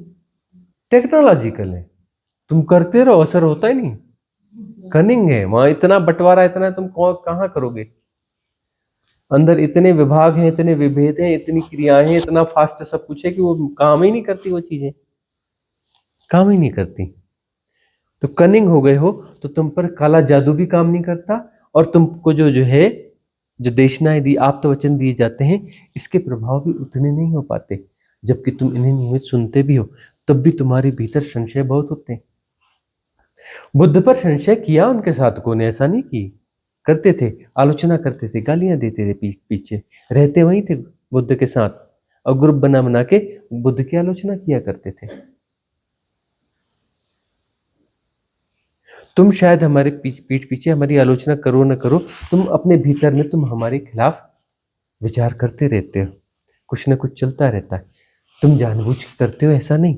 टेक्नोलॉजिकल है, तुम करते रहो, असर होता ही नहीं। कनिंग है वहां, इतना बंटवारा, इतना तुम कहाँ करोगे। अंदर इतने विभाग हैं, इतने विभेद हैं, इतनी क्रियाएं हैं, इतना फास्ट सब कुछ है कि वो काम ही नहीं करती, वो चीजें काम ही नहीं करती। तो कनिंग हो गए हो तो तुम पर काला जादू भी काम नहीं करता, और तुमको जो है, जो देशनाएं दी, आप्त वचन दिए जाते हैं, इसके प्रभाव भी उतने नहीं हो पाते। जबकि तुम इन्हें नियमित सुनते भी हो, तब भी तुम्हारे भीतर संशय बहुत होते हैं। बुद्ध पर संशय किया उनके साधकों ने, ऐसा नहीं की, करते थे, आलोचना करते थे, गालियां देते थे, पीछे रहते वहीं थे बुद्ध के साथ, और ग्रुप बना बना के बुद्ध की आलोचना किया करते थे। तुम शायद हमारे पीठ पीछे हमारी आलोचना करो न करो, तुम अपने भीतर में तुम हमारे खिलाफ विचार करते रहते हो, कुछ न कुछ चलता रहता है। तुम जानबूझ के करते हो ऐसा नहीं,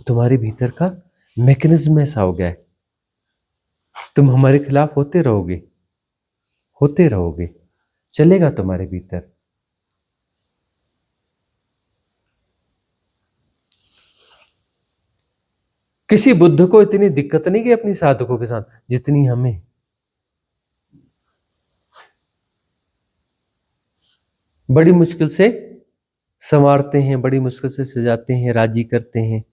तुम्हारे भीतर का मैकेनिज्म ऐसा हो गया है। तुम हमारे खिलाफ होते रहोगे, होते रहोगे, चलेगा तुम्हारे भीतर। किसी बुद्ध को इतनी दिक्कत नहीं कि अपनी साधकों के साथ जितनी हमें। बड़ी मुश्किल से संवारते हैं, बड़ी मुश्किल से सजाते हैं, राजी करते हैं,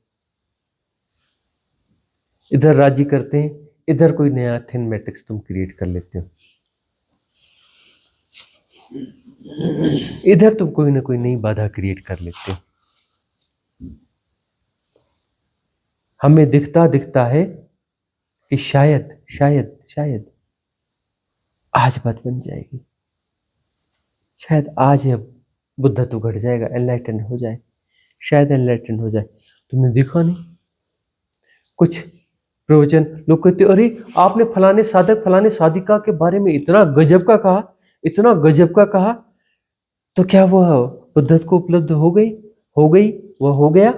इधर राजी करते हैं, इधर कोई नया थिन मैट्रिक्स तुम क्रिएट कर लेते हो, इधर तुम कोई ना कोई नई बाधा क्रिएट कर लेते हो। हमें दिखता दिखता है कि शायद शायद शायद आज बात बन जाएगी, शायद आज है बुद्धत्व घट जाएगा, एनलाइटन हो जाए, शायद एनलाइटन हो जाए। तुमने देखा नहीं, कुछ प्रवचन लोग कहते, अरे आपने फलाने साधक फलाने साधिका के बारे में इतना गजब का कहा, इतना गजब का कहा, तो क्या वह बुद्धत्व को उपलब्ध हो गई, वह हो गया।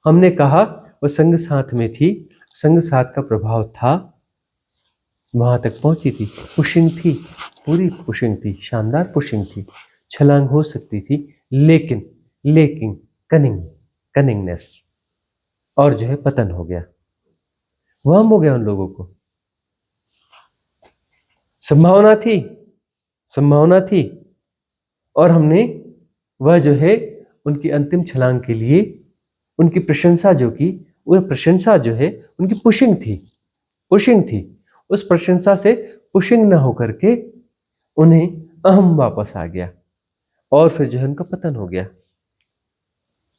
हमने कहा वह संग साथ में थी, संग साथ का प्रभाव था, वहां तक पहुंची थी, पुशिंग थी, पूरी पुशिंग थी, शानदार पुशिंग थी, छलांग हो सकती थी, लेकिन कनिंगनेस और जो है पतन हो गया, वहम हो गया उन लोगों को। संभावना थी और हमने वह जो है उनकी अंतिम छलांग के लिए उनकी प्रशंसा जो की, वह प्रशंसा जो है उनकी पुशिंग थी। उस प्रशंसा से पुशिंग न होकर के उन्हें अहम वापस आ गया, और फिर जो है उनका पतन हो गया।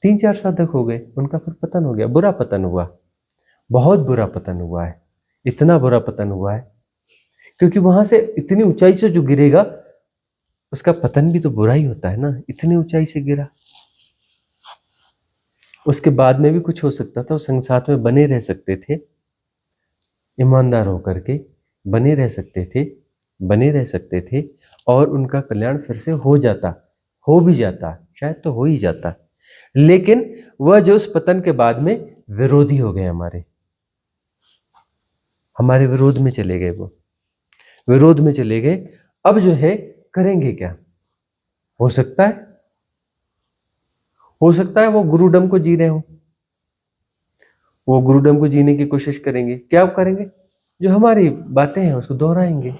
3-4 साधक हो गए, उनका फिर पतन हो गया, बुरा पतन हुआ, बहुत बुरा पतन हुआ है, इतना बुरा पतन हुआ है, क्योंकि वहां से इतनी ऊंचाई से जो गिरेगा उसका पतन भी तो बुरा ही होता है ना। इतनी ऊंचाई से गिरा, उसके बाद में भी कुछ हो सकता था, संग साथ में बने रह सकते थे, ईमानदार होकर के बने रह सकते थे, और उनका कल्याण फिर से हो भी जाता, शायद तो हो ही जाता। लेकिन वह जो उस पतन के बाद में विरोधी हो गए, हमारे विरोध में चले गए, वो विरोध में चले गए। अब जो है करेंगे क्या? हो सकता है वो गुरुडम को जी रहे हो, वो गुरुडम को जीने की कोशिश करेंगे। क्या करेंगे? जो हमारी बातें हैं उसको दोहराएंगे।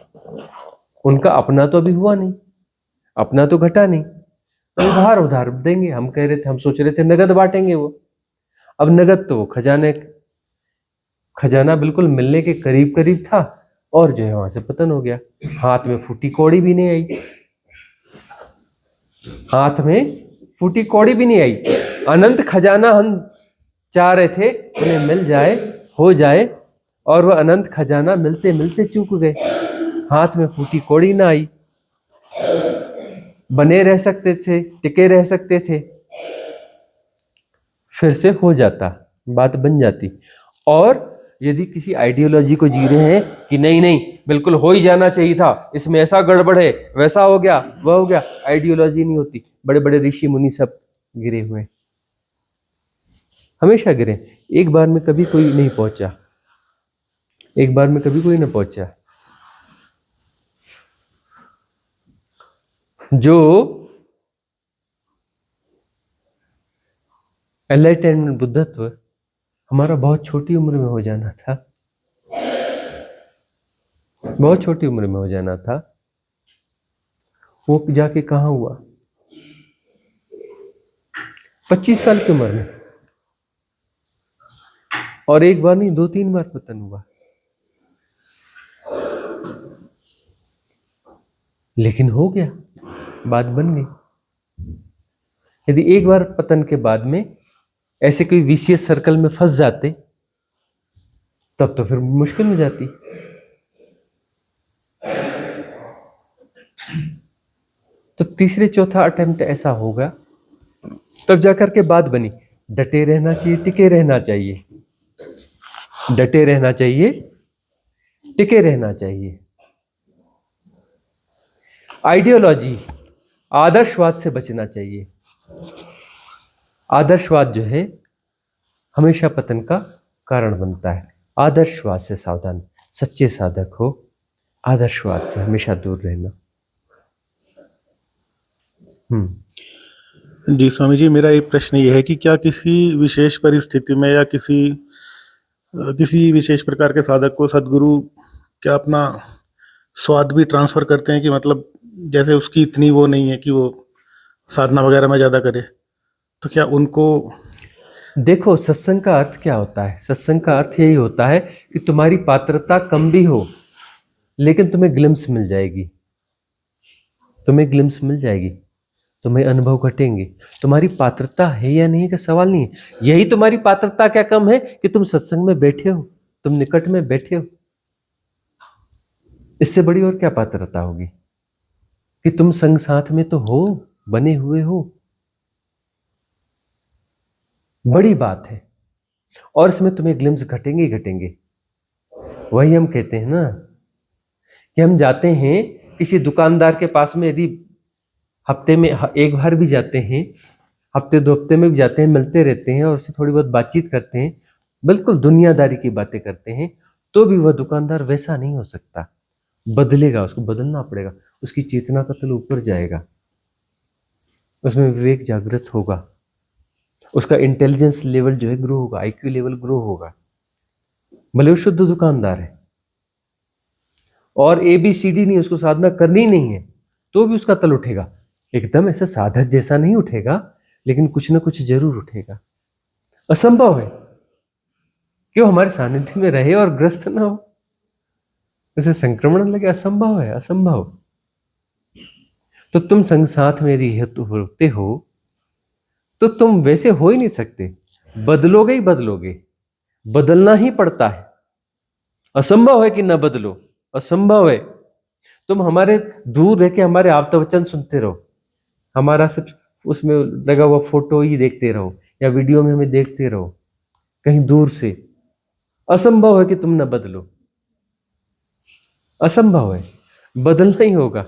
उनका अपना तो अभी हुआ नहीं, अपना तो घटा नहीं, उधार देंगे। हम सोच रहे थे नगद बांटेंगे वो, अब नगद तो खजाना बिल्कुल मिलने के करीब था, और जो है वहां से पतन हो गया। हाथ में फूटी कौड़ी भी नहीं आई, अनंत खजाना हम चाह रहे थे उन्हें मिल जाए, हो जाए, और वह अनंत खजाना मिलते मिलते चूक गए। हाथ में फूटी कौड़ी ना आई, बने रह सकते थे, टिके रह सकते थे, फिर से हो जाता, बात बन जाती। और यदि किसी आइडियोलॉजी को जी रहे हैं कि नहीं नहीं बिल्कुल हो ही जाना चाहिए था, इसमें ऐसा गड़बड़ है, वैसा हो गया, वह हो गया, आइडियोलॉजी नहीं होती। बड़े बड़े ऋषि मुनि सब गिरे हुए, हमेशा गिरे, एक बार में कभी कोई नहीं पहुंचा, एक बार में कभी कोई नहीं पहुंचा। जो एनलाइटनमेंट बुद्धत्व हमारा बहुत छोटी उम्र में हो जाना था, बहुत छोटी उम्र में हो जाना था, वो जाके कहाँ हुआ? 25 साल की उम्र में, और एक बार नहीं 2-3 बार पतन हुआ। लेकिन हो गया, बात बन गई। यदि एक बार पतन के बाद में ऐसे कोई विशियस सर्कल में फंस जाते तब तो फिर मुश्किल हो जाती। तो तीसरे चौथा अटेम्प्ट ऐसा होगा तब जाकर के बात बनी। डटे रहना चाहिए, टिके रहना चाहिए, डटे रहना चाहिए, टिके रहना चाहिए। आइडियोलॉजी, आदर्शवाद से बचना चाहिए। आदर्शवाद जो है हमेशा पतन का कारण बनता है। आदर्शवाद से सावधान, सच्चे साधक हो, आदर्शवाद से हमेशा दूर रहना। जी स्वामी जी, मेरा एक प्रश्न ये है कि क्या किसी विशेष परिस्थिति में या किसी विशेष प्रकार के साधक को सदगुरु क्या अपना स्वाद भी ट्रांसफर करते हैं, कि मतलब जैसे उसकी इतनी वो नहीं है कि वो साधना वगैरह में ज़्यादा करे, तो क्या उनको? देखो, सत्संग का अर्थ क्या होता है? सत्संग का अर्थ यही होता है कि तुम्हारी पात्रता कम भी हो लेकिन तुम्हें ग्लिम्स मिल जाएगी, तुम्हें ग्लिम्स मिल जाएगी, तुम्हें अनुभव घटेंगे। तुम्हारी पात्रता है या नहीं का सवाल नहीं है, यही तुम्हारी पात्रता क्या कम है कि तुम सत्संग में बैठे हो, तुम निकट में बैठे हो। इससे बड़ी और क्या पात्रता होगी कि तुम संग साथ में तो हो, बने हुए हो, बड़ी बात है। और इसमें तुम्हें ग्लिम्स घटेंगे ही घटेंगे। वही हम कहते हैं ना कि हम जाते हैं किसी दुकानदार के पास में, यदि हफ्ते में एक बार भी जाते हैं, हफ्ते 2 हफ्ते में भी जाते हैं, मिलते रहते हैं और उससे थोड़ी बहुत बातचीत करते हैं, बिल्कुल दुनियादारी की बातें करते हैं, तो भी वह दुकानदार वैसा नहीं हो सकता। बदलेगा, उसको बदलना पड़ेगा, उसकी चेतना का तल ऊपर जाएगा, उसमें विवेक जागृत होगा, उसका इंटेलिजेंस लेवल जो है ग्रो होगा, आईक्यू लेवल ग्रो होगा। भले वो शुद्ध दुकानदार है और ABCD नहीं, उसको साधना करनी नहीं है, तो भी उसका तल उठेगा। एकदम ऐसा साधक जैसा नहीं उठेगा, लेकिन कुछ ना कुछ जरूर उठेगा। असंभव है कि वो हमारे सानिध्य में रहे और ग्रस्त ना हो, उसे संक्रमण लगे, असंभव है, असंभव। तो तुम संग साथ में यदि होते हो तो तुम वैसे हो ही नहीं सकते, बदलोगे ही बदलोगे, बदलना ही पड़ता है। असंभव है कि न बदलो, असंभव है। तुम हमारे दूर रह के हमारे आप्तवचन सुनते रहो, हमारा सिर्फ उसमें लगा हुआ फोटो ही देखते रहो या वीडियो में हमें देखते रहो कहीं दूर से, असंभव है कि तुम न बदलो, असंभव है। बदलना ही होगा,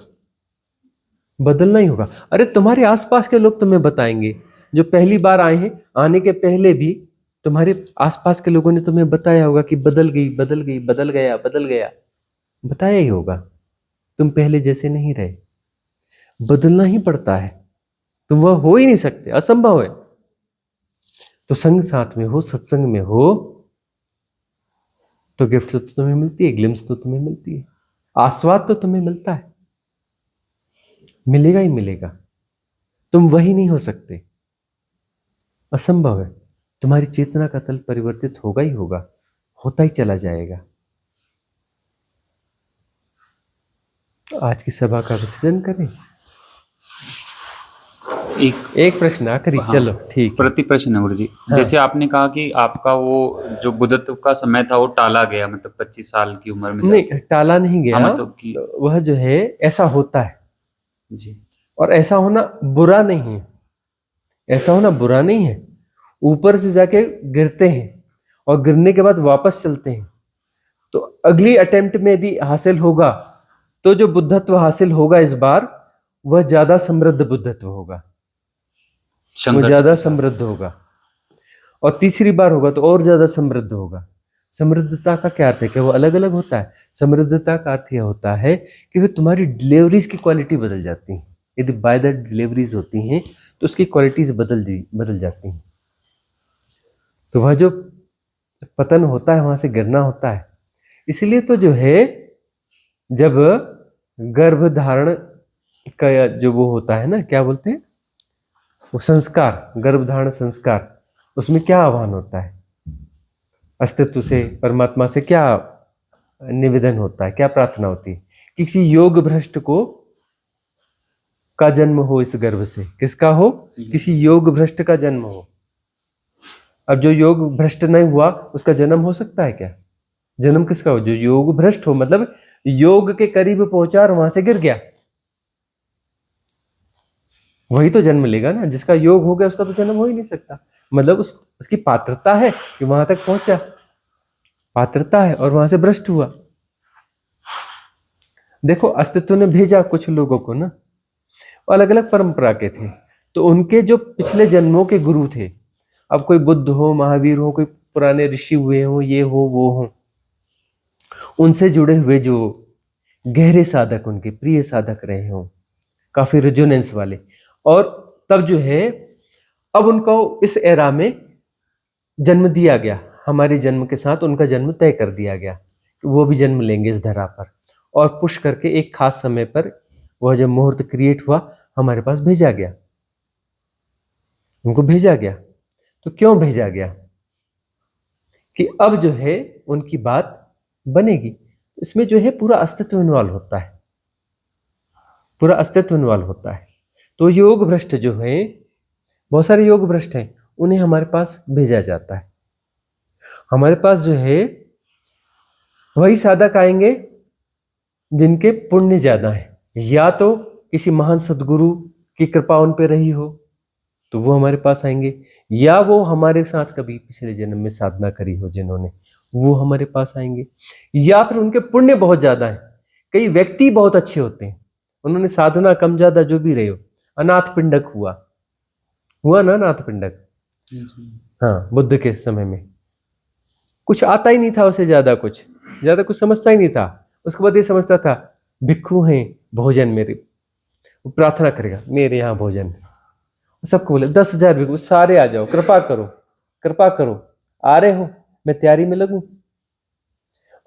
बदलना ही होगा। अरे तुम्हारे आसपास के लोग तुम्हें बताएंगे, जो पहली बार आए हैं, आने के पहले भी तुम्हारे आसपास के लोगों ने तुम्हें बताया होगा कि बदल गई, बदल गई, बदल गया, बदल गया, बताया ही होगा। तुम पहले जैसे नहीं रहे, बदलना ही पड़ता है, तुम वह हो ही नहीं सकते, असंभव है। तो संग साथ में हो, सत्संग में हो, तो गिफ्ट तो तुम्हें मिलती है, ग्लिम्स तो तुम्हें मिलती है, आस्वाद तो तुम्हें मिलता है, मिलेगा ही मिलेगा। तुम वही नहीं हो सकते, असंभव है। तुम्हारी चेतना का तल परिवर्तित होगा ही होगा, होता ही चला जाएगा। आज की सभा का विसर्जन करें। एक प्रश्न आखिरी, हाँ, चलो ठीक है। प्रति प्रश्न है गुरु जी। जैसे आपने कहा कि आपका वो जो बुद्धत्व का समय था वो टाला गया, मतलब 25 साल की उम्र में नहीं, टाला नहीं गया, मतलब कि वह जो है ऐसा होता है जी, और ऐसा होना बुरा नहीं है, ऐसा होना बुरा नहीं है। ऊपर से जाके गिरते हैं और गिरने के बाद वापस चलते हैं, तो अगली अटेम्प्ट में यदि हासिल होगा तो जो बुद्धत्व हासिल होगा इस बार वह ज्यादा समृद्ध बुद्धत्व होगा, वो संघर्ष ज्यादा के साथ। समृद्ध होगा। और तीसरी बार होगा तो और ज्यादा समृद्ध होगा। समृद्धता का क्या अर्थ है कि वो अलग अलग होता है? समृद्धता का अर्थ यह होता है कि फिर तुम्हारी डिलीवरीज की क्वालिटी बदल जाती है। यदि बाय द डिलीवरीज होती हैं तो उसकी क्वालिटीज बदल जाती हैं। तो वह जो पतन होता है वहां से गिरना होता है। इसलिए तो जो है जब गर्भधारण का जो वो होता है ना, क्या बोलते हैं वो संस्कार, गर्भधारण संस्कार, उसमें क्या आह्वान होता है? अस्तित्व से, परमात्मा से क्या निवेदन होता है, क्या प्रार्थना होती है? कि किसी योग भ्रष्ट को का जन्म हो इस गर्भ से। किसका हो? किसी योग भ्रष्ट का जन्म हो। अब जो योग भ्रष्ट नहीं हुआ उसका जन्म हो सकता है क्या? जन्म किसका हो? जो योग भ्रष्ट हो, मतलब योग के करीब पहुंचा और वहां से गिर गया, वही तो जन्म लेगा ना। जिसका योग हो गया उसका तो जन्म हो ही नहीं सकता। मतलब उसकी पात्रता है कि वहां तक पहुंचा, पात्रता है, और वहां से भ्रष्ट हुआ। देखो अस्तित्व ने भेजा कुछ लोगों को ना, अलग अलग परंपरा के थे, तो उनके जो पिछले जन्मों के गुरु थे, अब कोई बुद्ध हो, महावीर हो, कोई पुराने ऋषि हुए हो, ये हो वो हो, उनसे जुड़े हुए जो गहरे साधक, उनके प्रिय साधक रहे हो, काफी रेजोनेंस वाले, और तब जो है अब उनको इस एरा में जन्म दिया गया। हमारे जन्म के साथ उनका जन्म तय कर दिया गया कि वो भी जन्म लेंगे इस धरा पर, और पुश करके एक खास समय पर वह जब मुहूर्त क्रिएट हुआ हमारे पास भेजा गया, उनको भेजा गया। तो क्यों भेजा गया? कि अब जो है उनकी बात बनेगी। इसमें जो है पूरा अस्तित्व इन्वॉल्व होता है, पूरा अस्तित्व इन्वॉल्व होता है। तो योग भ्रष्ट जो है, बहुत सारे योग भ्रष्ट हैं, उन्हें हमारे पास भेजा जाता है। हमारे पास जो है वही साधक आएंगे जिनके पुण्य ज्यादा है, या तो किसी महान सदगुरु की कृपा उन पे रही हो तो वो हमारे पास आएंगे, या वो हमारे साथ कभी पिछले जन्म में साधना करी हो जिन्होंने, वो हमारे पास आएंगे, या फिर उनके पुण्य बहुत ज्यादा है। कई व्यक्ति बहुत अच्छे होते हैं, उन्होंने साधना कम ज्यादा जो भी रही हो। अनाथ पिंडक हुआ ना, अनाथ पिंडक, हाँ, बुद्ध के समय में कुछ आता ही नहीं था उसे, ज्यादा कुछ समझता ही नहीं था। उसके बाद ये समझता था भिक्षु हैं, भोजन मेरे, वो प्रार्थना करेगा मेरे यहाँ भोजन। सबको बोले 10,000 भिक्षु, सारे आ जाओ, कृपा करो, आ रहे हो, मैं तैयारी में लगूं।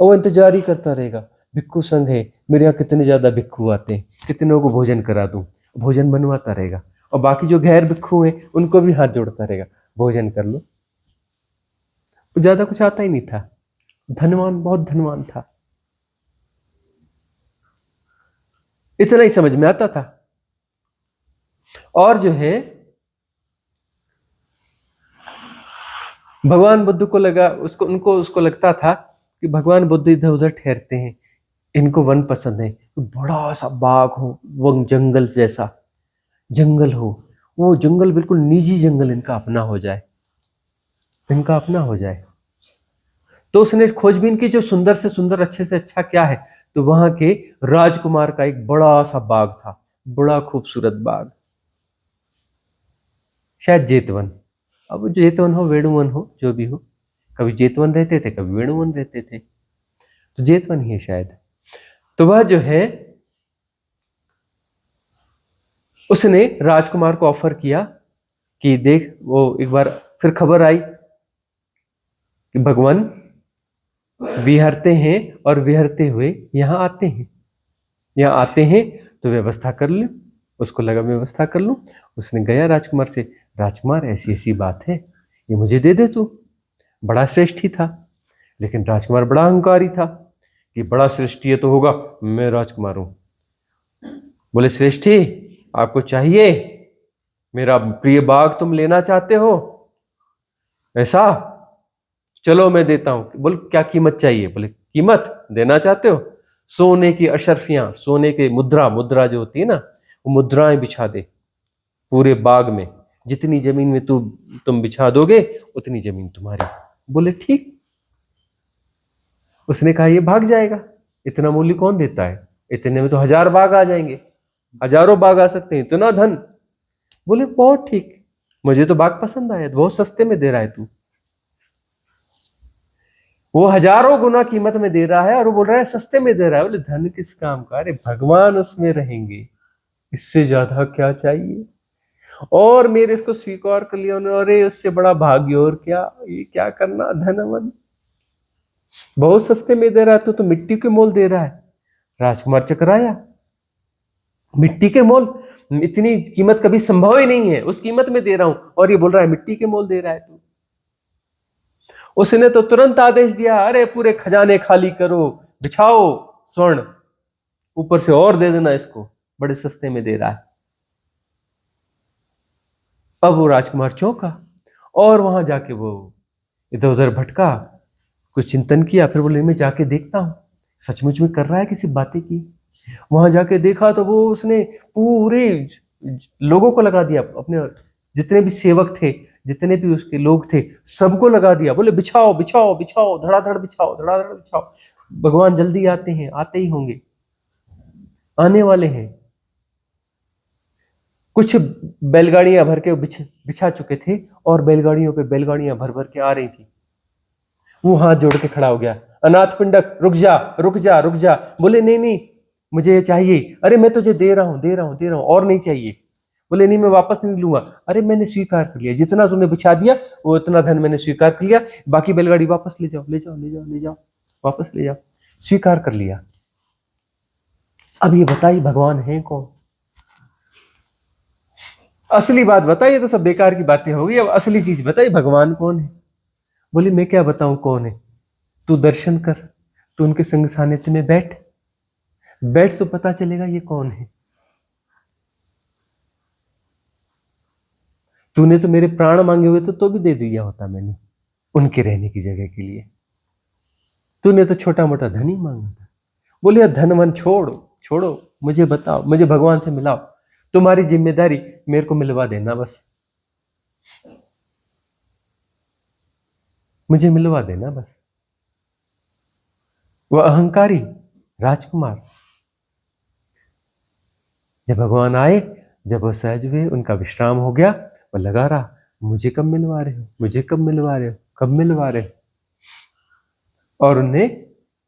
और वो इंतजार ही करता रहेगा, भिक्षु संघ है मेरे यहाँ, कितने ज्यादा भिक्षु आते हैं, कितनों को भोजन करा दूं, भोजन बनवाता रहेगा। और बाकी जो गैर भिक्षु हैं उनको भी हाथ जोड़ता रहेगा, भोजन कर लो। तो ज्यादा कुछ आता ही नहीं था, धनवान, बहुत धनवान था, इतना ही समझ में आता था। और जो है भगवान बुद्ध को लगा, उसको लगता था कि भगवान बुद्ध इधर उधर ठहरते हैं, इनको वन पसंद है, तो बड़ा सा बाग हो, वो जंगल जैसा जंगल हो, वो जंगल बिल्कुल निजी जंगल इनका अपना हो जाए, तो उसने खोजबीन की जो सुंदर से सुंदर, अच्छे से अच्छा क्या है, तो वहां के राजकुमार का एक बड़ा सा बाग था, बड़ा खूबसूरत बाग, शायद जेतवन। अब जेतवन हो, वेणुवन हो, जो भी हो, कभी जेतवन रहते थे, कभी वेणुवन रहते थे, तो जेतवन ही है शायद। तो वह जो है उसने राजकुमार को ऑफर किया कि देख, वो एक बार फिर खबर आई कि भगवान विहरते हैं, और विहरते हुए यहाँ आते हैं तो व्यवस्था कर ले। उसको लगा व्यवस्था कर लूं। उसने गया राजकुमार से, राजकुमार ऐसी ऐसी बात है, ये मुझे दे दे तू। बड़ा श्रेष्ठी था, लेकिन राजकुमार बड़ा अहंकारी था कि बड़ा श्रेष्ठी है तो होगा, मैं राजकुमार हूं। बोले श्रेष्ठी आपको चाहिए, मेरा प्रिय बाग तुम लेना चाहते हो, ऐसा? चलो मैं देता हूं। बोल क्या कीमत चाहिए? बोले कीमत देना चाहते हो? सोने की अशर्फियां, सोने के मुद्रा जो होती है ना, वो मुद्राएं बिछा दे पूरे बाग में। जितनी जमीन में तुम बिछा दोगे उतनी जमीन तुम्हारी। बोले ठीक। उसने कहा ये भाग जाएगा, इतना मूल्य कौन देता है, इतने में तो 1000 बाघ आ जाएंगे, हजारों बाघ आ सकते हैं, इतना धन। बोले बहुत ठीक, मुझे तो बाघ पसंद आया, बहुत सस्ते में दे रहा है तू। वो हजारों गुना कीमत में दे रहा है और वो बोल रहा है सस्ते में दे रहा है। बोले धन किस काम का, अरे भगवान उसमें रहेंगे, इससे ज्यादा क्या चाहिए। और मेरे इसको स्वीकार कर लिया उन्होंने, अरे उससे बड़ा भाग्य और क्या, ये क्या करना धनवन, बहुत सस्ते में दे रहा है, तो मिट्टी के मोल दे रहा है। राजकुमार चकराया, मिट्टी के मोल, इतनी कीमत कभी संभव ही नहीं है, उस कीमत में दे रहा हूं और ये बोल रहा है मिट्टी के मोल दे रहा है तू। उसने तो तुरंत आदेश दिया, अरे पूरे खजाने खाली करो, बिछाओ स्वर्ण, ऊपर से और दे देना इसको, बड़े सस्ते में दे रहा है। अब वो राजकुमार चौंका और वहां जाके वो इधर उधर भटका, कुछ चिंतन किया, फिर बोले मैं जाके देखता हूं सचमुच में कर रहा है किसी बातें की। वहां जाके देखा तो वो उसने पूरे लोगों को लगा दिया, अपने जितने भी सेवक थे, जितने भी उसके लोग थे, सबको लगा दिया। बोले बिछाओ बिछाओ बिछाओ, धड़ाधड़ बिछाओ, धड़ाधड़ बिछाओ, भगवान जल्दी आते हैं, आते ही होंगे, आने वाले हैं। कुछ बैलगाड़ियां भर के बिछा चुके थे और बैलगाड़ियों पे बैलगाड़ियां भर भर के आ रही थी। वो हाथ जोड़ के खड़ा हो गया, अनाथ पिंडक रुक जा रुक जा रुक जा। बोले नहीं नहीं मुझे ये चाहिए। अरे मैं तुझे दे रहा हूं दे रहा हूं दे रहा हूं, और नहीं चाहिए। बोले नहीं मैं वापस नहीं लूंगा। अरे मैंने स्वीकार कर लिया, जितना तूने बिछा दिया वो इतना धन मैंने स्वीकार कर लिया, बाकी बैलगाड़ी वापस ले जाओ ले जाओ ले जाओ ले जाओ, वापस ले जाओ, स्वीकार कर लिया। अब ये बताइए भगवान है कौन, असली बात बताइए, तो सब बेकार की बातें हो गई, अब असली चीज बताइए भगवान कौन है। बोली मैं क्या बताऊं कौन है, तू दर्शन कर, तू उनके संग सानिध्य में बैठ बैठ तो पता चलेगा ये कौन है। तूने तो मेरे प्राण मांगे हुए तो भी दे दिया होता मैंने उनके रहने की जगह के लिए, तूने तो छोटा मोटा धन ही मांगा था। बोले धन मन छोड़ो छोड़ो, मुझे बताओ, मुझे भगवान से मिलाओ, तुम्हारी जिम्मेदारी मेरे को मिलवा देना, बस मुझे मिलवा देना बस। वह अहंकारी राजकुमार जब भगवान आए, जब वो सहज हुए, उनका विश्राम हो गया, वो लगा रहा मुझे कब मिलवा रहे हो, मुझे कब मिलवा रहे हो, कब मिलवा रहे हो। और उन्हें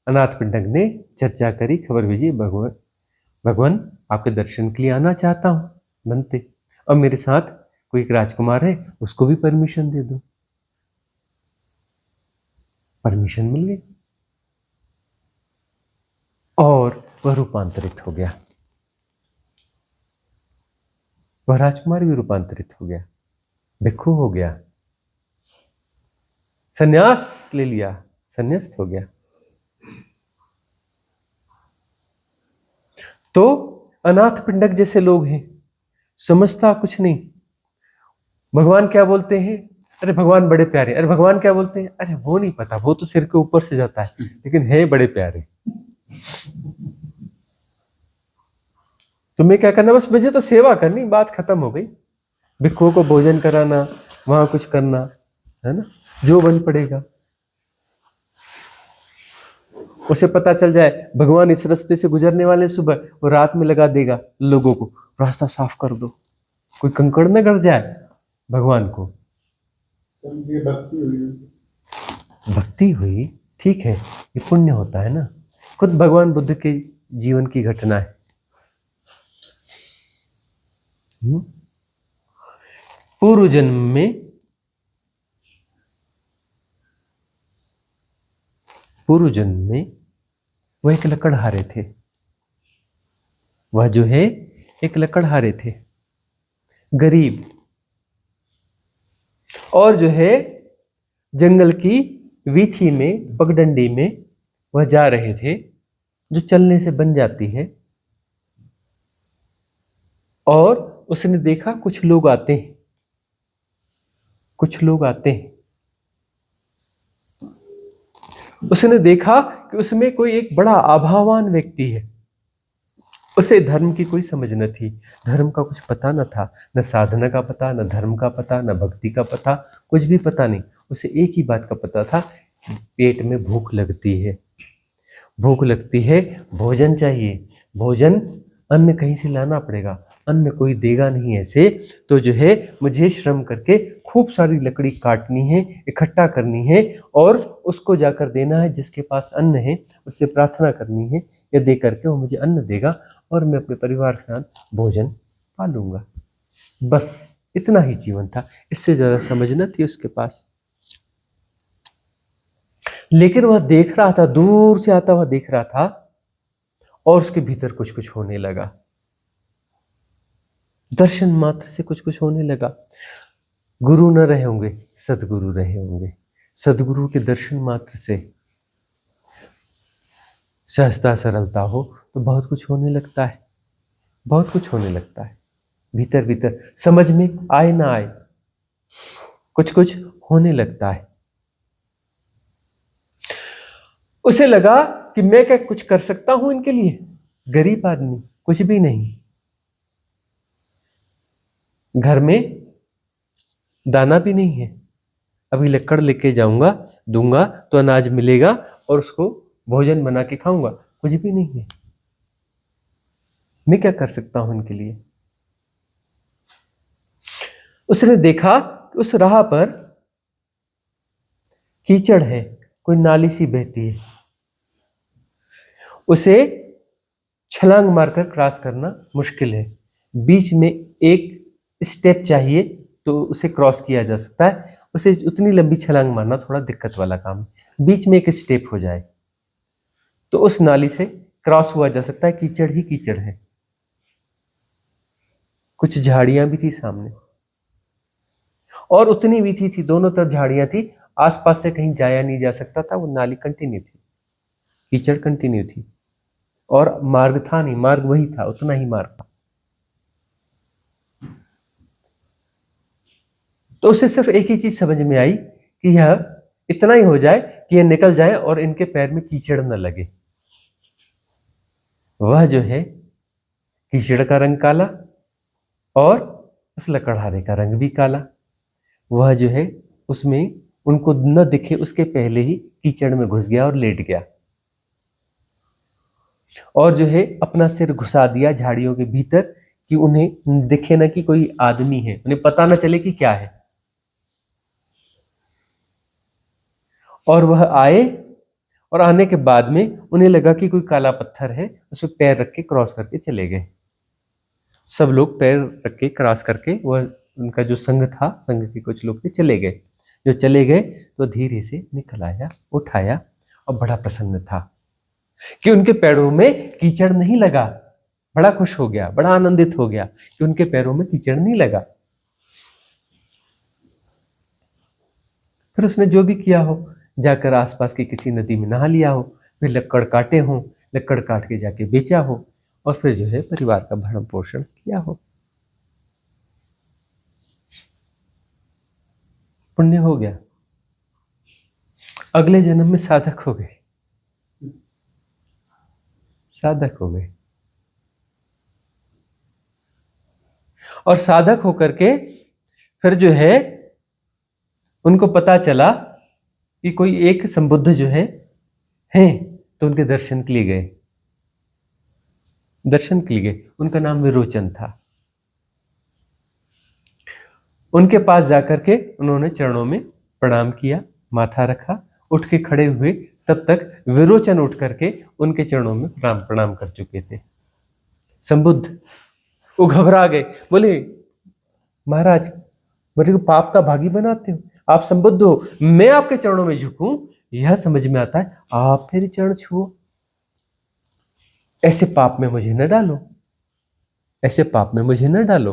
अनाथ पिंडक ने चर्चा करी, खबर भेजी, भगवान आपके दर्शन के लिए आना चाहता हूं बनते, अब मेरे साथ कोई एक राजकुमार है, उसको भी परमिशन दे दो। परमिशन मिल गई और वह रूपांतरित हो गया, वह राजकुमार भी रूपांतरित हो गया, भिक्षु हो गया, सन्यास ले लिया, सन्यास्त हो गया। तो अनाथ पिंडक जैसे लोग हैं, समझता कुछ नहीं। भगवान क्या बोलते हैं, अरे भगवान बड़े प्यारे, अरे भगवान क्या बोलते हैं, अरे वो नहीं पता, वो तो सिर के ऊपर से जाता है, लेकिन है बड़े प्यारे। तुम्हें क्या करना, बस मुझे तो सेवा करनी, बात खत्म हो गई। भिक्षुओं को भोजन कराना, वहां कुछ करना, है ना, जो बन पड़ेगा। उसे पता चल जाए भगवान इस रास्ते से गुजरने वाले सुबह, वो रात में लगा देगा लोगों को, रास्ता साफ कर दो, कोई कंकड़ न गड़ जाए भगवान को। भक्ति हुई, ठीक है, ये पुण्य होता है ना, खुद भगवान बुद्ध के जीवन की घटना है। पूर्व जन्म में वह एक लकड़हारे थे, वह जो है एक लकड़हारे थे, गरीब, और जो है जंगल की वीथी में, पगडंडी में वह जा रहे थे, जो चलने से बन जाती है। और उसने देखा कुछ लोग आते हैं, कुछ लोग आते हैं। उसने देखा कि उसमें कोई एक बड़ा आभावान व्यक्ति है। उसे धर्म की कोई समझ न थी, धर्म का कुछ पता न था, न साधना का पता, न धर्म का पता, न भक्ति का पता, कुछ भी पता नहीं। उसे एक ही बात का पता था, पेट में भूख लगती है, भूख लगती है, भोजन चाहिए, भोजन, अन्न कहीं से लाना पड़ेगा, अन्न कोई देगा नहीं ऐसे, तो जो है मुझे श्रम करके खूब सारी लकड़ी काटनी है, इकट्ठा करनी है और उसको जाकर देना है, जिसके पास अन्न है उससे प्रार्थना करनी है, या दे करके वो मुझे अन्न देगा और मैं अपने परिवार के साथ भोजन पालूंगा। बस इतना ही जीवन था, इससे ज्यादा समझ न थी उसके पास। लेकिन वह देख रहा था, दूर से आता हुआ देख रहा था, और उसके भीतर कुछ कुछ होने लगा, दर्शन मात्र से कुछ कुछ होने लगा। गुरु न रहे होंगे, सदगुरु रहे होंगे, सदगुरु के दर्शन मात्र से सहजता सरलता हो तो बहुत कुछ होने लगता है, बहुत कुछ होने लगता है, भीतर भीतर समझ में आए ना आए कुछ कुछ होने लगता है। उसे लगा कि मैं क्या कुछ कर सकता हूं इनके लिए, गरीब आदमी, कुछ भी नहीं, घर में दाना भी नहीं है, अभी लकड़ लेके जाऊंगा, दूंगा तो अनाज मिलेगा और उसको भोजन बना के खाऊंगा, कुछ भी नहीं है, मैं क्या कर सकता हूं इनके लिए। उसने देखा कि उस राह पर कीचड़ है, कोई नाली सी बहती है, उसे छलांग मारकर क्रॉस करना मुश्किल है, बीच में एक स्टेप चाहिए तो उसे क्रॉस किया जा सकता है, उसे उतनी लंबी छलांग मारना थोड़ा दिक्कत वाला काम है, बीच में एक स्टेप हो जाए तो उस नाली से क्रॉस हुआ जा सकता है, कीचड़ ही कीचड़ है, कुछ झाड़ियां भी थी सामने और उतनी भी थी, दोनों तरफ झाड़ियां थी, आसपास से कहीं जाया नहीं जा सकता था, वो नाली कंटिन्यू थी, कीचड़ कंटिन्यू थी और मार्ग था नहीं, मार्ग वही था, उतना ही मार्ग था। तो उसे सिर्फ एक ही चीज समझ में आई कि यह इतना ही हो जाए कि यह निकल जाए और इनके पैर में कीचड़ न लगे। वह जो है कीचड़ का रंग काला और उस लकड़हारे का रंग भी काला, वह जो है उसमें उनको न दिखे उसके पहले ही कीचड़ में घुस गया और लेट गया और जो है अपना सिर घुसा दिया झाड़ियों के भीतर कि उन्हें दिखे ना कि कोई आदमी है, उन्हें पता ना चले कि क्या है। और वह आए और आने के बाद में उन्हें लगा कि कोई काला पत्थर है, उस पर पैर रख के क्रॉस करके चले गए। सब लोग पैर रख के क्रॉस करके, वह उनका जो संघ था, संघ के कुछ लोग थे, चले गए। जो चले गए तो धीरे से निकल आया, उठाया और बड़ा प्रसन्न था कि उनके पैरों में कीचड़ नहीं लगा। बड़ा खुश हो गया, बड़ा आनंदित हो गया कि उनके पैरों में कीचड़ नहीं लगा। फिर उसने जो भी किया हो, जाकर आसपास की किसी नदी में नहा लिया हो, फिर लक्कड़ काटे हो, लक्कड़ काट के जाके बेचा हो और फिर जो है परिवार का भरण पोषण किया हो। पुण्य हो गया, अगले जन्म में साधक हो गए, साधक हो गए। और साधक होकर के फिर जो है उनको पता चला कि कोई एक संबुद्ध जो है तो उनके दर्शन के लिए गए, दर्शन के लिए गए। उनका नाम विरोचन था। उनके पास जाकर के उन्होंने चरणों में प्रणाम किया, माथा रखा, उठ के खड़े हुए, तब तक विरोचन उठ करके उनके चरणों में प्रणाम कर चुके थे। संबुद्ध वो घबरा गए, बोले महाराज मेरे को पाप का भागी बनाते हो, आप संबुद्ध हो, मैं आपके चरणों में झुकूं, यह समझ में आता है, आप मेरे चरण छुओ, ऐसे पाप में मुझे न डालो, ऐसे पाप में मुझे न डालो।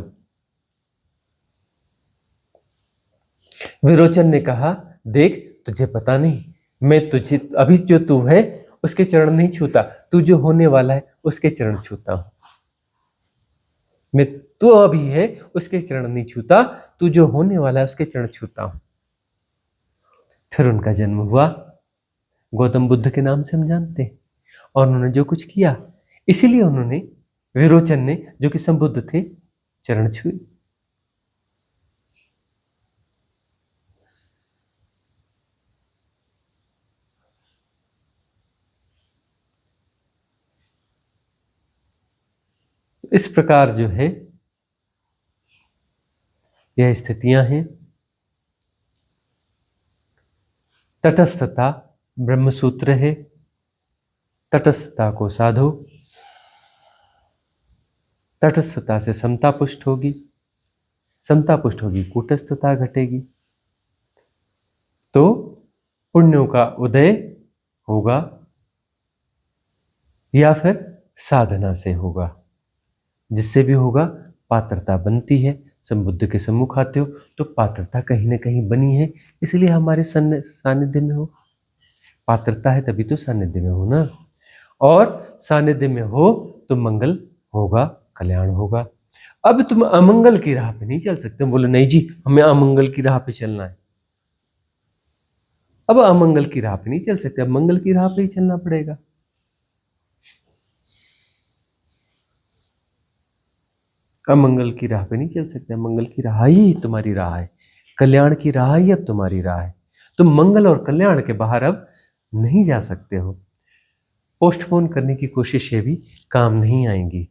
विरोचन ने कहा, देख तुझे पता नहीं, मैं तुझे अभी जो तू है उसके चरण नहीं छूता, तू जो होने वाला है उसके चरण छूता हूं। मैं तू अभी है उसके चरण नहीं छूता, तू जो होने वाला है उसके चरण छूता हूं। फिर उनका जन्म हुआ, गौतम बुद्ध के नाम से हम जानते हैं। और उन्होंने जो कुछ किया, इसीलिए उन्होंने, विरोचन ने जो कि संबुद्ध थे, चरण छुए। इस प्रकार जो है यह स्थितियां हैं। तटस्थता ब्रह्मसूत्र है। तटस्थता को साधो, तटस्थता से समता पुष्ट होगी, समता पुष्ट होगी, कूटस्थता घटेगी, तो पुण्यों का उदय होगा या फिर साधना से होगा। जिससे भी होगा पात्रता बनती है। संबुद्ध के सम्मुख आते हो तो पात्रता कहीं ना कहीं बनी है, इसलिए हमारे सानिध्य में हो। पात्रता है तभी तो सानिध्य में हो ना, और सानिध्य में हो तो मंगल होगा, कल्याण होगा। अब तुम अमंगल की राह पे नहीं चल सकते। बोलो नहीं जी हमें अमंगल की राह पे चलना है। अब अमंगल की राह पे नहीं चल सकते, अब मंगल की राह पे ही चलना पड़ेगा। अमंगल की राह पे नहीं चल सकते, मंगल की राह ही तुम्हारी राह है, कल्याण की राह ही अब तुम्हारी राह है। तुम मंगल और कल्याण के बाहर अब नहीं जा सकते हो। पोस्टपोन करने की कोशिशें भी काम नहीं आएंगी,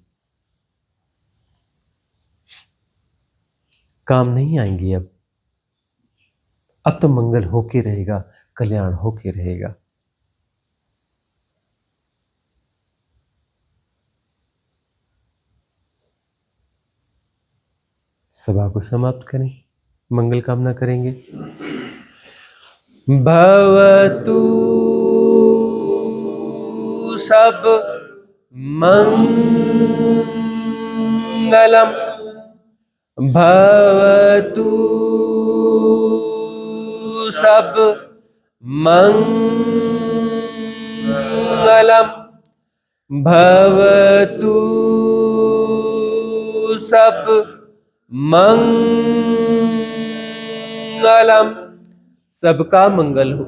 काम नहीं आएंगी। अब तो मंगल होके रहेगा, कल्याण होके रहेगा। सभा को समाप्त करें, मंगल कामना करेंगे। भवतु सब मंगलम, भवतु सब मंगलम, भवतु सब मंगलम। सबका मंगल हो,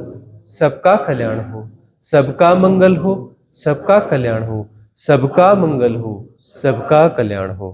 सबका कल्याण हो, सबका मंगल हो, सबका कल्याण हो, सबका मंगल हो, सबका कल्याण हो।